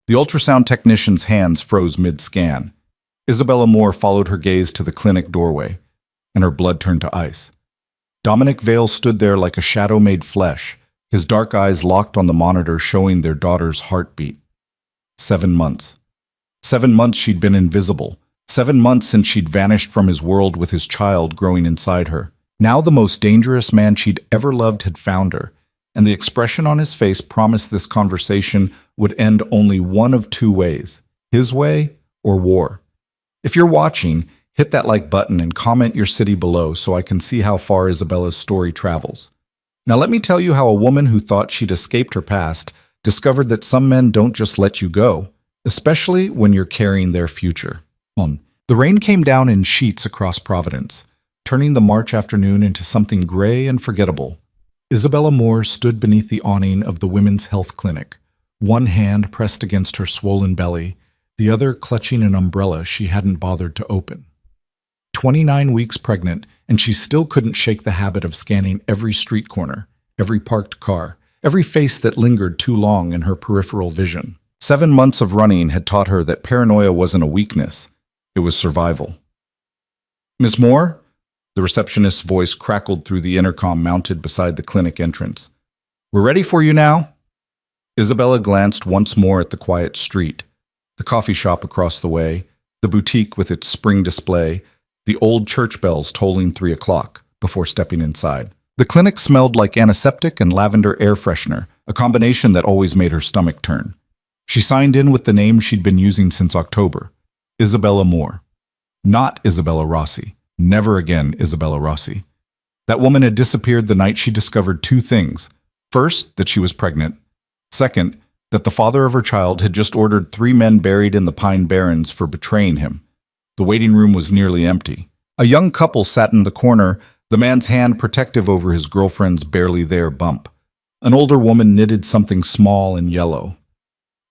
The ultrasound technician's hands froze mid-scan. Isabella Moore followed her gaze to the clinic doorway, and her blood turned to ice. Dominic Vale stood there like a shadow made flesh, his dark eyes locked on the monitor showing their daughter's heartbeat. 7 months. 7 months she'd been invisible. 7 months since she'd vanished from his world with his child growing inside her. Now the most dangerous man she'd ever loved had found her, and the expression on his face promised this conversation would end only one of two ways: his way or war. If you're watching, hit that like button and comment your city below so I can see how far Isabella's story travels. Now let me tell you how a woman who thought she'd escaped her past discovered that some men don't just let you go, especially when you're carrying their future. The rain came down in sheets across Providence, turning the March afternoon into something gray and forgettable. Isabella Moore stood beneath the awning of the Women's Health Clinic, one hand pressed against her swollen belly, the other clutching an umbrella she hadn't bothered to open. 29 weeks pregnant, and she still couldn't shake the habit of scanning every street corner, every parked car, every face that lingered too long in her peripheral vision. 7 months of running had taught her that paranoia wasn't a weakness, it was survival. "Miss Moore?" The receptionist's voice crackled through the intercom mounted beside the clinic entrance. "We're ready for you now." Isabella glanced once more at the quiet street, the coffee shop across the way, the boutique with its spring display, the old church bells tolling 3 o'clock, before stepping inside. The clinic smelled like antiseptic and lavender air freshener, a combination that always made her stomach turn. She signed in with the name she'd been using since October: Isabella Moore. Not Isabella Rossi. Never again Isabella Rossi. That woman had disappeared the night she discovered two things. First, that she was pregnant. Second, that the father of her child had just ordered 3 men buried in the Pine Barrens for betraying him. The waiting room was nearly empty. A young couple sat in the corner, the man's hand protective over his girlfriend's barely there bump. An older woman knitted something small and yellow.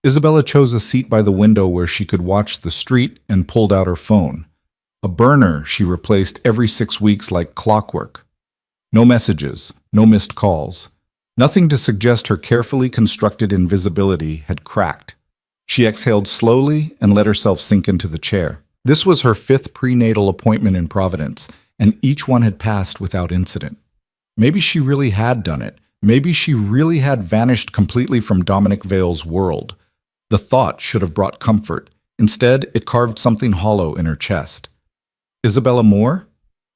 Isabella chose a seat by the window where she could watch the street and pulled out her phone. A burner she replaced every 6 weeks like clockwork. No messages, no missed calls. Nothing to suggest her carefully constructed invisibility had cracked. She exhaled slowly and let herself sink into the chair. This was her 5th prenatal appointment in Providence, and each one had passed without incident. Maybe she really had done it. Maybe she really had vanished completely from Dominic Vale's world. The thought should have brought comfort. Instead, it carved something hollow in her chest. "Isabella Moore?"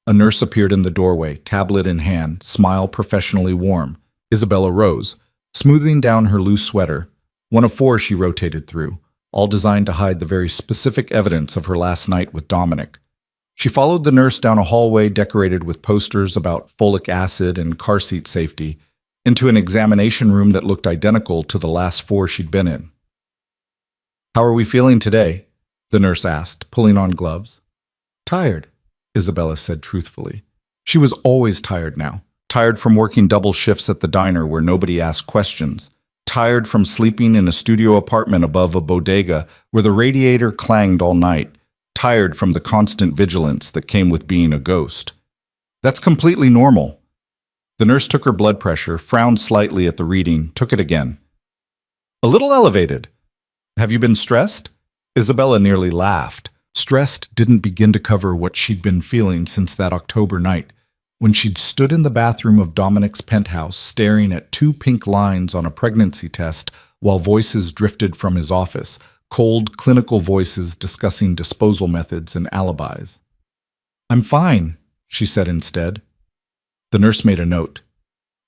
A nurse appeared in the doorway, tablet in hand, smile professionally warm. Isabella rose, smoothing down her loose sweater. One of 4 she rotated through, all designed to hide the very specific evidence of her last night with Dominic. She followed the nurse down a hallway decorated with posters about folic acid and car seat safety, into an examination room that looked identical to the last 4 she'd been in. "How are we feeling today?" the nurse asked, pulling on gloves. "Tired," Isabella said truthfully. She was always tired now. Tired from working double shifts at the diner where nobody asked questions. Tired from sleeping in a studio apartment above a bodega where the radiator clanged all night. Tired from the constant vigilance that came with being a ghost. "That's completely normal." The nurse took her blood pressure, frowned slightly at the reading, took it again. "A little elevated. Have you been stressed?" Isabella nearly laughed. Stressed didn't begin to cover what she'd been feeling since that October night, when she'd stood in the bathroom of Dominic's penthouse staring at 2 pink lines on a pregnancy test while voices drifted from his office, cold, clinical voices discussing disposal methods and alibis. "I'm fine," she said instead. The nurse made a note.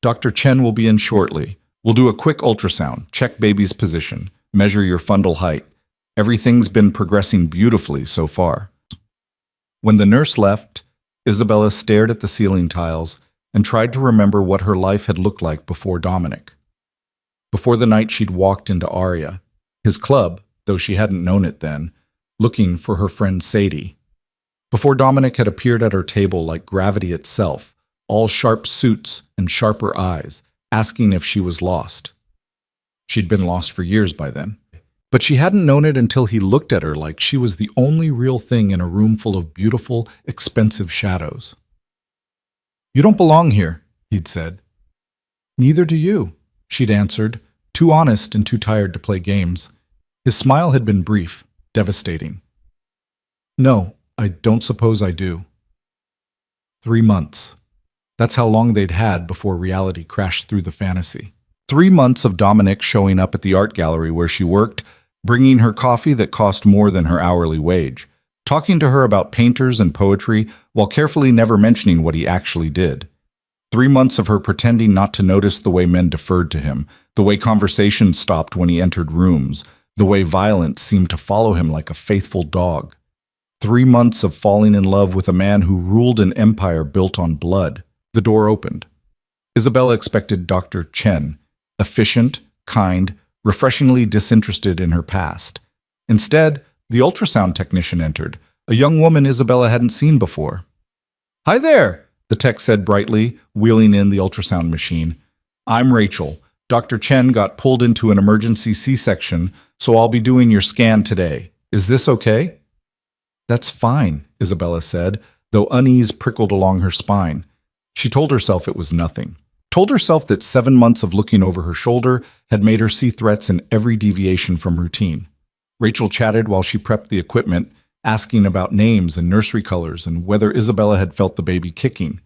"Dr. Chen will be in shortly. We'll do a quick ultrasound, check baby's position, measure your fundal height. Everything's been progressing beautifully so far." When the nurse left, Isabella stared at the ceiling tiles and tried to remember what her life had looked like before Dominic. Before the night she'd walked into Aria, his club, though she hadn't known it then, looking for her friend Sadie. Before Dominic had appeared at her table like gravity itself, all sharp suits and sharper eyes, asking if she was lost. She'd been lost for years by then. But she hadn't known it until he looked at her like she was the only real thing in a room full of beautiful, expensive shadows. "You don't belong here," he'd said. "Neither do you," she'd answered, too honest and too tired to play games. His smile had been brief, devastating. No, I don't suppose I do. 3 months. That's how long they'd had before reality crashed through the fantasy. 3 months of Dominic showing up at the art gallery where she worked, bringing her coffee that cost more than her hourly wage, talking to her about painters and poetry while carefully never mentioning what he actually did. 3 months of her pretending not to notice the way men deferred to him, the way conversations stopped when he entered rooms, the way violence seemed to follow him like a faithful dog. 3 months of falling in love with a man who ruled an empire built on blood. The door opened. Isabella expected Dr. Chen, efficient, kind, refreshingly disinterested in her past. Instead, the ultrasound technician entered, a young woman Isabella hadn't seen before. "Hi there," the tech said brightly, wheeling in the ultrasound machine. "I'm Rachel. Dr. Chen got pulled into an emergency C-section, so I'll be doing your scan today. Is this okay?" "That's fine," Isabella said, though unease prickled along her spine. She told herself it was nothing. Told herself that 7 months of looking over her shoulder had made her see threats in every deviation from routine. Rachel chatted while she prepped the equipment, asking about names and nursery colors and whether Isabella had felt the baby kicking.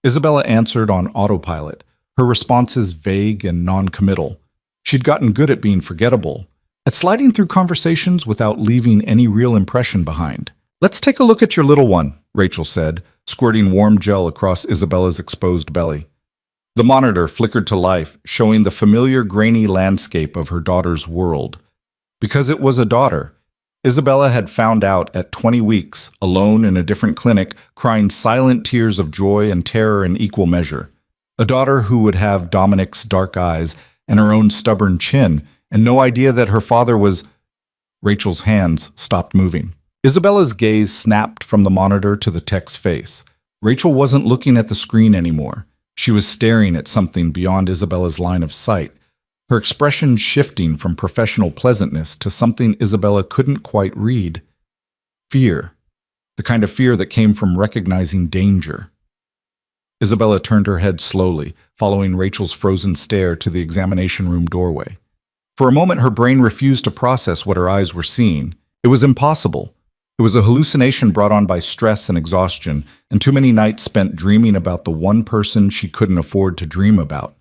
Isabella answered on autopilot, her responses vague and non-committal. She'd gotten good at being forgettable, at sliding through conversations without leaving any real impression behind. "Let's take a look at your little one," Rachel said, squirting warm gel across Isabella's exposed belly. The monitor flickered to life, showing the familiar grainy landscape of her daughter's world. Because it was a daughter, Isabella had found out at 20 weeks, alone in a different clinic, crying silent tears of joy and terror in equal measure. A daughter who would have Dominic's dark eyes and her own stubborn chin, and no idea that her father was... Rachel's hands stopped moving. Isabella's gaze snapped from the monitor to the tech's face. Rachel wasn't looking at the screen anymore. She was staring at something beyond Isabella's line of sight, her expression shifting from professional pleasantness to something Isabella couldn't quite read. Fear. The kind of fear that came from recognizing danger. Isabella turned her head slowly, following Rachel's frozen stare to the examination room doorway. For a moment, her brain refused to process what her eyes were seeing. It was impossible. It was a hallucination brought on by stress and exhaustion, and too many nights spent dreaming about the one person she couldn't afford to dream about.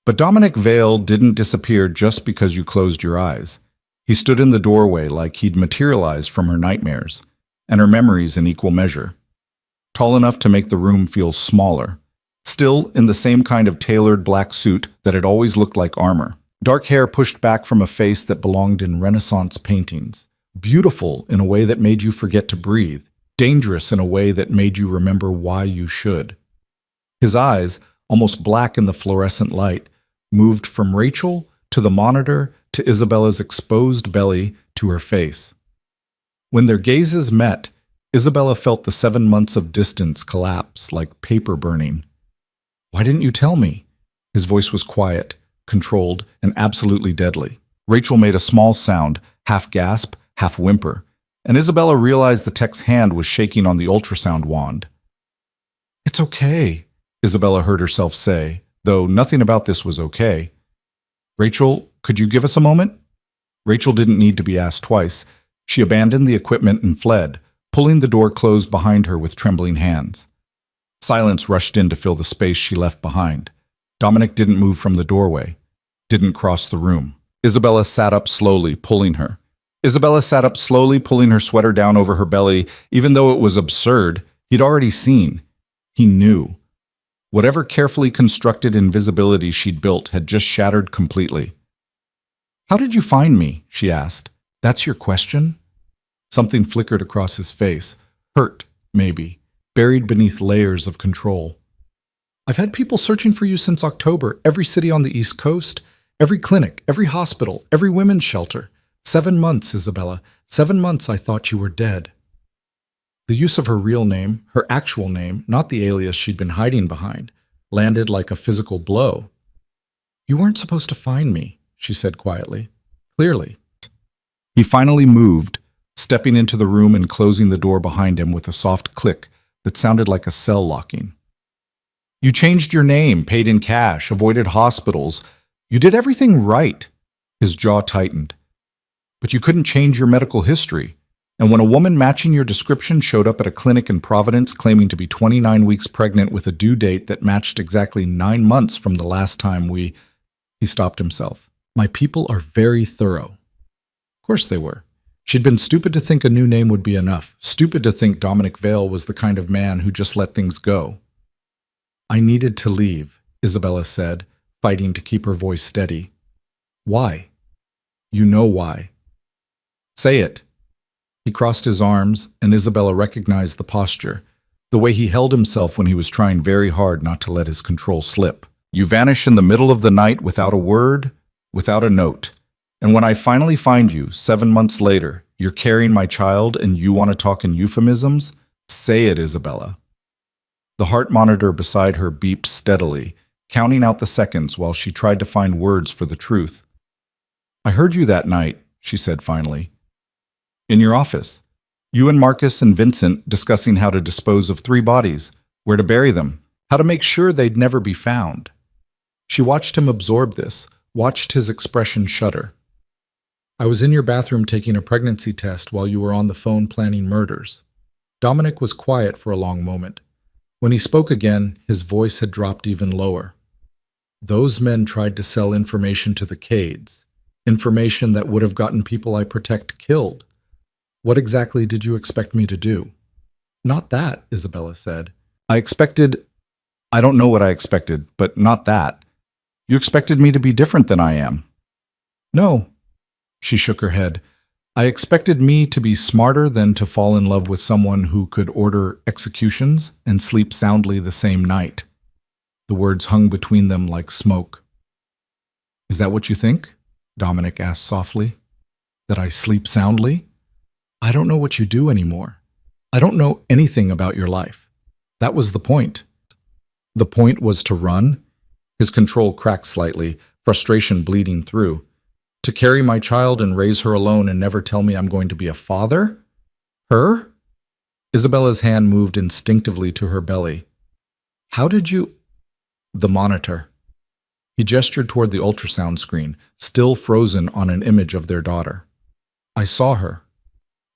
But Dominic Vale didn't disappear just because you closed your eyes. He stood in the doorway like he'd materialized from her nightmares, and her memories in equal measure. Tall enough to make the room feel smaller. Still in the same kind of tailored black suit that had always looked like armor. Dark hair pushed back from a face that belonged in Renaissance paintings. Beautiful in a way that made you forget to breathe. Dangerous in a way that made you remember why you should. His eyes, almost black in the fluorescent light, moved from Rachel to the monitor to Isabella's exposed belly to her face. When their gazes met, Isabella felt the 7 months of distance collapse like paper burning. "Why didn't you tell me?" His voice was quiet, controlled, and absolutely deadly. Rachel made a small sound, half gasp, half whimper, and Isabella realized the tech's hand was shaking on the ultrasound wand. "It's okay," Isabella heard herself say, though nothing about this was okay. "Rachel, could you give us a moment?" Rachel didn't need to be asked twice. She abandoned the equipment and fled, pulling the door closed behind her with trembling hands. Silence rushed in to fill the space she left behind. Dominic didn't move from the doorway, didn't cross the room. Isabella sat up slowly, pulling her. Isabella sat up slowly, pulling her sweater down over her belly, even though it was absurd. He'd already seen. He knew. Whatever carefully constructed invisibility she'd built had just shattered completely. "How did you find me?" she asked. "That's your question?" Something flickered across his face. Hurt, maybe, buried beneath layers of control. "I've had people searching for you since October, every city on the East Coast, every clinic, every hospital, every women's shelter. 7 months, Isabella. 7 months I thought you were dead." The use of her real name, her actual name, not the alias she'd been hiding behind, landed like a physical blow. "You weren't supposed to find me," she said quietly. "Clearly." He finally moved, stepping into the room and closing the door behind him with a soft click that sounded like a cell locking. "You changed your name, paid in cash, avoided hospitals. You did everything right." His jaw tightened. But you couldn't change your medical history. And when a woman matching your description showed up at a clinic in Providence claiming to be 29 weeks pregnant with a due date that matched exactly 9 months from the last time He stopped himself. My people are very thorough. Of course they were. She'd been stupid to think a new name would be enough. Stupid to think Dominic Vale was the kind of man who just let things go. I needed to leave, Isabella said, fighting to keep her voice steady. Why? You know why. Say it. He crossed his arms, and Isabella recognized the posture, the way he held himself when he was trying very hard not to let his control slip. You vanish in the middle of the night without a word, without a note. And when I finally find you, 7 months later, you're carrying my child and you want to talk in euphemisms? Say it, Isabella. The heart monitor beside her beeped steadily, counting out the seconds while she tried to find words for the truth. I heard you that night, she said finally. In your office. You and Marcus and Vincent discussing how to dispose of 3 bodies, where to bury them, how to make sure they'd never be found. She watched him absorb this, watched his expression shudder. I was in your bathroom taking a pregnancy test while you were on the phone planning murders. Dominic was quiet for a long moment. When he spoke again, his voice had dropped even lower. Those men tried to sell information to the Cades, information that would have gotten people I protect killed. What exactly did you expect me to do? Not that, Isabella said. I don't know what I expected, but not that. You expected me to be different than I am. No. She shook her head. I expected me to be smarter than to fall in love with someone who could order executions and sleep soundly the same night. The words hung between them like smoke. Is that what you think? Dominic asked softly. That I sleep soundly? I don't know what you do anymore. I don't know anything about your life. That was the point. The point was to run? His control cracked slightly, frustration bleeding through. To carry my child and raise her alone and never tell me I'm going to be a father? Her? Isabella's hand moved instinctively to her belly. How did you... The monitor. He gestured toward the ultrasound screen, still frozen on an image of their daughter. I saw her.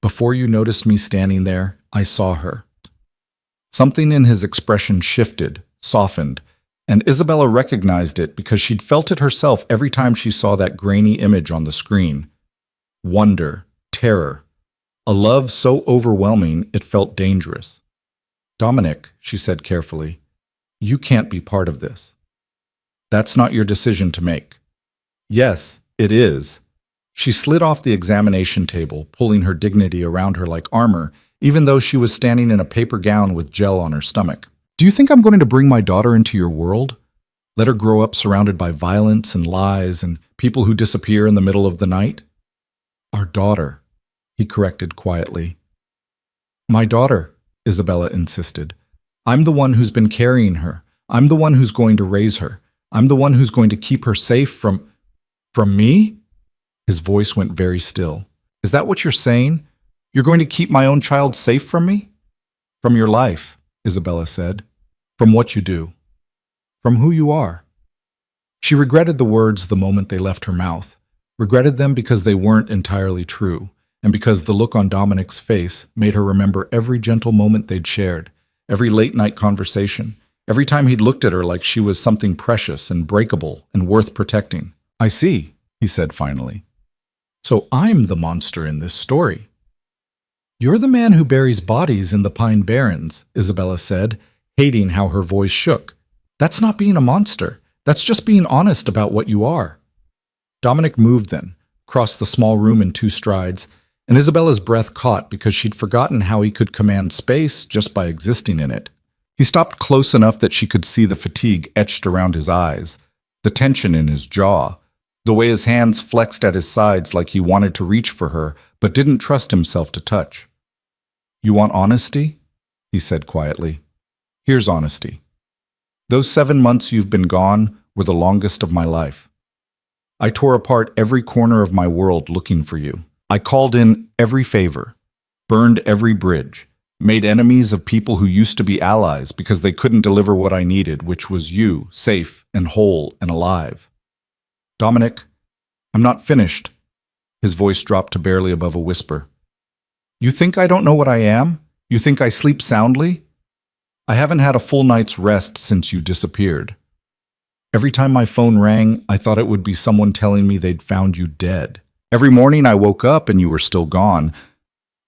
Before you noticed me standing there, I saw her. Something in his expression shifted, softened, and Isabella recognized it because she'd felt it herself every time she saw that grainy image on the screen. Wonder, terror, a love so overwhelming it felt dangerous. Dominic, she said carefully, you can't be part of this. That's not your decision to make. Yes, it is. She slid off the examination table, pulling her dignity around her like armor, even though she was standing in a paper gown with gel on her stomach. Do you think I'm going to bring my daughter into your world? Let her grow up surrounded by violence and lies and people who disappear in the middle of the night? Our daughter, he corrected quietly. My daughter, Isabella insisted. I'm the one who's been carrying her. I'm the one who's going to raise her. I'm the one who's going to keep her safe from me? His voice went very still. Is that what you're saying? You're going to keep my own child safe from me? From your life, Isabella said. From what you do. From who you are. She regretted the words the moment they left her mouth. Regretted them because they weren't entirely true, and because the look on Dominic's face made her remember every gentle moment they'd shared, every late-night conversation, every time he'd looked at her like she was something precious and breakable and worth protecting. I see, he said finally. So I'm the monster in this story. You're the man who buries bodies in the Pine Barrens, Isabella said, hating how her voice shook. That's not being a monster. That's just being honest about what you are. Dominic moved then, crossed the small room in 2 strides, and Isabella's breath caught because she'd forgotten how he could command space just by existing in it. He stopped close enough that she could see the fatigue etched around his eyes, the tension in his jaw, the way his hands flexed at his sides like he wanted to reach for her but didn't trust himself to touch. You want honesty? He said quietly. Here's honesty. Those 7 months you've been gone were the longest of my life. I tore apart every corner of my world looking for you. I called in every favor, burned every bridge, made enemies of people who used to be allies because they couldn't deliver what I needed, which was you, safe and whole and alive. Dominic, I'm not finished. His voice dropped to barely above a whisper. You think I don't know what I am? You think I sleep soundly? I haven't had a full night's rest since you disappeared. Every time my phone rang, I thought it would be someone telling me they'd found you dead. Every morning I woke up and you were still gone.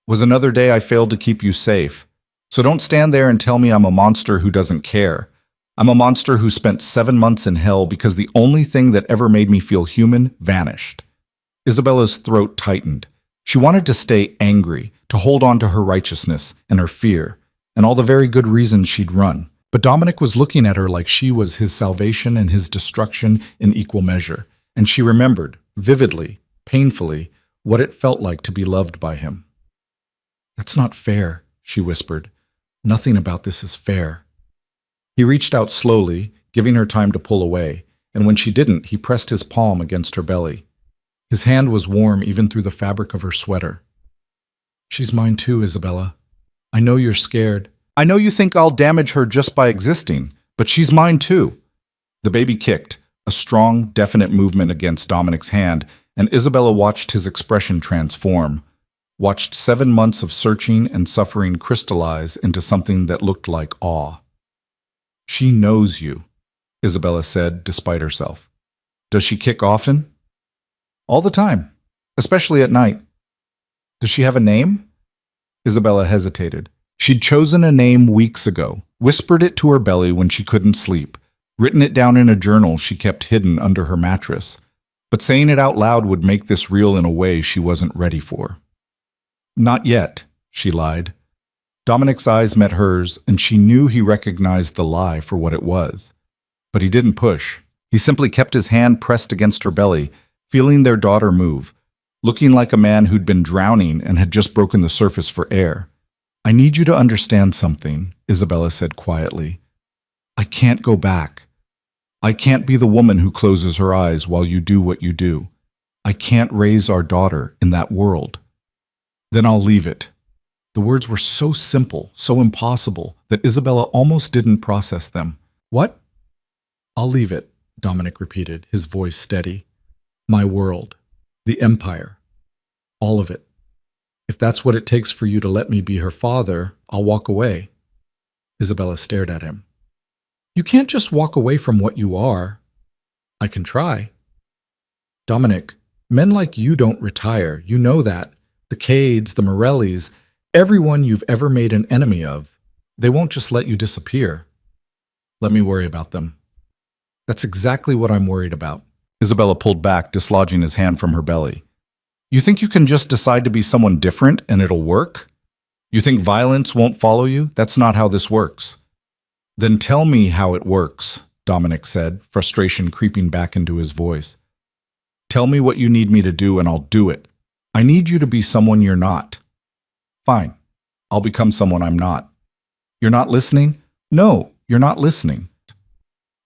Was another day I failed to keep you safe. So don't stand there and tell me I'm a monster who doesn't care. I'm a monster who spent 7 months in hell because the only thing that ever made me feel human vanished. Isabella's throat tightened. She wanted to stay angry, to hold on to her righteousness and her fear, and all the very good reasons she'd run. But Dominic was looking at her like she was his salvation and his destruction in equal measure, and she remembered, vividly, painfully, what it felt like to be loved by him. That's not fair, she whispered. Nothing about this is fair. He reached out slowly, giving her time to pull away, and when she didn't, he pressed his palm against her belly. His hand was warm even through the fabric of her sweater. She's mine too, Isabella. I know you're scared. I know you think I'll damage her just by existing, but she's mine too. The baby kicked, a strong, definite movement against Dominic's hand, and Isabella watched his expression transform, watched 7 months of searching and suffering crystallize into something that looked like awe. She knows you, Isabella said, despite herself. Does she kick often? All the time, especially at night. Does she have a name? Isabella hesitated. She'd chosen a name weeks ago, whispered it to her belly when she couldn't sleep, written it down in a journal she kept hidden under her mattress. But saying it out loud would make this real in a way she wasn't ready for. Not yet, she lied. Dominic's eyes met hers, and she knew he recognized the lie for what it was. But he didn't push. He simply kept his hand pressed against her belly, feeling their daughter move, looking like a man who'd been drowning and had just broken the surface for air. I need you to understand something, Isabella said quietly. I can't go back. I can't be the woman who closes her eyes while you do what you do. I can't raise our daughter in that world. Then I'll leave it. The words were so simple, so impossible, that Isabella almost didn't process them. What? I'll leave it, Dominic repeated, his voice steady. My world. The empire. All of it. If that's what it takes for you to let me be her father, I'll walk away. Isabella stared at him. You can't just walk away from what you are. I can try. Dominic, men like you don't retire. You know that. The Cades, the Morellis, everyone you've ever made an enemy of. They won't just let you disappear. Let me worry about them. That's exactly what I'm worried about. Isabella pulled back, dislodging his hand from her belly. You think you can just decide to be someone different and it'll work? You think violence won't follow you? That's not how this works. Then tell me how it works, Dominic said, frustration creeping back into his voice. Tell me what you need me to do and I'll do it. I need you to be someone you're not. Fine. I'll become someone I'm not. You're not listening? No, you're not listening.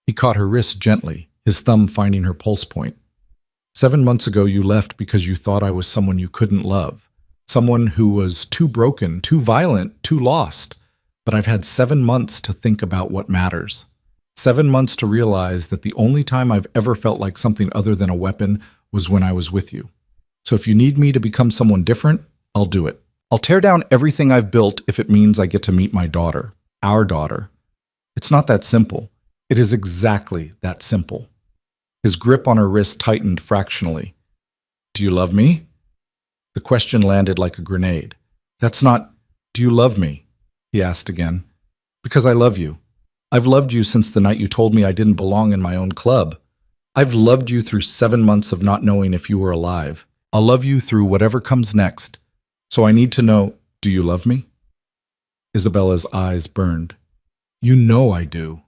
He caught her wrist gently, his thumb finding her pulse point. 7 months ago you left because you thought I was someone you couldn't love. Someone who was too broken, too violent, too lost. But I've had 7 months to think about what matters. 7 months to realize that the only time I've ever felt like something other than a weapon was when I was with you. So if you need me to become someone different, I'll do it. I'll tear down everything I've built if it means I get to meet my daughter, our daughter. It's not that simple. It is exactly that simple. His grip on her wrist tightened fractionally. Do you love me? The question landed like a grenade. That's not, do you love me? He asked again. Because I love you. I've loved you since the night you told me I didn't belong in my own club. I've loved you through 7 months of not knowing if you were alive. I'll love you through whatever comes next. So I need to know, do you love me? Isabella's eyes burned. You know I do.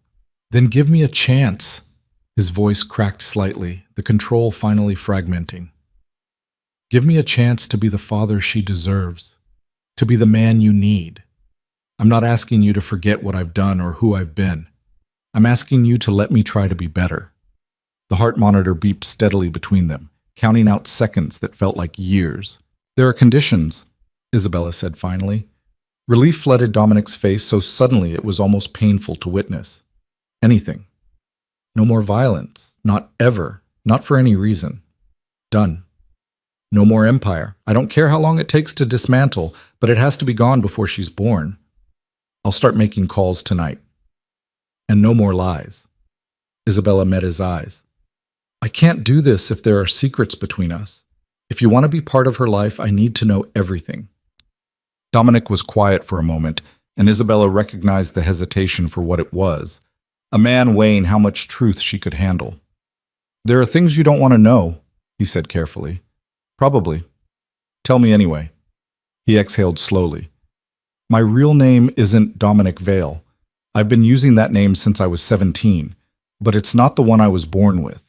Then give me a chance. His voice cracked slightly, the control finally fragmenting. Give me a chance to be the father she deserves, to be the man you need. I'm not asking you to forget what I've done or who I've been. I'm asking you to let me try to be better. The heart monitor beeped steadily between them, counting out seconds that felt like years. There are conditions, Isabella said finally. Relief flooded Dominic's face so suddenly it was almost painful to witness. Anything. No more violence. Not ever. Not for any reason. Done. No more empire. I don't care how long it takes to dismantle, but it has to be gone before she's born. I'll start making calls tonight. And no more lies. Isabella met his eyes. I can't do this if there are secrets between us. If you want to be part of her life, I need to know everything. Dominic was quiet for a moment, and Isabella recognized the hesitation for what it was. A man weighing how much truth she could handle. There are things you don't want to know, he said carefully. Probably. Tell me anyway. He exhaled slowly. My real name isn't Dominic Vale. I've been using that name since I was 17, but it's not the one I was born with.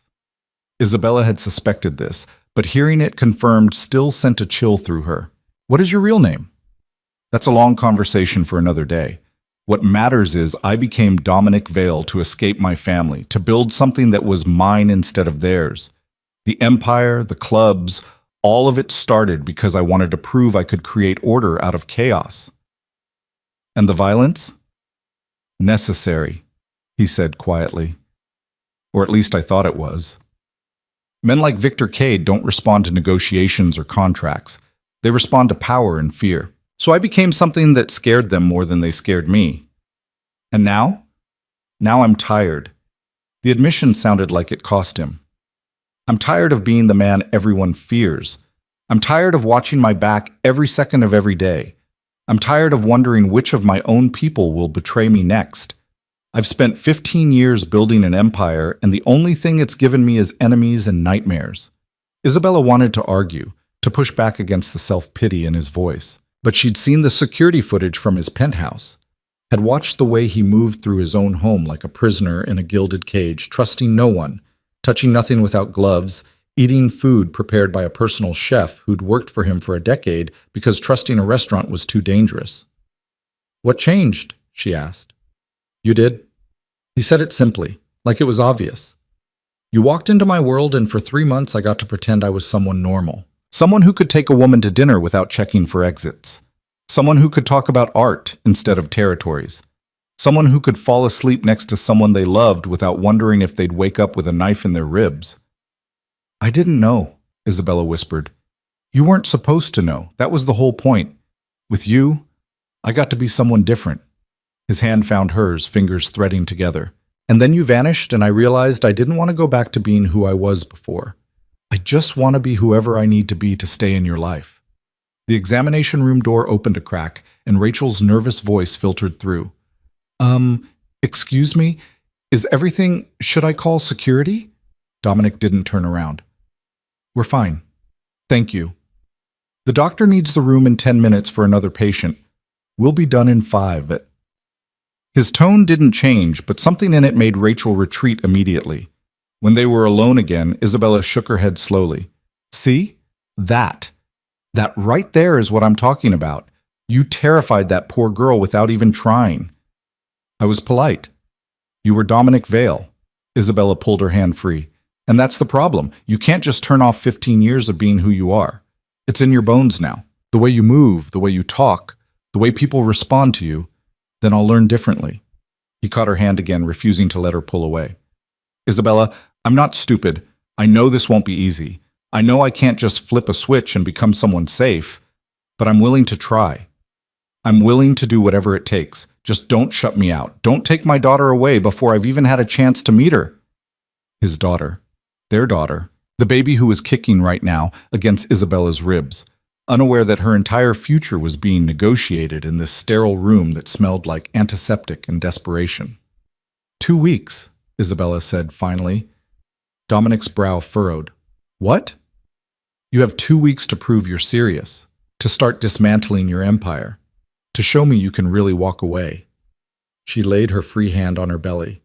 Isabella had suspected this, but hearing it confirmed still sent a chill through her. What is your real name? That's a long conversation for another day. What matters is I became Dominic Vale to escape my family, to build something that was mine instead of theirs. The empire, the clubs, all of it started because I wanted to prove I could create order out of chaos. And the violence? Necessary, he said quietly. Or at least I thought it was. Men like Victor Cade don't respond to negotiations or contracts. They respond to power and fear. So I became something that scared them more than they scared me. And now? Now I'm tired. The admission sounded like it cost him. I'm tired of being the man everyone fears. I'm tired of watching my back every second of every day. I'm tired of wondering which of my own people will betray me next. I've spent 15 years building an empire, and the only thing it's given me is enemies and nightmares. Isabella wanted to argue, to push back against the self-pity in his voice. But she'd seen the security footage from his penthouse, had watched the way he moved through his own home like a prisoner in a gilded cage, trusting no one, touching nothing without gloves, eating food prepared by a personal chef who'd worked for him for a decade because trusting a restaurant was too dangerous. What changed? She asked. You did? He said it simply, like it was obvious. You walked into my world, and for 3 months I got to pretend I was someone normal. Someone who could take a woman to dinner without checking for exits. Someone who could talk about art instead of territories. Someone who could fall asleep next to someone they loved without wondering if they'd wake up with a knife in their ribs. I didn't know, Isabella whispered. You weren't supposed to know. That was the whole point. With you, I got to be someone different. His hand found hers, fingers threading together. And then you vanished, and I realized I didn't want to go back to being who I was before. I just want to be whoever I need to be to stay in your life. The examination room door opened a crack, and Rachel's nervous voice filtered through. Excuse me? Should I call security? Dominic didn't turn around. We're fine. Thank you. The doctor needs the room in 10 minutes for another patient. We'll be done in 5. His tone didn't change, but something in it made Rachel retreat immediately. When they were alone again, Isabella shook her head slowly. See? That right there is what I'm talking about. You terrified that poor girl without even trying. I was polite. You were Dominic Vale. Isabella pulled her hand free. And that's the problem. You can't just turn off 15 years of being who you are. It's in your bones now. The way you move, the way you talk, the way people respond to you. Then I'll learn differently. He caught her hand again, refusing to let her pull away. Isabella, I'm not stupid. I know this won't be easy. I know I can't just flip a switch and become someone safe, but I'm willing to try. I'm willing to do whatever it takes. Just don't shut me out. Don't take my daughter away before I've even had a chance to meet her. His daughter. Their daughter. The baby who was kicking right now against Isabella's ribs, unaware that her entire future was being negotiated in this sterile room that smelled like antiseptic and desperation. 2 weeks, Isabella said finally. Dominic's brow furrowed. What? You have 2 weeks to prove you're serious, to start dismantling your empire, to show me you can really walk away. She laid her free hand on her belly.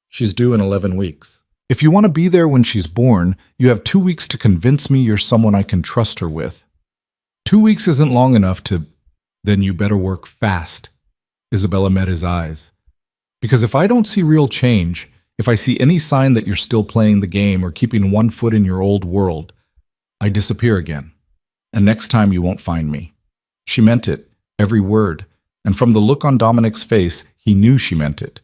She's due in 11 weeks. If you want to be there when she's born, you have 2 weeks to convince me you're someone I can trust her with. 2 weeks isn't long enough to... Then you better work fast. Isabella met his eyes. Because if I don't see real change, if I see any sign that you're still playing the game or keeping one foot in your old world, I disappear again. And next time you won't find me. She meant it, every word, and from the look on Dominic's face, he knew she meant it.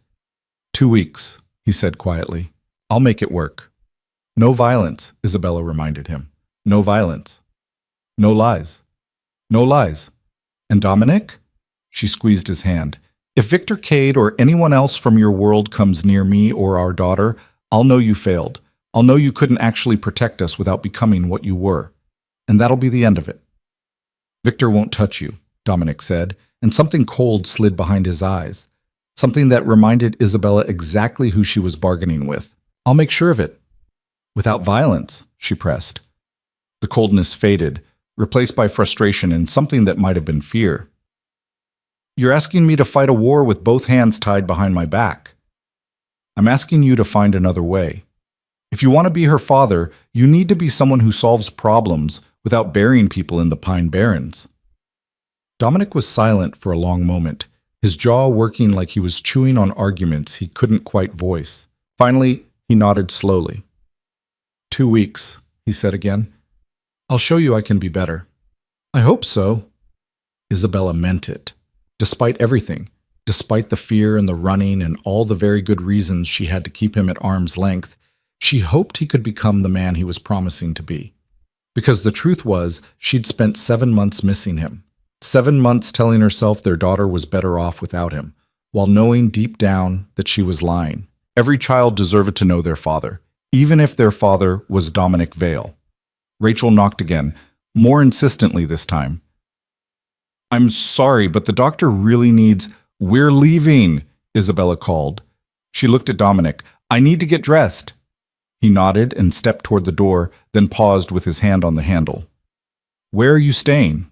2 weeks, he said quietly. I'll make it work. No violence, Isabella reminded him. No violence. No lies. No lies. And Dominic? She squeezed his hand. If Victor Cade or anyone else from your world comes near me or our daughter, I'll know you failed. I'll know you couldn't actually protect us without becoming what you were. And that'll be the end of it. Victor won't touch you, Dominic said, and something cold slid behind his eyes. Something that reminded Isabella exactly who she was bargaining with. I'll make sure of it. Without violence, she pressed. The coldness faded, replaced by frustration and something that might have been fear. You're asking me to fight a war with both hands tied behind my back. I'm asking you to find another way. If you want to be her father, you need to be someone who solves problems without burying people in the Pine Barrens. Dominic was silent for a long moment, his jaw working like he was chewing on arguments he couldn't quite voice. Finally, he nodded slowly. 2 weeks, he said again. I'll show you I can be better. I hope so. Isabella meant it. Despite everything, despite the fear and the running and all the very good reasons she had to keep him at arm's length, she hoped he could become the man he was promising to be. Because the truth was, she'd spent 7 months missing him. 7 months telling herself their daughter was better off without him, while knowing deep down that she was lying. Every child deserved to know their father, even if their father was Dominic Vale. Rachel knocked again, more insistently this time. I'm sorry, but the doctor really needs— We're leaving, Isabella called. She looked at Dominic. I need to get dressed. He nodded and stepped toward the door, then paused with his hand on the handle. Where are you staying?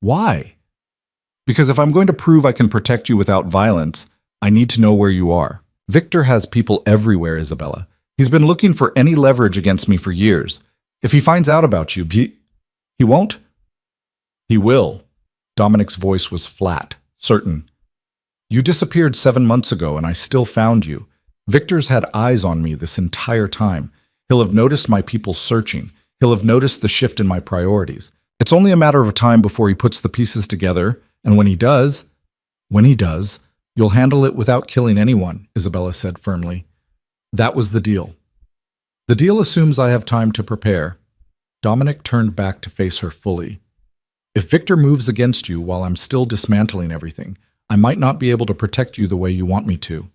Why? Because if I'm going to prove I can protect you without violence, I need to know where you are. Victor has people everywhere, Isabella. He's been looking for any leverage against me for years. If he finds out about you, he won't? He will. Dominic's voice was flat, certain. You disappeared 7 months ago and I still found you. Victor's had eyes on me this entire time. He'll have noticed my people searching. He'll have noticed the shift in my priorities. It's only a matter of time before he puts the pieces together, and when he does, you'll handle it without killing anyone, Isabella said firmly. That was the deal. The deal assumes I have time to prepare. Dominic turned back to face her fully. If Victor moves against you while I'm still dismantling everything, I might not be able to protect you the way you want me to.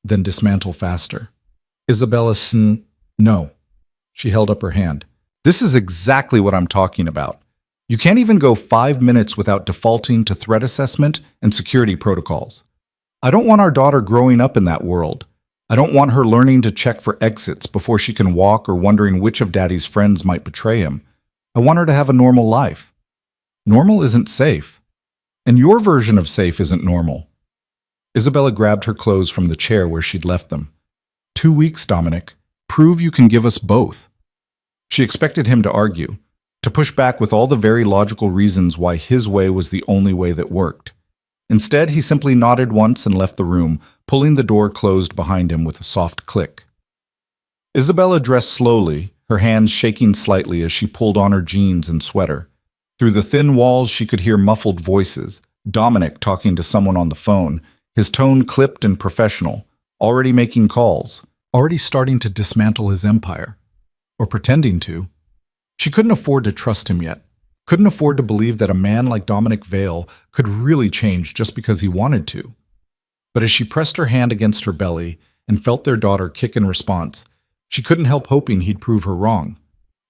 Then dismantle faster. Isabella no. She held up her hand. This is exactly what I'm talking about. You can't even go 5 minutes without defaulting to threat assessment and security protocols. I don't want our daughter growing up in that world. I don't want her learning to check for exits before she can walk or wondering which of Daddy's friends might betray him. I want her to have a normal life. Normal isn't safe. And your version of safe isn't normal. Isabella grabbed her clothes from the chair where she'd left them. 2 weeks, Dominic. Prove you can give us both. She expected him to argue, to push back with all the very logical reasons why his way was the only way that worked. Instead, he simply nodded once and left the room, pulling the door closed behind him with a soft click. Isabella dressed slowly, her hands shaking slightly as she pulled on her jeans and sweater. Through the thin walls, she could hear muffled voices, Dominic talking to someone on the phone, his tone clipped and professional, already making calls, already starting to dismantle his empire. Or pretending to. She couldn't afford to trust him yet. Couldn't afford to believe that a man like Dominic Vale could really change just because he wanted to. But as she pressed her hand against her belly and felt their daughter kick in response, she couldn't help hoping he'd prove her wrong.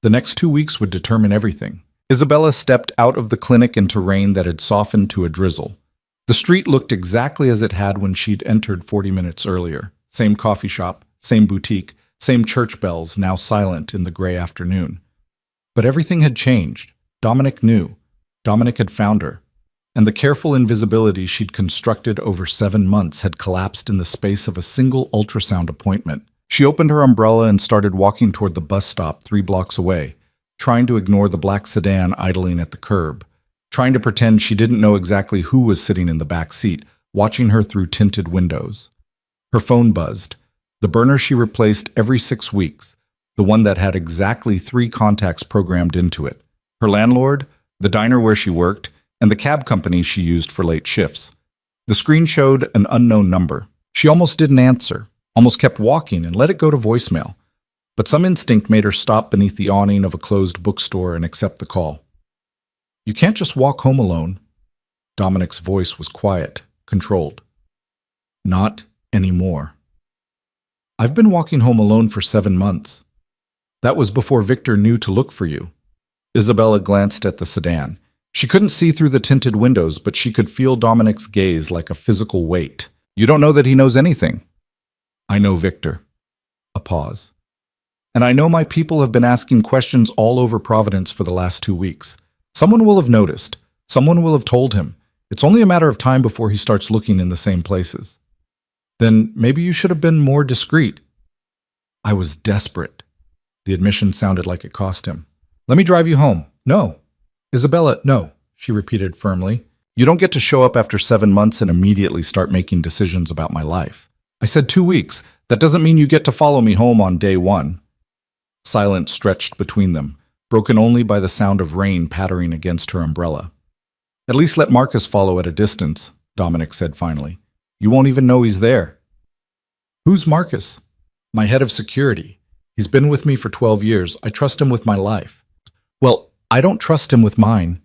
The next 2 weeks would determine everything. Isabella stepped out of the clinic into rain that had softened to a drizzle. The street looked exactly as it had when she'd entered 40 minutes earlier. Same coffee shop, same boutique, same church bells now silent in the gray afternoon. But everything had changed. Dominic knew. Dominic had found her. And the careful invisibility she'd constructed over 7 months had collapsed in the space of a single ultrasound appointment. She opened her umbrella and started walking toward the bus stop 3 blocks away, trying to ignore the black sedan idling at the curb, trying to pretend she didn't know exactly who was sitting in the back seat, watching her through tinted windows. Her phone buzzed. The burner she replaced every 6 weeks, the one that had exactly 3 contacts programmed into it. Her landlord, the diner where she worked, and the cab company she used for late shifts. The screen showed an unknown number. She almost didn't answer, almost kept walking and let it go to voicemail. But some instinct made her stop beneath the awning of a closed bookstore and accept the call. You can't just walk home alone. Dominic's voice was quiet, controlled. Not anymore. I've been walking home alone for 7 months. That was before Victor knew to look for you. Isabella glanced at the sedan. She couldn't see through the tinted windows, but she could feel Dominic's gaze like a physical weight. You don't know that he knows anything. I know Victor. A pause. And I know my people have been asking questions all over Providence for the last 2 weeks. Someone will have noticed. Someone will have told him. It's only a matter of time before he starts looking in the same places. Then maybe you should have been more discreet. I was desperate. The admission sounded like it cost him. Let me drive you home. No. Isabella, no, she repeated firmly. You don't get to show up after 7 months and immediately start making decisions about my life. I said 2 weeks. That doesn't mean you get to follow me home on day 1. Silence stretched between them, broken only by the sound of rain pattering against her umbrella. At least let Marcus follow at a distance, Dominic said finally. You won't even know he's there. Who's Marcus? My head of security. He's been with me for 12 years. I trust him with my life. Well, I don't trust him with mine.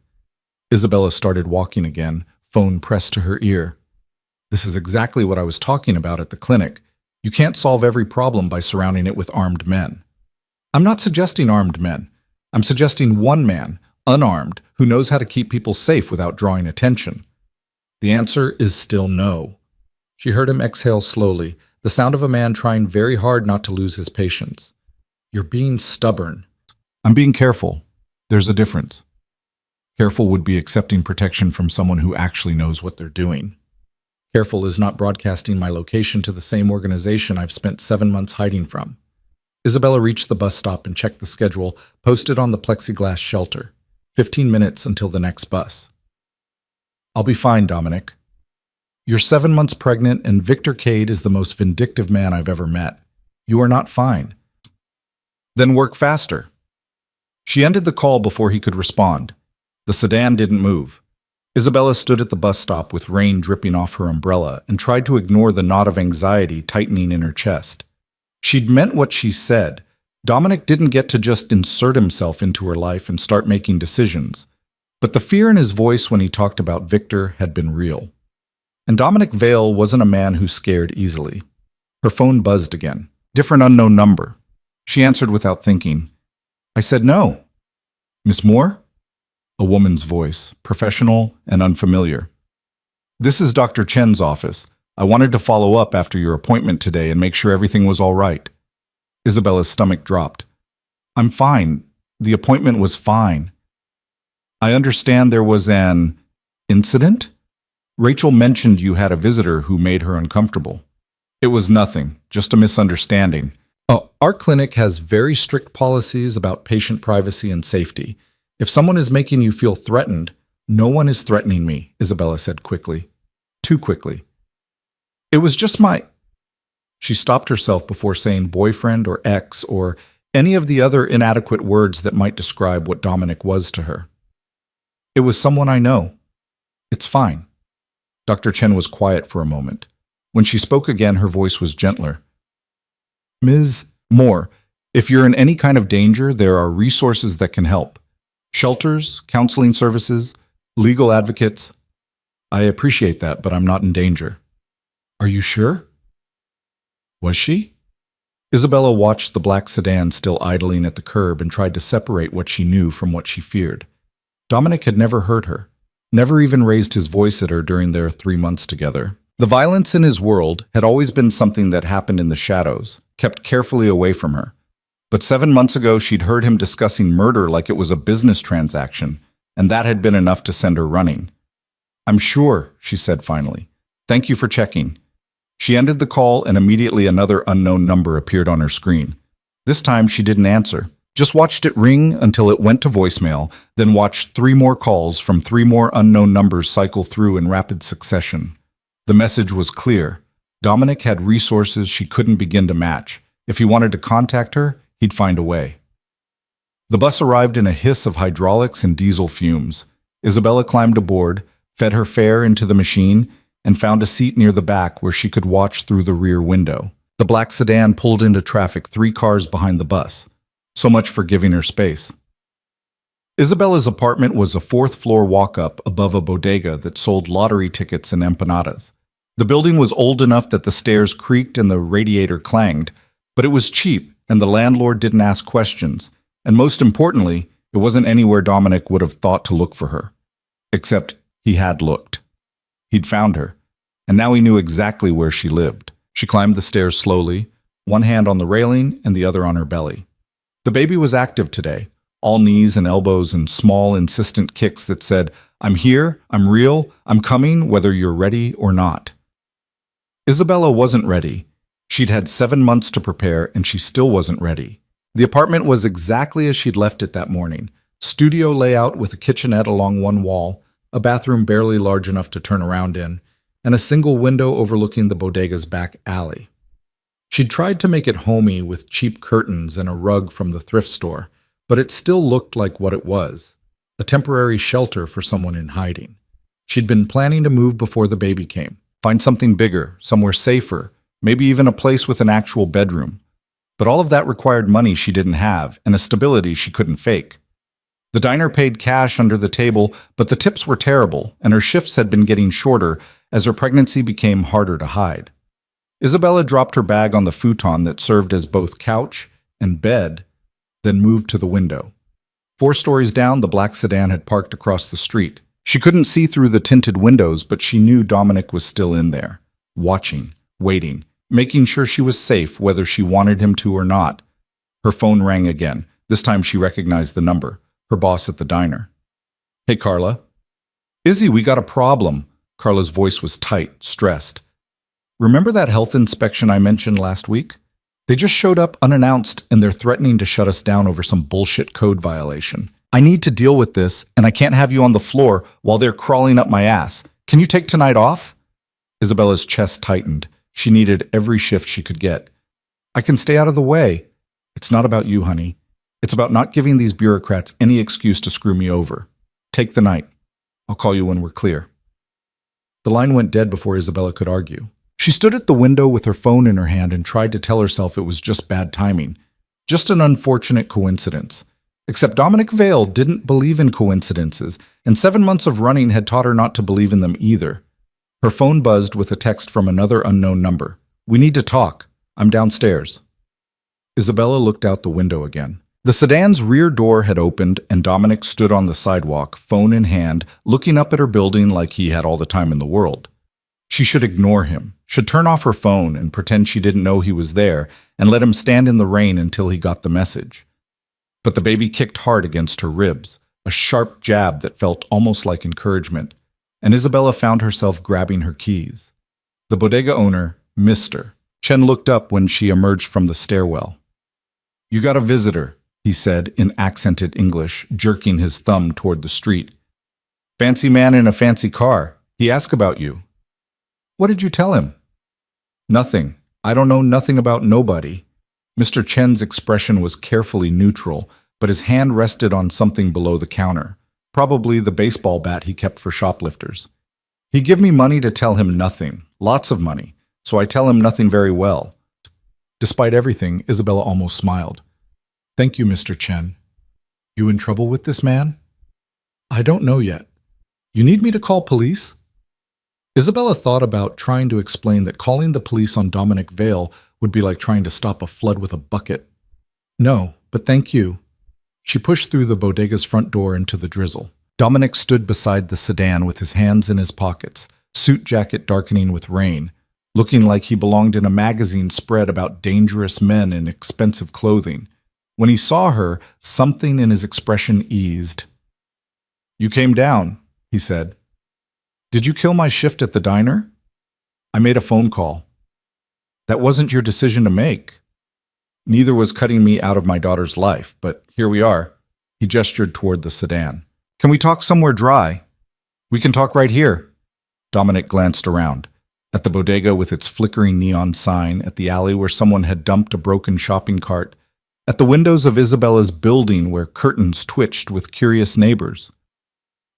Isabella started walking again, phone pressed to her ear. This is exactly what I was talking about at the clinic. You can't solve every problem by surrounding it with armed men. I'm not suggesting armed men. I'm suggesting one man, unarmed, who knows how to keep people safe without drawing attention. The answer is still no. She heard him exhale slowly, the sound of a man trying very hard not to lose his patience. You're being stubborn. I'm being careful. There's a difference. Careful would be accepting protection from someone who actually knows what they're doing. Careful is not broadcasting my location to the same organization I've spent 7 months hiding from. Isabella reached the bus stop and checked the schedule posted on the plexiglass shelter. 15 minutes until the next bus. I'll be fine, Dominic. You're 7 months pregnant and Victor Cade is the most vindictive man I've ever met. You are not fine. Then work faster. She ended the call before he could respond. The sedan didn't move. Isabella stood at the bus stop with rain dripping off her umbrella and tried to ignore the knot of anxiety tightening in her chest. She'd meant what she said. Dominic didn't get to just insert himself into her life and start making decisions. But the fear in his voice when he talked about Victor had been real. And Dominic Vale wasn't a man who scared easily. Her phone buzzed again. Different unknown number. She answered without thinking. I said no. Miss Moore? A woman's voice, professional and unfamiliar. This is Dr. Chen's office. I wanted to follow up after your appointment today and make sure everything was all right. Isabella's stomach dropped. I'm fine. The appointment was fine. I understand there was an incident? Rachel mentioned you had a visitor who made her uncomfortable. It was nothing, just a misunderstanding. Our clinic has very strict policies about patient privacy and safety. If someone is making you feel threatened, no one is threatening me, Isabella said quickly. Too quickly. It was just my... She stopped herself before saying boyfriend or ex or any of the other inadequate words that might describe what Dominic was to her. It was someone I know. It's fine. Dr. Chen was quiet for a moment. When she spoke again, her voice was gentler. Ms. Moore, if you're in any kind of danger, there are resources that can help. Shelters, counseling services, legal advocates. I appreciate that, but I'm not in danger. Are you sure? Was she? Isabella watched the black sedan still idling at the curb and tried to separate what she knew from what she feared. Dominic had never hurt her, never even raised his voice at her during their 3 months together. The violence in his world had always been something that happened in the shadows, kept carefully away from her. But 7 months ago, she'd heard him discussing murder like it was a business transaction, and that had been enough to send her running. I'm sure, she said finally. Thank you for checking. She ended the call and immediately another unknown number appeared on her screen. This time she didn't answer, just watched it ring until it went to voicemail, then watched 3 more calls from 3 more unknown numbers cycle through in rapid succession. The message was clear. Dominic had resources she couldn't begin to match. If he wanted to contact her, he'd find a way. The bus arrived in a hiss of hydraulics and diesel fumes. Isabella climbed aboard, fed her fare into the machine, and found a seat near the back where she could watch through the rear window. The black sedan pulled into traffic 3 cars behind the bus. So much for giving her space. Isabella's apartment was a fourth-floor walk-up above a bodega that sold lottery tickets and empanadas. The building was old enough that the stairs creaked and the radiator clanged, but it was cheap, and the landlord didn't ask questions. And most importantly, it wasn't anywhere Dominic would have thought to look for her. Except he had looked. He'd found her, and now he knew exactly where she lived. She climbed the stairs slowly, one hand on the railing and the other on her belly. The baby was active today, all knees and elbows and small, insistent kicks that said, "I'm here, I'm real, I'm coming, whether you're ready or not." Isabella wasn't ready. She'd had 7 months to prepare, and she still wasn't ready. The apartment was exactly as she'd left it that morning. Studio layout with a kitchenette along one wall, a bathroom barely large enough to turn around in, and a single window overlooking the bodega's back alley. She'd tried to make it homey with cheap curtains and a rug from the thrift store, but it still looked like what it was, a temporary shelter for someone in hiding. She'd been planning to move before the baby came, find something bigger, somewhere safer, maybe even a place with an actual bedroom. But all of that required money she didn't have and a stability she couldn't fake. The diner paid cash under the table, but the tips were terrible, and her shifts had been getting shorter as her pregnancy became harder to hide. Isabella dropped her bag on the futon that served as both couch and bed, then moved to the window. 4 stories down, the black sedan had parked across the street. She couldn't see through the tinted windows, but she knew Dominic was still in there, watching, waiting, making sure she was safe whether she wanted him to or not. Her phone rang again. This time she recognized the number, her boss at the diner. "Hey, Carla." "Izzy, we got a problem." Carla's voice was tight, stressed. "Remember that health inspection I mentioned last week? They just showed up unannounced and they're threatening to shut us down over some bullshit code violation. I need to deal with this and I can't have you on the floor while they're crawling up my ass. Can you take tonight off?" Isabella's chest tightened. She needed every shift she could get. "I can stay out of the way." "It's not about you, honey. It's about not giving these bureaucrats any excuse to screw me over. Take the night. I'll call you when we're clear." The line went dead before Isabella could argue. She stood at the window with her phone in her hand and tried to tell herself it was just bad timing, just an unfortunate coincidence. Except Dominic Vale didn't believe in coincidences, and 7 months of running had taught her not to believe in them either. Her phone buzzed with a text from another unknown number. "We need to talk. I'm downstairs." Isabella looked out the window again. The sedan's rear door had opened, and Dominic stood on the sidewalk, phone in hand, looking up at her building like he had all the time in the world. She should ignore him, should turn off her phone and pretend she didn't know he was there, and let him stand in the rain until he got the message. But the baby kicked hard against her ribs, a sharp jab that felt almost like encouragement, and Isabella found herself grabbing her keys. The bodega owner, Mr. Chen, looked up when she emerged from the stairwell. "You got a visitor," he said in accented English, jerking his thumb toward the street. "Fancy man in a fancy car. He asked about you." "What did you tell him?" "Nothing. I don't know nothing about nobody." Mr. Chen's expression was carefully neutral, but his hand rested on something below the counter, probably the baseball bat he kept for shoplifters. "He give me money to tell him nothing, lots of money, so I tell him nothing very well." Despite everything, Isabella almost smiled. "Thank you, Mr. Chen. You in trouble with this man?" "I don't know yet. You need me to call police?" Isabella thought about trying to explain that calling the police on Dominic Vale would be like trying to stop a flood with a bucket. "No, but thank you." She pushed through the bodega's front door into the drizzle. Dominic stood beside the sedan with his hands in his pockets, suit jacket darkening with rain, looking like he belonged in a magazine spread about dangerous men in expensive clothing. When he saw her, something in his expression eased. "You came down," he said. "Did you kill my shift at the diner?" "I made a phone call." "That wasn't your decision to make." "Neither was cutting me out of my daughter's life, but here we are." He gestured toward the sedan. "Can we talk somewhere dry?" "We can talk right here." Dominic glanced around. At the bodega with its flickering neon sign, at the alley where someone had dumped a broken shopping cart, at the windows of Isabella's building where curtains twitched with curious neighbors.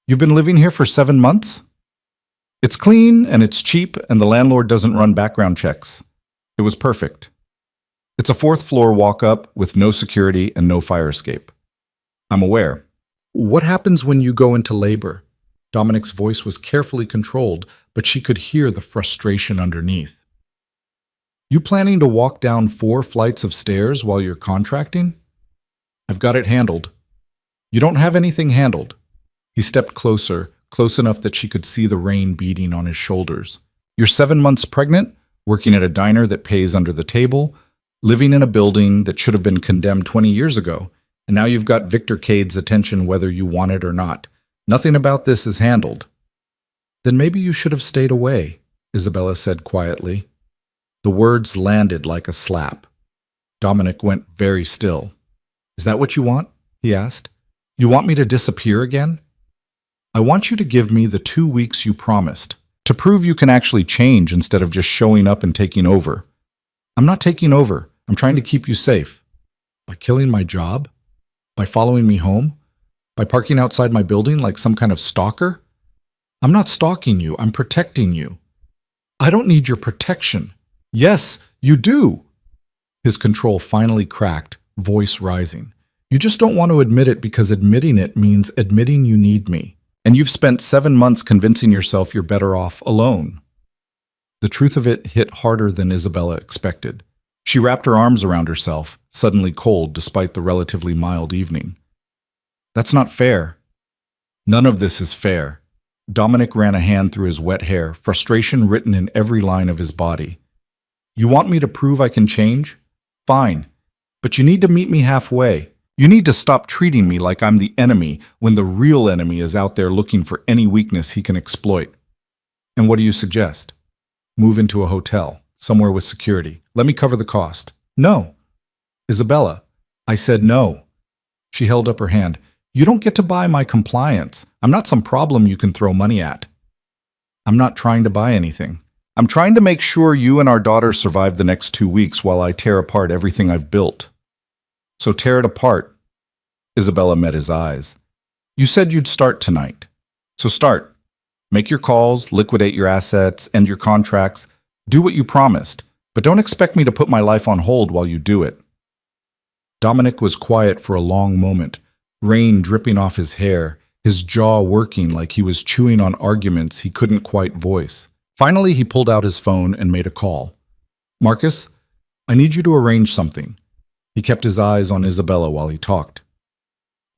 "You've been living here for 7 months?" "It's clean and it's cheap and the landlord doesn't run background checks." It was perfect. "It's a 4th floor walk-up with no security and no fire escape." "I'm aware." What happens when you go into labor? Dominic's voice was carefully controlled, but she could hear the frustration underneath. You planning to walk down 4 flights of stairs while you're contracting? I've got it handled. You don't have anything handled. He stepped closer, close enough that she could see the rain beating on his shoulders. You're 7 months pregnant, working at a diner that pays under the table, living in a building that should have been condemned 20 years ago, and now you've got Victor Cade's attention whether you want it or not. Nothing about this is handled. Then maybe you should have stayed away, Isabella said quietly. The words landed like a slap. Dominic went very still. Is that what you want? He asked. You want me to disappear again? I want you to give me the 2 weeks you promised, to prove you can actually change instead of just showing up and taking over. I'm not taking over. I'm trying to keep you safe. By killing my job? By following me home? By parking outside my building like some kind of stalker? I'm not stalking you. I'm protecting you. I don't need your protection. Yes, you do. His control finally cracked, voice rising. You just don't want to admit it because admitting it means admitting you need me. And you've spent 7 months convincing yourself you're better off alone. The truth of it hit harder than Isabella expected. She wrapped her arms around herself, suddenly cold despite the relatively mild evening. That's not fair. None of this is fair. Dominic ran a hand through his wet hair, frustration written in every line of his body. You want me to prove I can change? Fine. But you need to meet me halfway. You need to stop treating me like I'm the enemy when the real enemy is out there looking for any weakness he can exploit. And what do you suggest? Move into a hotel, somewhere with security. Let me cover the cost. No. Isabella, I said no. She held up her hand. You don't get to buy my compliance. I'm not some problem you can throw money at. I'm not trying to buy anything. I'm trying to make sure you and our daughter survive the next 2 weeks while I tear apart everything I've built. So tear it apart. Isabella met his eyes. You said you'd start tonight. So start. Make your calls, liquidate your assets, end your contracts. Do what you promised, but don't expect me to put my life on hold while you do it. Dominic was quiet for a long moment, rain dripping off his hair, his jaw working like he was chewing on arguments he couldn't quite voice. Finally, he pulled out his phone and made a call. Marcus, I need you to arrange something. He kept his eyes on Isabella while he talked.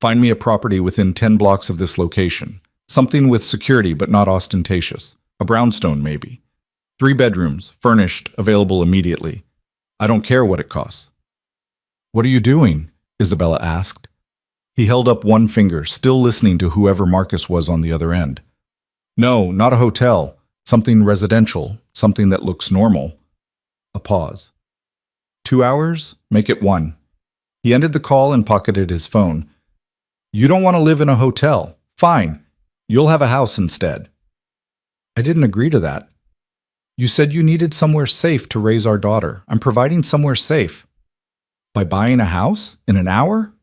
Find me a property within 10 blocks of this location. Something with security but not ostentatious. A brownstone, maybe. 3 bedrooms, furnished, available immediately. I don't care what it costs. What are you doing? Isabella asked. He held up one finger, still listening to whoever Marcus was on the other end. No, not a hotel. Something residential. Something that looks normal. A pause. 2 hours? Make it 1. He ended the call and pocketed his phone. You don't want to live in a hotel. Fine. You'll have a house instead. I didn't agree to that. You said you needed somewhere safe to raise our daughter. I'm providing somewhere safe. By buying a house? In an hour?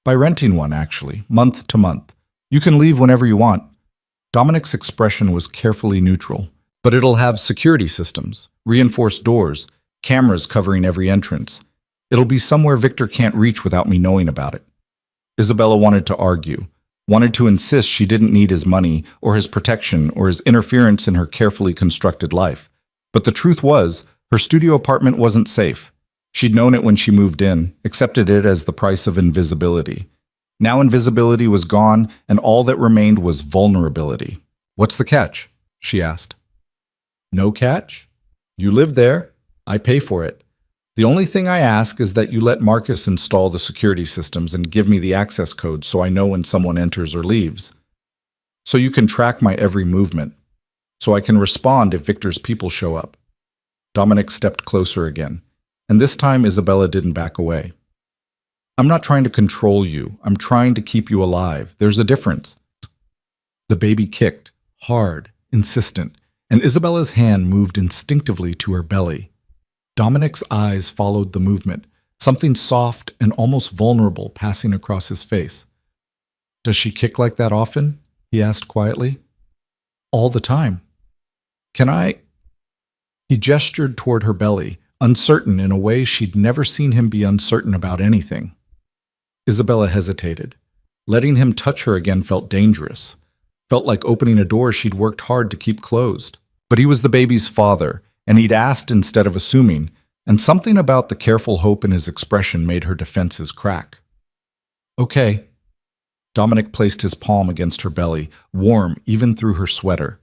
By renting one, actually, month to month. You can leave whenever you want. Dominic's expression was carefully neutral. But it'll have security systems, reinforced doors, cameras covering every entrance. It'll be somewhere Victor can't reach without me knowing about it. Isabella wanted to argue, wanted to insist she didn't need his money or his protection or his interference in her carefully constructed life. But the truth was, her studio apartment wasn't safe. She'd known it when she moved in, accepted it as the price of invisibility. Now invisibility was gone, and all that remained was vulnerability. What's the catch? She asked. No catch? You live there. I pay for it. The only thing I ask is that you let Marcus install the security systems and give me the access code so I know when someone enters or leaves. So you can track my every movement. So I can respond if Victor's people show up. Dominic stepped closer again, and this time Isabella didn't back away. I'm not trying to control you. I'm trying to keep you alive. There's a difference. The baby kicked, hard, insistent, and Isabella's hand moved instinctively to her belly. Dominic's eyes followed the movement, something soft and almost vulnerable passing across his face. Does she kick like that often? He asked quietly. All the time. Can I? He gestured toward her belly, uncertain in a way she'd never seen him be uncertain about anything. Isabella hesitated. Letting him touch her again felt dangerous. Felt like opening a door she'd worked hard to keep closed. But he was the baby's father, and he'd asked instead of assuming, and something about the careful hope in his expression made her defenses crack. Okay. Dominic placed his palm against her belly, warm even through her sweater.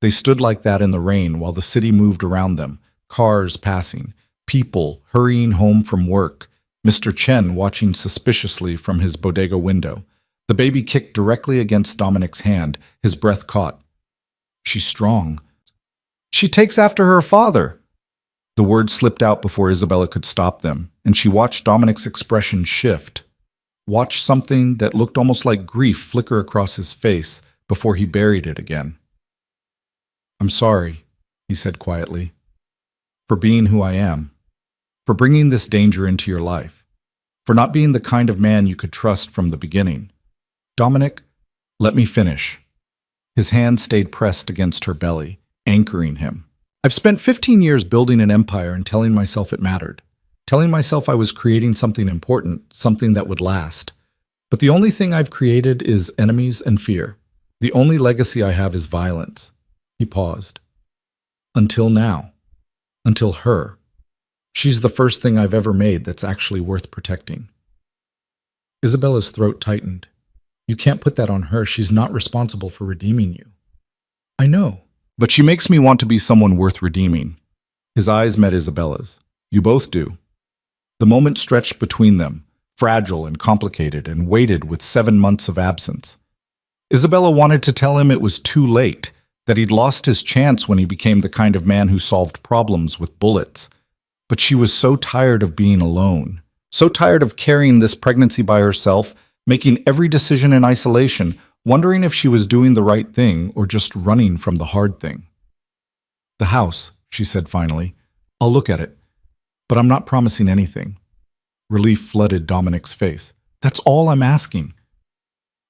They stood like that in the rain while the city moved around them, cars passing, people hurrying home from work, Mr. Chen watching suspiciously from his bodega window. The baby kicked directly against Dominic's hand, his breath caught. She's strong. She takes after her father. The words slipped out before Isabella could stop them, and she watched Dominic's expression shift. Watched something that looked almost like grief flicker across his face before he buried it again. I'm sorry, he said quietly, for being who I am, for bringing this danger into your life, for not being the kind of man you could trust from the beginning. Dominic, let me finish. His hand stayed pressed against her belly, anchoring him. I've spent 15 years building an empire and telling myself it mattered, telling myself I was creating something important, something that would last. But the only thing I've created is enemies and fear. The only legacy I have is violence. He paused. Until now. Until her. She's the first thing I've ever made that's actually worth protecting. Isabella's throat tightened. You can't put that on her. She's not responsible for redeeming you. I know. But she makes me want to be someone worth redeeming. His eyes met Isabella's. You both do. The moment stretched between them, fragile and complicated, and weighted with 7 months of absence. Isabella wanted to tell him it was too late, that he'd lost his chance when he became the kind of man who solved problems with bullets. But she was so tired of being alone, so tired of carrying this pregnancy by herself, making every decision in isolation, wondering if she was doing the right thing or just running from the hard thing. The house, she said finally. I'll look at it, but I'm not promising anything. Relief flooded Dominic's face. That's all I'm asking.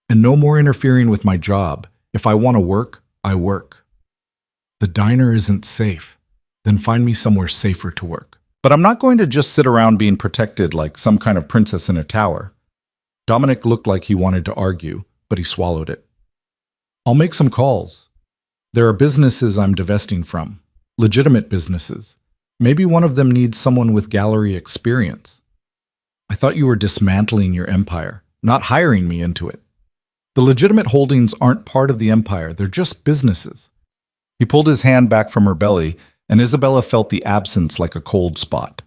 And no more interfering with my job. If I want to work, I work. The diner isn't safe. Then find me somewhere safer to work. But I'm not going to just sit around being protected like some kind of princess in a tower. Dominic looked like he wanted to argue, but he swallowed it. I'll make some calls. There are businesses I'm divesting from. Legitimate businesses. Maybe one of them needs someone with gallery experience. I thought you were dismantling your empire, not hiring me into it. The legitimate holdings aren't part of the empire, they're just businesses. He pulled his hand back from her belly, and Isabella felt the absence like a cold spot.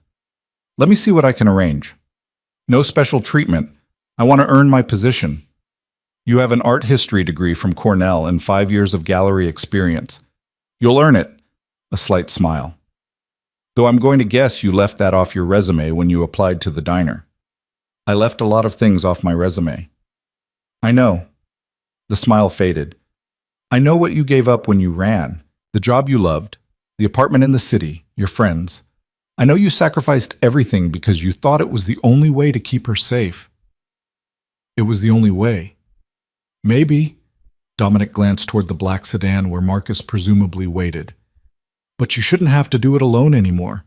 Let me see what I can arrange. No special treatment. I want to earn my position. You have an art history degree from Cornell and 5 years of gallery experience. You'll earn it. A slight smile. Though I'm going to guess you left that off your resume when you applied to the diner. I left a lot of things off my resume. I know. The smile faded. I know what you gave up when you ran. The job you loved, the apartment in the city, your friends. I know you sacrificed everything because you thought it was the only way to keep her safe. It was the only way. Maybe. Dominic glanced toward the black sedan where Marcus presumably waited. But you shouldn't have to do it alone anymore.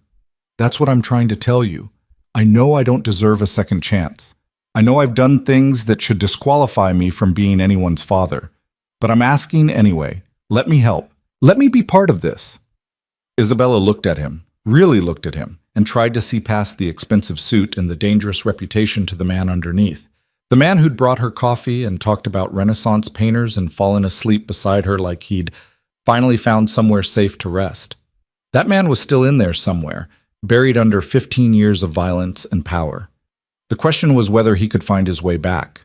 That's what I'm trying to tell you. I know I don't deserve a second chance. I know I've done things that should disqualify me from being anyone's father. But I'm asking anyway. Let me help. Let me be part of this. Isabella looked at him, really looked at him, and tried to see past the expensive suit and the dangerous reputation to the man underneath. The man who'd brought her coffee and talked about Renaissance painters and fallen asleep beside her like he'd finally found somewhere safe to rest. That man was still in there somewhere, buried under 15 years of violence and power. The question was whether he could find his way back.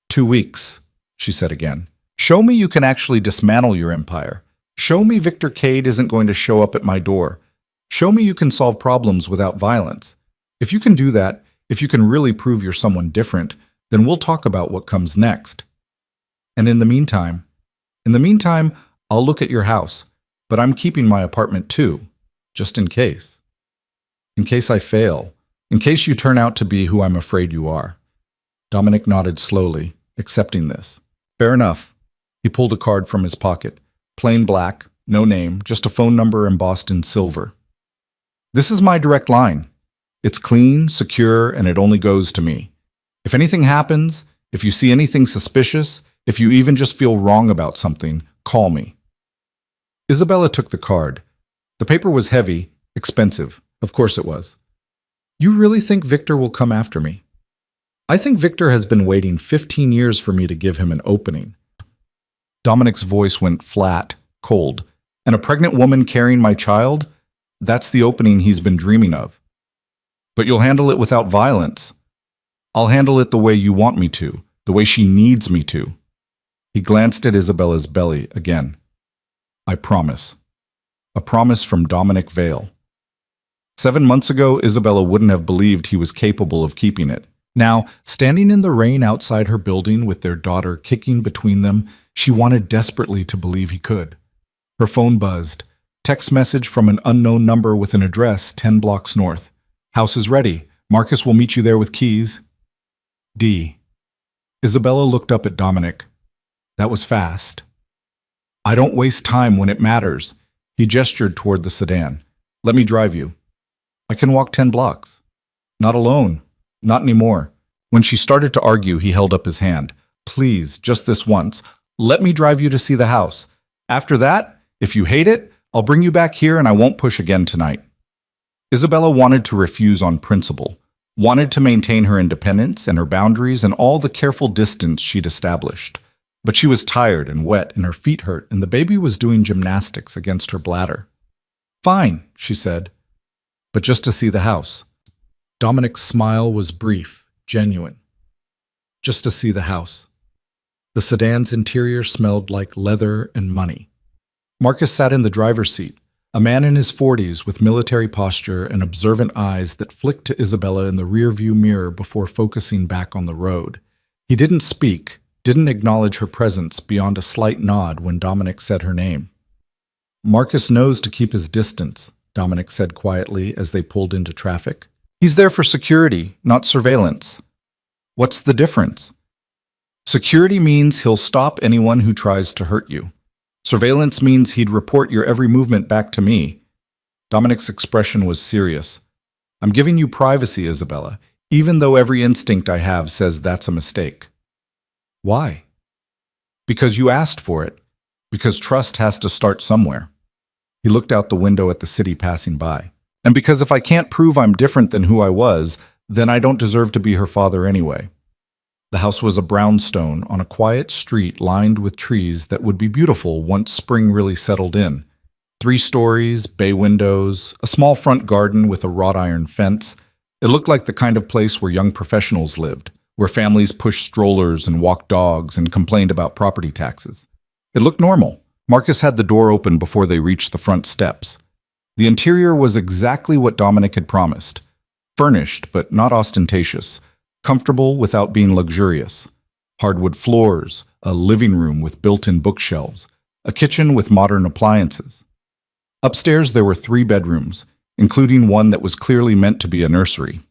2 weeks, she said again. Show me you can actually dismantle your empire. Show me Victor Cade isn't going to show up at my door. Show me you can solve problems without violence. If you can do that, if you can really prove you're someone different, then we'll talk about what comes next. And in the meantime, I'll look at your house, but I'm keeping my apartment too, just in case. In case I fail, in case you turn out to be who I'm afraid you are. Dominic nodded slowly, accepting this. Fair enough. He pulled a card from his pocket. Plain black, no name, just a phone number embossed in silver. This is my direct line. It's clean, secure, and it only goes to me. If anything happens, If you see anything suspicious, if you even just feel wrong about something, call me. Isabella took the card. The paper was heavy, expensive. Of course it was. You really think Victor will come after me? I think Victor has been waiting 15 years for me to give him an opening. Dominic's voice went flat, cold. And a pregnant woman carrying my child? That's the opening he's been dreaming of. But you'll handle it without violence. I'll handle it the way you want me to, the way she needs me to. He glanced at Isabella's belly again. I promise. A promise from Dominic Vale. 7 months ago, Isabella wouldn't have believed he was capable of keeping it. Now, standing in the rain outside her building with their daughter kicking between them, she wanted desperately to believe he could. Her phone buzzed. Text message from an unknown number with an address 10 blocks north. House is ready. Marcus will meet you there with keys. D. Isabella looked up at Dominic. That was fast. I don't waste time when it matters. He gestured toward the sedan. Let me drive you. I can walk 10 blocks. Not alone. Not anymore. When she started to argue, he held up his hand. Please, just this once. Let me drive you to see the house. After that, if you hate it, I'll bring you back here and I won't push again tonight. Isabella wanted to refuse on principle, wanted to maintain her independence and her boundaries and all the careful distance she'd established. But she was tired and wet and her feet hurt and the baby was doing gymnastics against her bladder. Fine, she said, but just to see the house. Dominic's smile was brief, genuine. Just to see the house. The sedan's interior smelled like leather and money. Marcus sat in the driver's seat, a man in his 40s with military posture and observant eyes that flicked to Isabella in the rearview mirror before focusing back on the road. He didn't speak, didn't acknowledge her presence beyond a slight nod when Dominic said her name. Marcus knows to keep his distance, Dominic said quietly as they pulled into traffic. He's there for security, not surveillance. What's the difference? Security means he'll stop anyone who tries to hurt you. Surveillance means he'd report your every movement back to me. Dominic's expression was serious. I'm giving you privacy, Isabella, even though every instinct I have says that's a mistake. Why? Because you asked for it. Because trust has to start somewhere. He looked out the window at the city passing by. And because if I can't prove I'm different than who I was, then I don't deserve to be her father anyway. The house was a brownstone on a quiet street lined with trees that would be beautiful once spring really settled in. 3 stories, bay windows, a small front garden with a wrought iron fence. It looked like the kind of place where young professionals lived, where families pushed strollers and walked dogs and complained about property taxes. It looked normal. Marcus had the door open before they reached the front steps. The interior was exactly what Dominic had promised. Furnished, but not ostentatious. Comfortable without being luxurious. Hardwood floors, a living room with built-in bookshelves, a kitchen with modern appliances. Upstairs there were 3 bedrooms, including one that was clearly meant to be a nursery.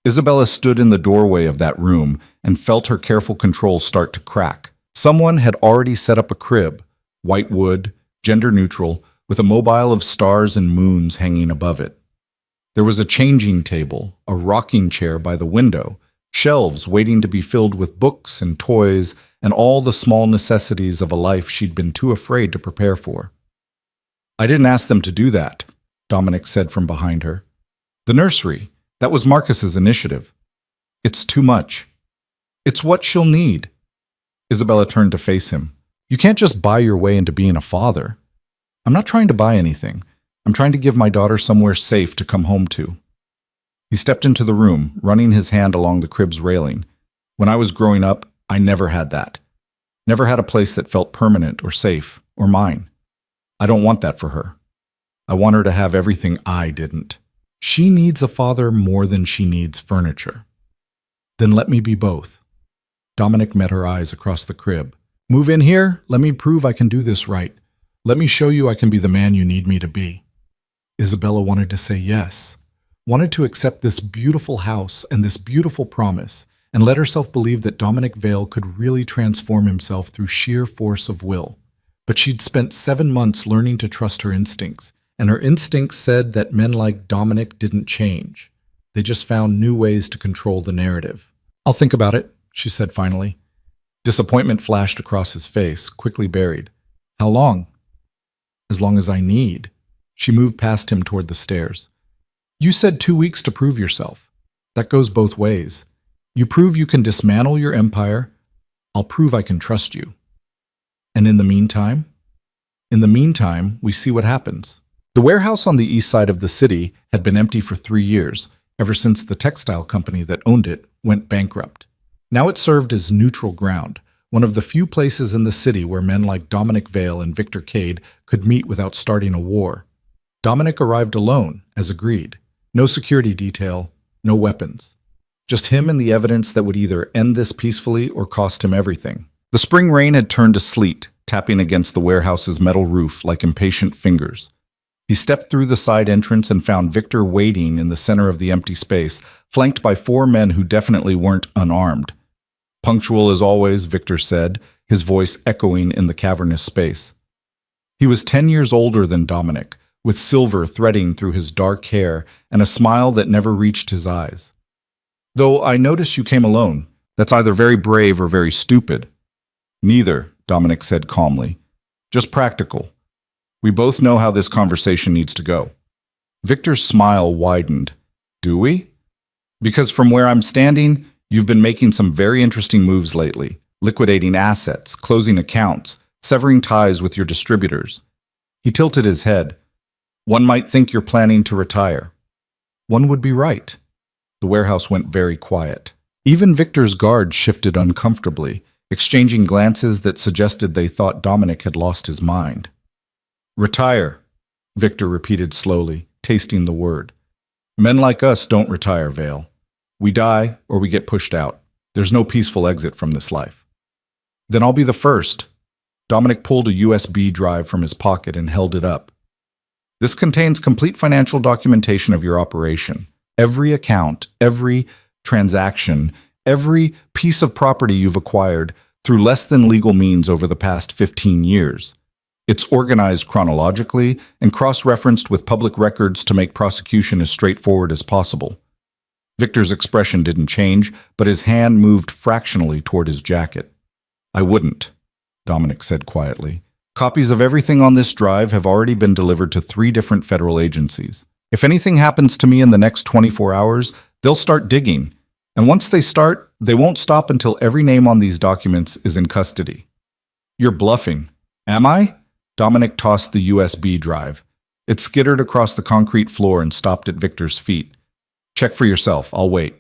Isabella stood in the doorway of that room and felt her careful control start to crack. Someone had already set up a crib, white wood, gender-neutral, with a mobile of stars and moons hanging above it. There was a changing table, a rocking chair by the window, shelves waiting to be filled with books and toys and all the small necessities of a life she'd been too afraid to prepare for. I didn't ask them to do that, Dominic said from behind her. The nursery, that was Marcus's initiative. It's too much. It's what she'll need. Isabella turned to face him. You can't just buy your way into being a father. I'm not trying to buy anything. I'm trying to give my daughter somewhere safe to come home to. He stepped into the room, running his hand along the crib's railing. When I was growing up, I never had that. Never had a place that felt permanent or safe or mine. I don't want that for her. I want her to have everything I didn't. She needs a father more than she needs furniture. Then let me be both. Dominic met her eyes across the crib. Move in here. Let me prove I can do this right. Let me show you I can be the man you need me to be. Isabella wanted to say yes, wanted to accept this beautiful house and this beautiful promise, and let herself believe that Dominic Vale could really transform himself through sheer force of will. But she'd spent 7 months learning to trust her instincts, and her instincts said that men like Dominic didn't change. They just found new ways to control the narrative. I'll think about it, she said finally. Disappointment flashed across his face, quickly buried. How long? As long as I need. She moved past him toward the stairs. You said 2 weeks to prove yourself. That goes both ways. You prove you can dismantle your empire. I'll prove I can trust you. And in the meantime? In the meantime, we see what happens. The warehouse on the east side of the city had been empty for 3 years, ever since the textile company that owned it went bankrupt. Now it served as neutral ground, one of the few places in the city where men like Dominic Vale and Victor Cade could meet without starting a war. Dominic arrived alone, as agreed. No security detail, no weapons. Just him and the evidence that would either end this peacefully or cost him everything. The spring rain had turned to sleet, tapping against the warehouse's metal roof like impatient fingers. He stepped through the side entrance and found Victor waiting in the center of the empty space, flanked by 4 men who definitely weren't unarmed. Punctual as always, Victor said, his voice echoing in the cavernous space. He was 10 years older than Dominic, with silver threading through his dark hair and a smile that never reached his eyes. Though I notice you came alone. That's either very brave or very stupid. Neither, Dominic said calmly. Just practical. We both know how this conversation needs to go. Victor's smile widened. Do we? Because from where I'm standing, you've been making some very interesting moves lately, liquidating assets, closing accounts, severing ties with your distributors. He tilted his head. One might think you're planning to retire. One would be right. The warehouse went very quiet. Even Victor's guards shifted uncomfortably, exchanging glances that suggested they thought Dominic had lost his mind. Retire, Victor repeated slowly, tasting the word. Men like us don't retire, Vale. We die or we get pushed out. There's no peaceful exit from this life. Then I'll be the first. Dominic pulled a USB drive from his pocket and held it up. This contains complete financial documentation of your operation. Every account, every transaction, every piece of property you've acquired through less than legal means over the past 15 years. It's organized chronologically and cross-referenced with public records to make prosecution as straightforward as possible. Victor's expression didn't change, but his hand moved fractionally toward his jacket. I wouldn't, Dominic said quietly. Copies of everything on this drive have already been delivered to 3 different federal agencies. If anything happens to me in the next 24 hours, they'll start digging. And once they start, they won't stop until every name on these documents is in custody. You're bluffing. Am I? Dominic tossed the USB drive. It skittered across the concrete floor and stopped at Victor's feet. Check for yourself. I'll wait.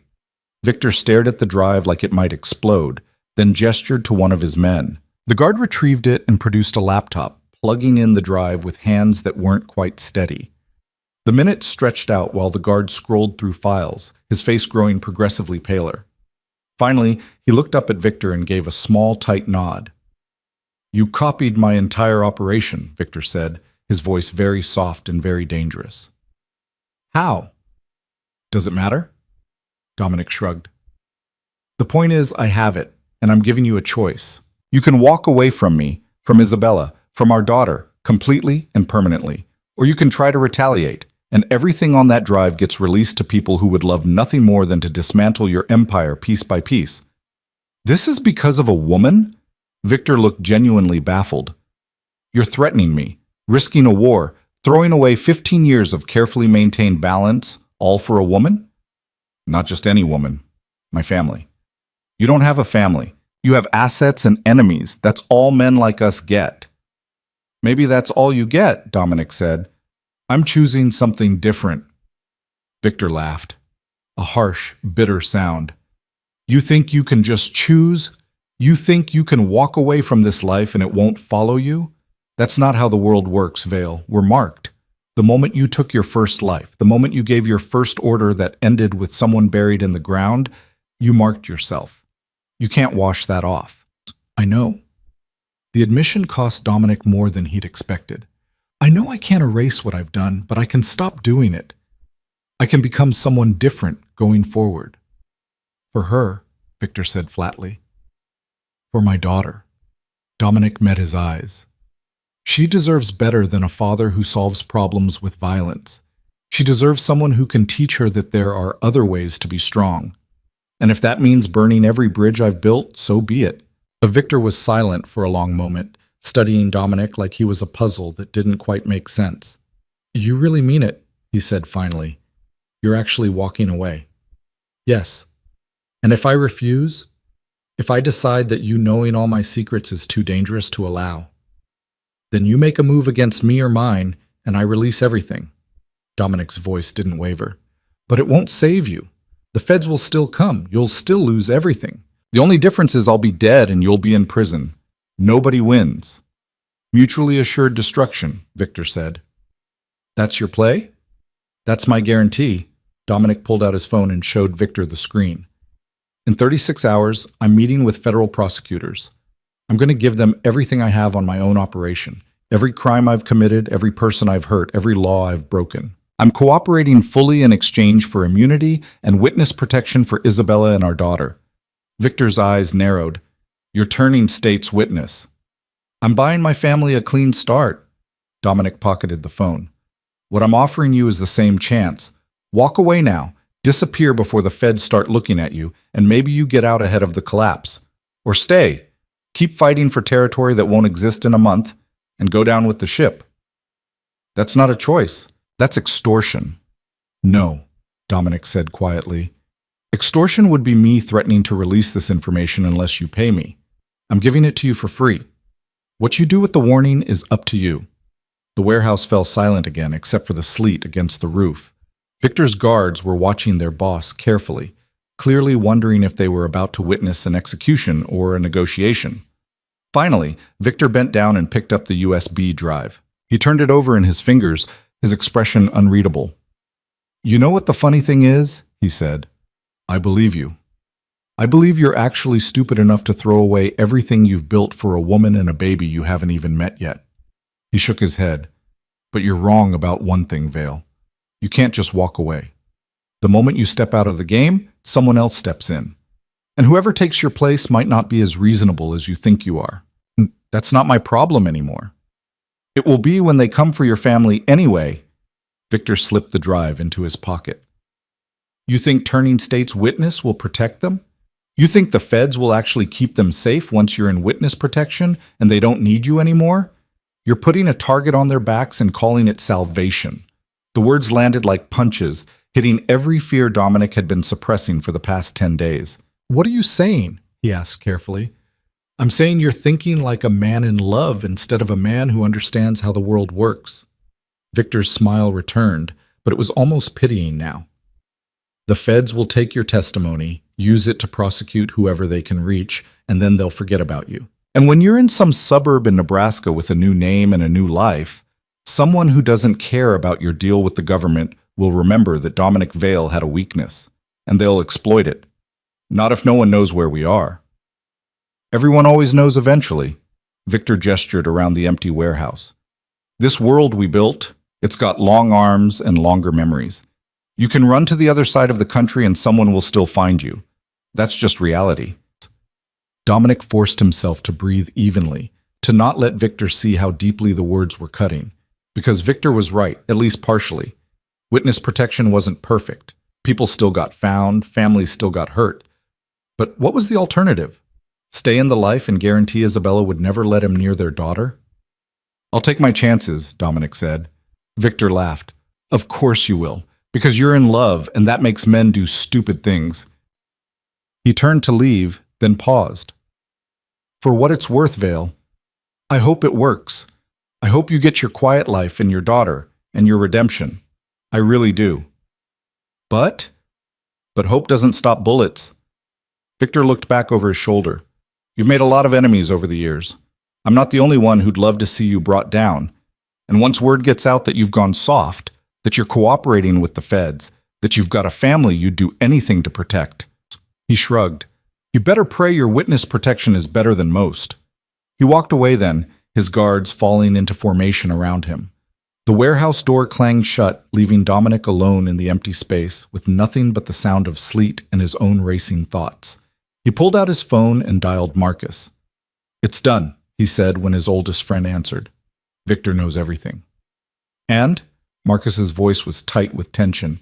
Victor stared at the drive like it might explode, then gestured to one of his men. The guard retrieved it and produced a laptop, plugging in the drive with hands that weren't quite steady. The minutes stretched out while the guard scrolled through files, his face growing progressively paler. Finally, he looked up at Victor and gave a small, tight nod. You copied my entire operation, Victor said, his voice very soft and very dangerous. How? Does it matter? Dominic shrugged. The point is, I have it, and I'm giving you a choice. You can walk away from me, from Isabella, from our daughter, completely and permanently, or you can try to retaliate, and everything on that drive gets released to people who would love nothing more than to dismantle your empire piece by piece. This is because of a woman? Victor looked genuinely baffled. You're threatening me, risking a war, throwing away 15 years of carefully maintained balance, all for a woman? Not just any woman. My family. You don't have a family. You have assets and enemies. That's all men like us get. Maybe that's all you get, Dominic said. I'm choosing something different. Victor laughed. A harsh, bitter sound. You think you can just choose? You think you can walk away from this life and it won't follow you? That's not how the world works, Vale. We're marked. The moment you took your first life, the moment you gave your first order that ended with someone buried in the ground, you marked yourself. You can't wash that off. I know. The admission cost Dominic more than he'd expected. I know I can't erase what I've done, but I can stop doing it. I can become someone different going forward. For her, Victor said flatly. For my daughter. Dominic met his eyes. She deserves better than a father who solves problems with violence. She deserves someone who can teach her that there are other ways to be strong. And if that means burning every bridge I've built, so be it. Victor was silent for a long moment, studying Dominic like he was a puzzle that didn't quite make sense. You really mean it, he said finally. You're actually walking away. Yes. And if I refuse? If I decide that you knowing all my secrets is too dangerous to allow? Then you make a move against me or mine, and I release everything. Dominic's voice didn't waver. But it won't save you. The feds will still come. You'll still lose everything. The only difference is I'll be dead and you'll be in prison. Nobody wins. Mutually assured destruction, Victor said. That's your play? That's my guarantee. Dominic pulled out his phone and showed Victor the screen. In 36 hours, I'm meeting with federal prosecutors. I'm going to give them everything I have on my own operation. Every crime I've committed, every person I've hurt, every law I've broken. I'm cooperating fully in exchange for immunity and witness protection for Isabella and our daughter. Victor's eyes narrowed. You're turning state's witness. I'm buying my family a clean start. Dominic pocketed the phone. What I'm offering you is the same chance. Walk away now. Disappear before the feds start looking at you, and maybe you get out ahead of the collapse. Or stay. Keep fighting for territory that won't exist in a month, and go down with the ship. That's not a choice. That's extortion. No, Dominic said quietly. Extortion would be me threatening to release this information unless you pay me. I'm giving it to you for free. What you do with the warning is up to you. The warehouse fell silent again, except for the sleet against the roof. Victor's guards were watching their boss carefully, clearly wondering if they were about to witness an execution or a negotiation. Finally, Victor bent down and picked up the USB drive. He turned it over in his fingers, his expression unreadable. You know what the funny thing is? He said. I believe you. I believe you're actually stupid enough to throw away everything you've built for a woman and a baby you haven't even met yet. He shook his head. But you're wrong about one thing, Vale. You can't just walk away. The moment you step out of the game, someone else steps in. And whoever takes your place might not be as reasonable as you think you are. That's not my problem anymore. It will be when they come for your family anyway. Victor slipped the drive into his pocket. You think turning state's witness will protect them? You think the feds will actually keep them safe once you're in witness protection and they don't need you anymore? You're putting a target on their backs and calling it salvation. The words landed like punches, hitting every fear Dominic had been suppressing for the past 10 days. What are you saying? He asked carefully. I'm saying you're thinking like a man in love instead of a man who understands how the world works. Victor's smile returned, but it was almost pitying now. The feds will take your testimony, use it to prosecute whoever they can reach, and then they'll forget about you. And when you're in some suburb in Nebraska with a new name and a new life, someone who doesn't care about your deal with the government will remember that Dominic Vale had a weakness, and they'll exploit it. Not if no one knows where we are. Everyone always knows eventually. Victor gestured around the empty warehouse. This world we built, it's got long arms and longer memories. You can run to the other side of the country and someone will still find you. That's just reality. Dominic forced himself to breathe evenly, to not let Victor see how deeply the words were cutting. Because Victor was right, at least partially. Witness protection wasn't perfect. People still got found, families still got hurt. But what was the alternative? Stay in the life and guarantee Isabella would never let him near their daughter? I'll take my chances, Dominic said. Victor laughed. Of course you will, because you're in love and that makes men do stupid things. He turned to leave, then paused. For what it's worth, Vale, I hope it works. I hope you get your quiet life and your daughter and your redemption. I really do. But hope doesn't stop bullets. Victor looked back over his shoulder. You've made a lot of enemies over the years. I'm not the only one who'd love to see you brought down. And once word gets out that you've gone soft, that you're cooperating with the feds, that you've got a family you'd do anything to protect. He shrugged. You better pray your witness protection is better than most. He walked away then, his guards falling into formation around him. The warehouse door clanged shut, leaving Dominic alone in the empty space with nothing but the sound of sleet and his own racing thoughts. He pulled out his phone and dialed Marcus. It's done, he said when his oldest friend answered. Victor knows everything. And? Marcus's voice was tight with tension.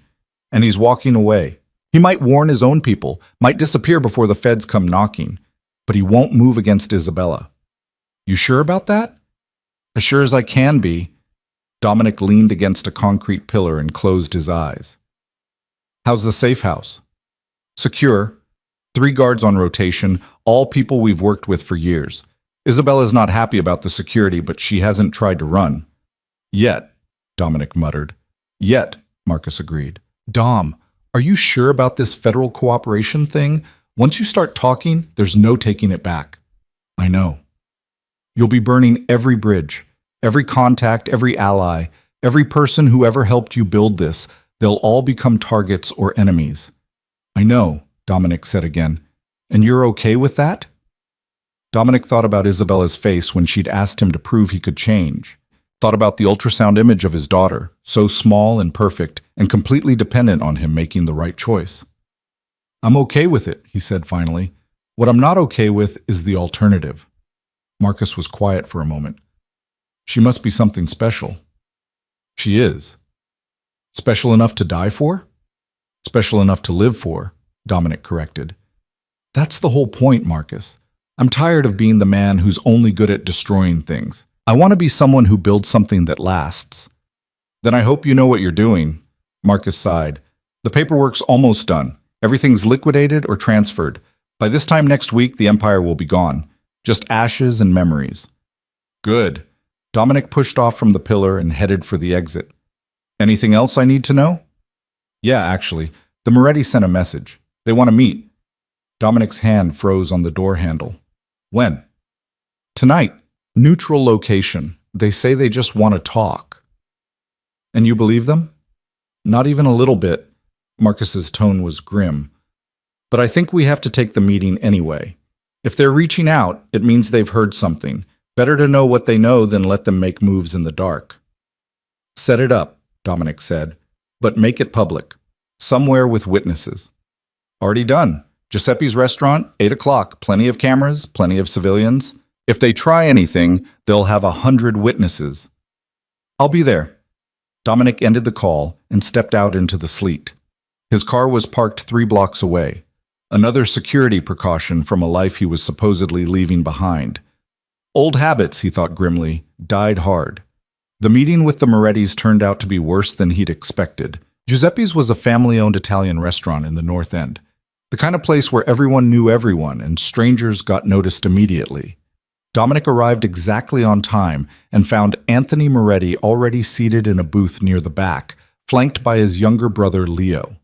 And he's walking away. He might warn his own people, might disappear before the feds come knocking, but he won't move against Isabella. You sure about that? As sure as I can be. Dominic leaned against a concrete pillar and closed his eyes. How's the safe house? Secure. 3 guards on rotation, all people we've worked with for years. Isabella's not happy about the security, but she hasn't tried to run. Yet, Dominic muttered. Yet, Marcus agreed. Dom, are you sure about this federal cooperation thing? Once you start talking, there's no taking it back. I know. You'll be burning every bridge, every contact, every ally, every person who ever helped you build this. They'll all become targets or enemies. I know, Dominic said again. And you're okay with that? Dominic thought about Isabella's face when she'd asked him to prove he could change. Thought about the ultrasound image of his daughter, so small and perfect and completely dependent on him making the right choice. I'm okay with it, he said finally. What I'm not okay with is the alternative. Marcus was quiet for a moment. She must be something special. She is. Special enough to die for? Special enough to live for, Dominic corrected. That's the whole point, Marcus. I'm tired of being the man who's only good at destroying things. I want to be someone who builds something that lasts. Then I hope you know what you're doing, Marcus sighed. The paperwork's almost done. Everything's liquidated or transferred. By this time next week, the Empire will be gone. Just ashes and memories. Good. Dominic pushed off from the pillar and headed for the exit. Anything else I need to know? Yeah, actually. The Moretti sent a message. They want to meet. Dominic's hand froze on the door handle. When? Tonight. Neutral location. They say they just want to talk. And you believe them? Not even a little bit. Marcus's tone was grim. But I think we have to take the meeting anyway. If they're reaching out, it means they've heard something. Better to know what they know than let them make moves in the dark. Set it up, Dominic said, but make it public. Somewhere with witnesses. Already done. Giuseppe's restaurant, 8 o'clock. Plenty of cameras, plenty of civilians. If they try anything, they'll have 100 witnesses. I'll be there. Dominic ended the call and stepped out into the sleet. His car was parked 3 blocks away. Another security precaution from a life he was supposedly leaving behind. Old habits, he thought grimly, died hard. The meeting with the Morettis turned out to be worse than he'd expected. Giuseppe's was a family-owned Italian restaurant in the North End. The kind of place where everyone knew everyone and strangers got noticed immediately. Dominic arrived exactly on time and found Anthony Moretti already seated in a booth near the back, flanked by his younger brother Leo.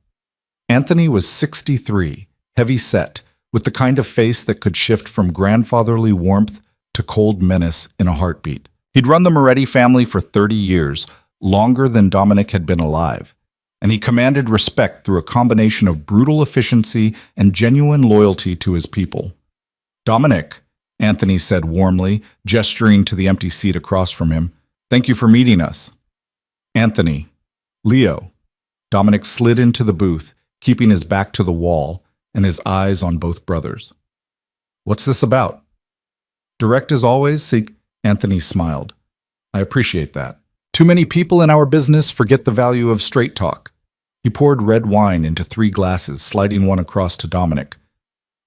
Anthony was 63, heavy-set, with the kind of face that could shift from grandfatherly warmth to cold menace in a heartbeat. He'd run the Moretti family for 30 years, longer than Dominic had been alive, and he commanded respect through a combination of brutal efficiency and genuine loyalty to his people. Dominic, Anthony said warmly, gesturing to the empty seat across from him, thank you for meeting us. Anthony. Leo. Dominic slid into the booth, keeping his back to the wall and his eyes on both brothers. What's this about? Direct as always, Anthony smiled. I appreciate that. Too many people in our business forget the value of straight talk. He poured red wine into 3 glasses, sliding one across to Dominic.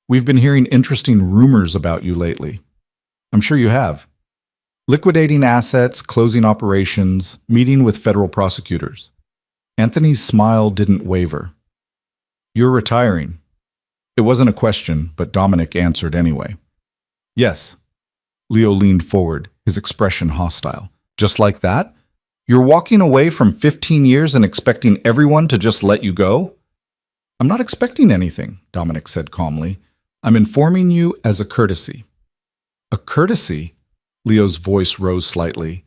We've been hearing interesting rumors about you lately. I'm sure you have. Liquidating assets, closing operations, meeting with federal prosecutors. Anthony's smile didn't waver. You're retiring. It wasn't a question, but Dominic answered anyway. Yes. Leo leaned forward, his expression hostile. Just like that? You're walking away from 15 years and expecting everyone to just let you go? I'm not expecting anything, Dominic said calmly. I'm informing you as a courtesy. A courtesy? Leo's voice rose slightly.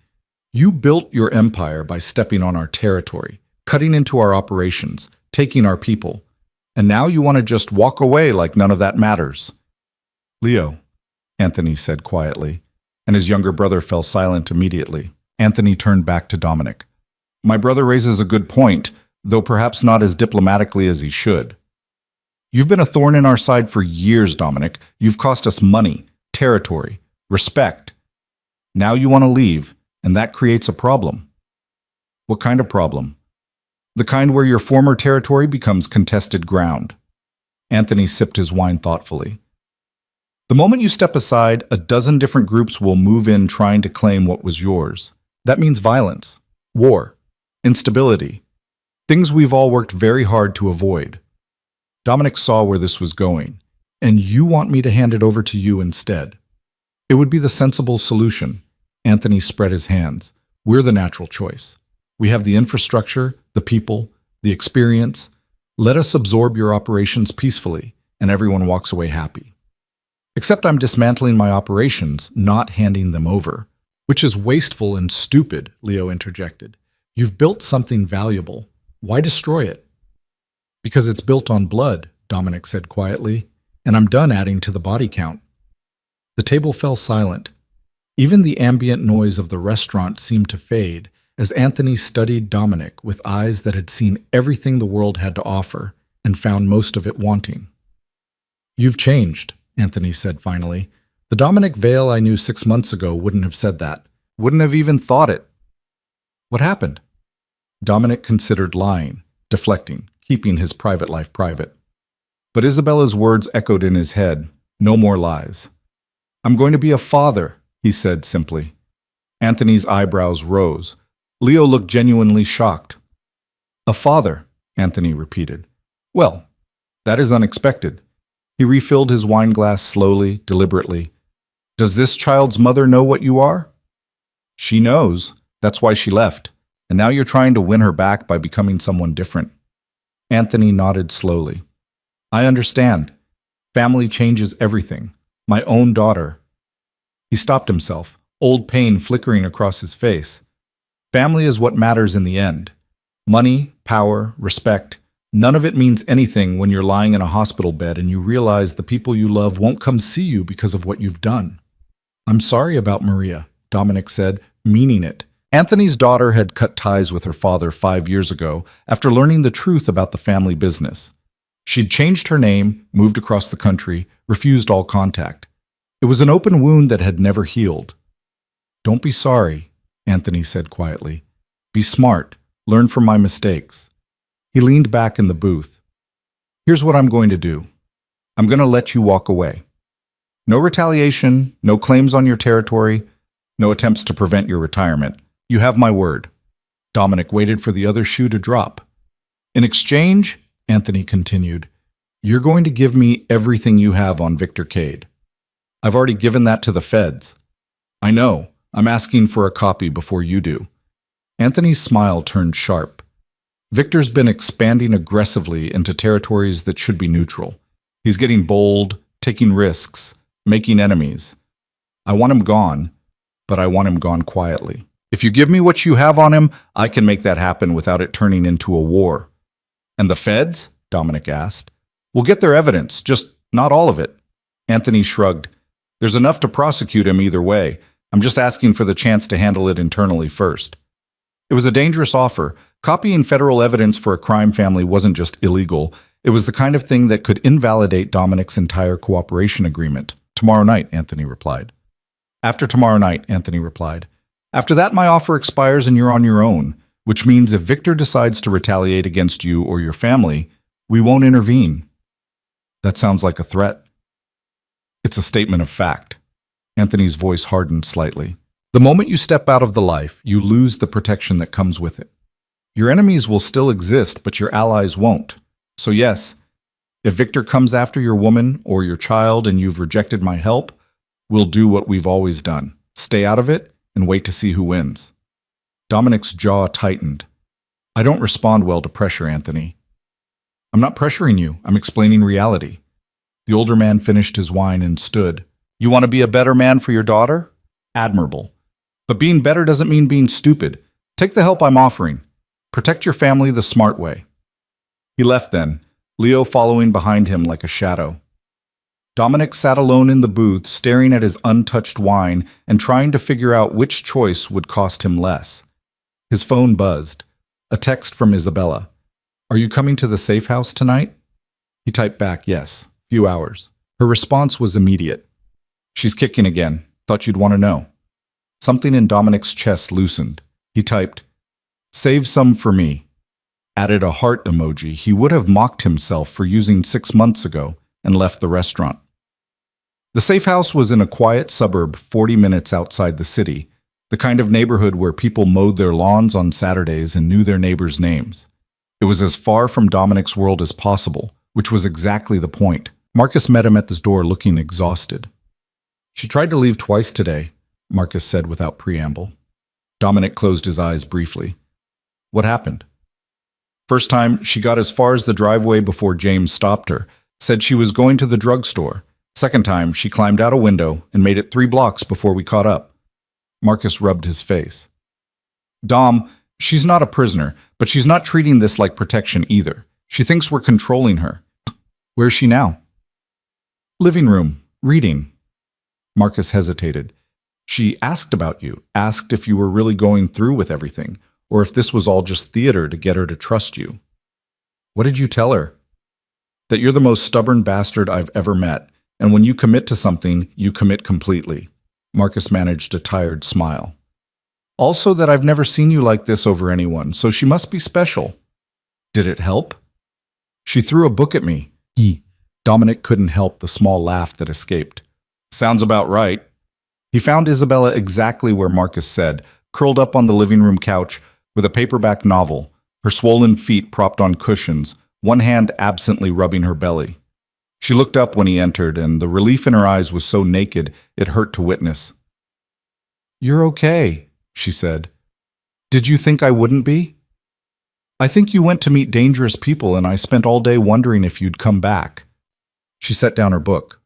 You built your empire by stepping on our territory, cutting into our operations, taking our people. And now you want to just walk away like none of that matters. Leo, Anthony said quietly, and his younger brother fell silent immediately. Anthony turned back to Dominic. My brother raises a good point, though perhaps not as diplomatically as he should. You've been a thorn in our side for years, Dominic. You've cost us money, territory, respect. Now you want to leave, and that creates a problem. What kind of problem? The kind where your former territory becomes contested ground. Anthony sipped his wine thoughtfully. The moment you step aside, a dozen different groups will move in trying to claim what was yours. That means violence, war, instability, things we've all worked very hard to avoid. Dominic saw where this was going, and you want me to hand it over to you instead. It would be the sensible solution. Anthony spread his hands. We're the natural choice. We have the infrastructure, the people, the experience. Let us absorb your operations peacefully, and everyone walks away happy. Except I'm dismantling my operations, not handing them over. Which is wasteful and stupid, Leo interjected. You've built something valuable. Why destroy it? Because it's built on blood, Dominic said quietly, and I'm done adding to the body count. The table fell silent. Even the ambient noise of the restaurant seemed to fade as Anthony studied Dominic with eyes that had seen everything the world had to offer and found most of it wanting. You've changed, Anthony said finally. The Dominic Vale I knew 6 months ago wouldn't have said that. Wouldn't have even thought it. What happened? Dominic considered lying, deflecting, keeping his private life private. But Isabella's words echoed in his head. No more lies. I'm going to be a father, he said simply. Anthony's eyebrows rose. Leo looked genuinely shocked. A father, Anthony repeated. Well, that is unexpected. He refilled his wine glass slowly, deliberately. Does this child's mother know what you are? She knows. That's why she left. And now you're trying to win her back by becoming someone different. Anthony nodded slowly. I understand. Family changes everything. My own daughter. He stopped himself, old pain flickering across his face. Family is what matters in the end. Money, power, respect. None of it means anything when you're lying in a hospital bed and you realize the people you love won't come see you because of what you've done. I'm sorry about Maria, Dominic said, meaning it. Anthony's daughter had cut ties with her father 5 years ago after learning the truth about the family business. She'd changed her name, moved across the country, refused all contact. It was an open wound that had never healed. Don't be sorry, Anthony said quietly. Be smart. Learn from my mistakes. He leaned back in the booth. Here's what I'm going to do. I'm going to let you walk away. No retaliation, no claims on your territory, no attempts to prevent your retirement. You have my word. Dominic waited for the other shoe to drop. In exchange, Anthony continued, you're going to give me everything you have on Victor Cade. I've already given that to the feds. I know. I'm asking for a copy before you do. Anthony's smile turned sharp. Victor's been expanding aggressively into territories that should be neutral. He's getting bold, taking risks, making enemies. I want him gone, but I want him gone quietly. If you give me what you have on him, I can make that happen without it turning into a war. And the feds? Dominic asked. We'll get their evidence, just not all of it. Anthony shrugged. There's enough to prosecute him either way. I'm just asking for the chance to handle it internally first. It was a dangerous offer. Copying federal evidence for a crime family wasn't just illegal. It was the kind of thing that could invalidate Dominic's entire cooperation agreement. Tomorrow night, Anthony replied. After tomorrow night, Anthony replied. After that, my offer expires and you're on your own, which means if Victor decides to retaliate against you or your family, we won't intervene. That sounds like a threat. It's a statement of fact. Anthony's voice hardened slightly. The moment you step out of the life, you lose the protection that comes with it. Your enemies will still exist, but your allies won't. So yes, if Victor comes after your woman or your child and you've rejected my help, we'll do what we've always done. Stay out of it and wait to see who wins. Dominic's jaw tightened. I don't respond well to pressure, Anthony. I'm not pressuring you. I'm explaining reality. The older man finished his wine and stood. You want to be a better man for your daughter? Admirable. But being better doesn't mean being stupid. Take the help I'm offering. Protect your family the smart way. He left then, Leo following behind him like a shadow. Dominic sat alone in the booth, staring at his untouched wine and trying to figure out which choice would cost him less. His phone buzzed. A text from Isabella. Are you coming to the safe house tonight? He typed back, yes. Few hours. Her response was immediate. She's kicking again. Thought you'd want to know. Something in Dominic's chest loosened. He typed, save some for me. added a heart emoji, he would have mocked himself for using 6 months ago and left the restaurant. The safe house was in a quiet suburb 40 minutes outside the city, the kind of neighborhood where people mowed their lawns on Saturdays and knew their neighbors' names. It was as far from Dominic's world as possible, which was exactly the point. Marcus met him at the door looking exhausted. "She tried to leave twice today," Marcus said without preamble. Dominic closed his eyes briefly. "What happened?" "First time, she got as far as the driveway before James stopped her, said she was going to the drugstore. Second time, she climbed out a window and made it 3 blocks before we caught up." Marcus rubbed his face. "Dom, she's not a prisoner, but she's not treating this like protection either. She thinks we're controlling her. Where's she now?" "Living room, reading." Marcus hesitated. "She asked about you, asked if you were really going through with everything, or if this was all just theater to get her to trust you." "What did you tell her?" "That you're the most stubborn bastard I've ever met, and when you commit to something, you commit completely." Marcus managed a tired smile. "Also that I've never seen you like this over anyone, so she must be special." "Did it help?" "She threw a book at me." Dominic couldn't help the small laugh that escaped. "Sounds about right." He found Isabella exactly where Marcus said, curled up on the living room couch with a paperback novel, her swollen feet propped on cushions, one hand absently rubbing her belly. She looked up when he entered, and the relief in her eyes was so naked it hurt to witness. "You're okay," she said. "Did you think I wouldn't be?" "I think you went to meet dangerous people, and I spent all day wondering if you'd come back." She set down her book.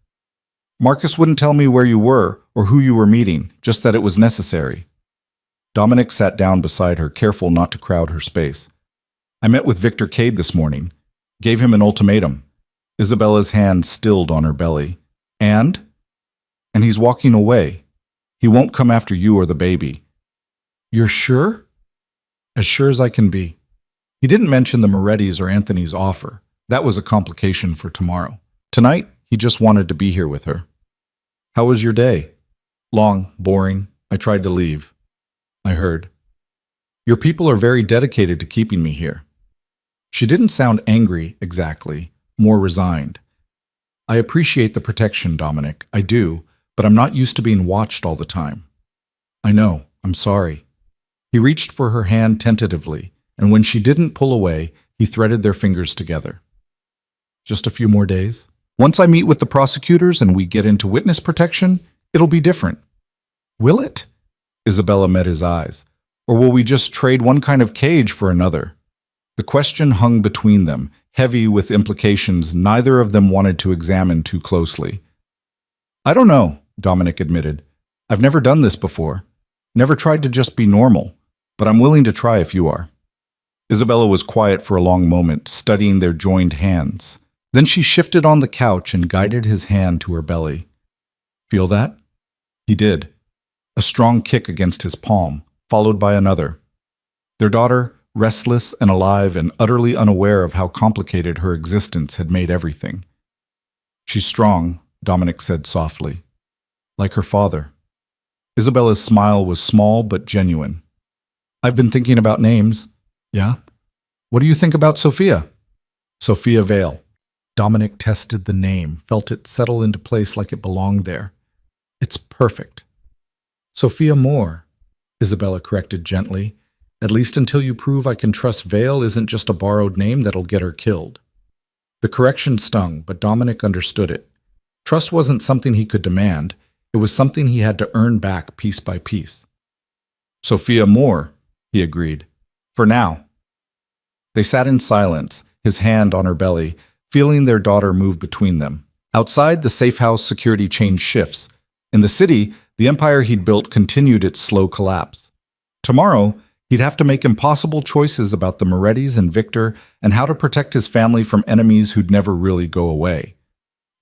"Marcus wouldn't tell me where you were or who you were meeting, just that it was necessary." Dominic sat down beside her, careful not to crowd her space. "I met with Victor Cade this morning. Gave him an ultimatum." Isabella's hand stilled on her belly. And he's walking away. He won't come after you or the baby." "You're sure?" "As sure as I can be." He didn't mention the Moretti's or Anthony's offer. That was a complication for tomorrow. Tonight, he just wanted to be here with her. "How was your day?" "Long, boring. I tried to leave." "I heard." "Your people are very dedicated to keeping me here." She didn't sound angry, exactly, more resigned. "I appreciate the protection, Dominic. I do, but I'm not used to being watched all the time." "I know. I'm sorry." He reached for her hand tentatively, and when she didn't pull away, he threaded their fingers together. "Just a few more days. Once I meet with the prosecutors and we get into witness protection, it'll be different." "Will it?" Isabella met his eyes. "Or will we just trade one kind of cage for another?" The question hung between them, heavy with implications neither of them wanted to examine too closely. "I don't know," Dominic admitted. "I've never done this before. Never tried to just be normal, but I'm willing to try if you are." Isabella was quiet for a long moment, studying their joined hands. Then she shifted on the couch and guided his hand to her belly. "Feel that?" He did. A strong kick against his palm, followed by another. Their daughter, restless and alive and utterly unaware of how complicated her existence had made everything. "She's strong," Dominic said softly. "Like her father." Isabella's smile was small but genuine. "I've been thinking about names." "Yeah? What do you think about Sophia?" "Sophia Vale." Dominic tested the name, felt it settle into place like it belonged there. "It's perfect." "Sophia Moore," Isabella corrected gently. "At least until you prove I can trust Vale isn't just a borrowed name that'll get her killed." The correction stung, but Dominic understood it. Trust wasn't something he could demand. It was something he had to earn back piece by piece. "Sophia Moore," he agreed. "For now." They sat in silence, his hand on her belly, feeling their daughter move between them. Outside, the safe house security changed shifts. In the city, the empire he'd built continued its slow collapse. Tomorrow, he'd have to make impossible choices about the Morettis and Victor and how to protect his family from enemies who'd never really go away.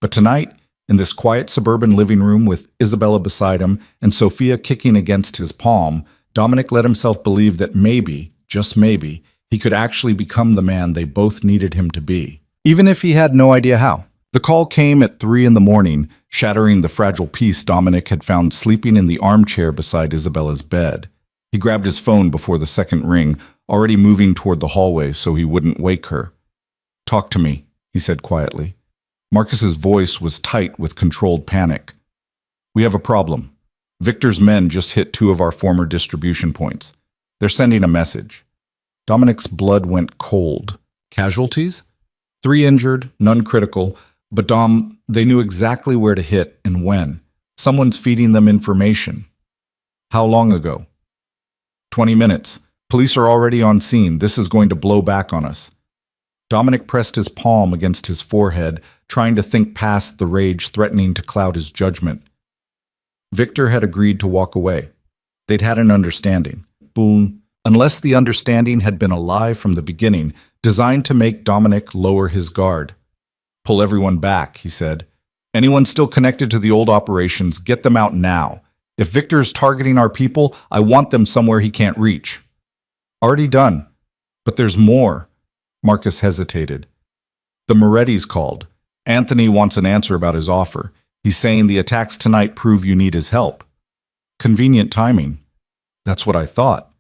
But tonight, in this quiet suburban living room with Isabella beside him and Sophia kicking against his palm, Dominic let himself believe that maybe, just maybe, he could actually become the man they both needed him to be, even if he had no idea how. The call came at 3 a.m, shattering the fragile peace Dominic had found sleeping in the armchair beside Isabella's bed. He grabbed his phone before the second ring, already moving toward the hallway so he wouldn't wake her. "Talk to me," he said quietly. Marcus's voice was tight with controlled panic. "We have a problem. Victor's men just hit 2 of our former distribution points. They're sending a message." Dominic's blood went cold. "Casualties?" "3 injured, none critical, but Dom, they knew exactly where to hit and when. Someone's feeding them information." "How long ago?" 20 minutes. Police are already on scene. This is going to blow back on us." Dominic pressed his palm against his forehead, trying to think past the rage threatening to cloud his judgment. Victor had agreed to walk away. They'd had an understanding. Boom. Unless the understanding had been a lie from the beginning, designed to make Dominic lower his guard. "Pull everyone back," he said. "Anyone still connected to the old operations, get them out now. If Victor is targeting our people, I want them somewhere he can't reach." "Already done. But there's more." Marcus hesitated. "The Moretti's called. Anthony wants an answer about his offer. He's saying the attacks tonight prove you need his help." "Convenient timing." "That's what I thought."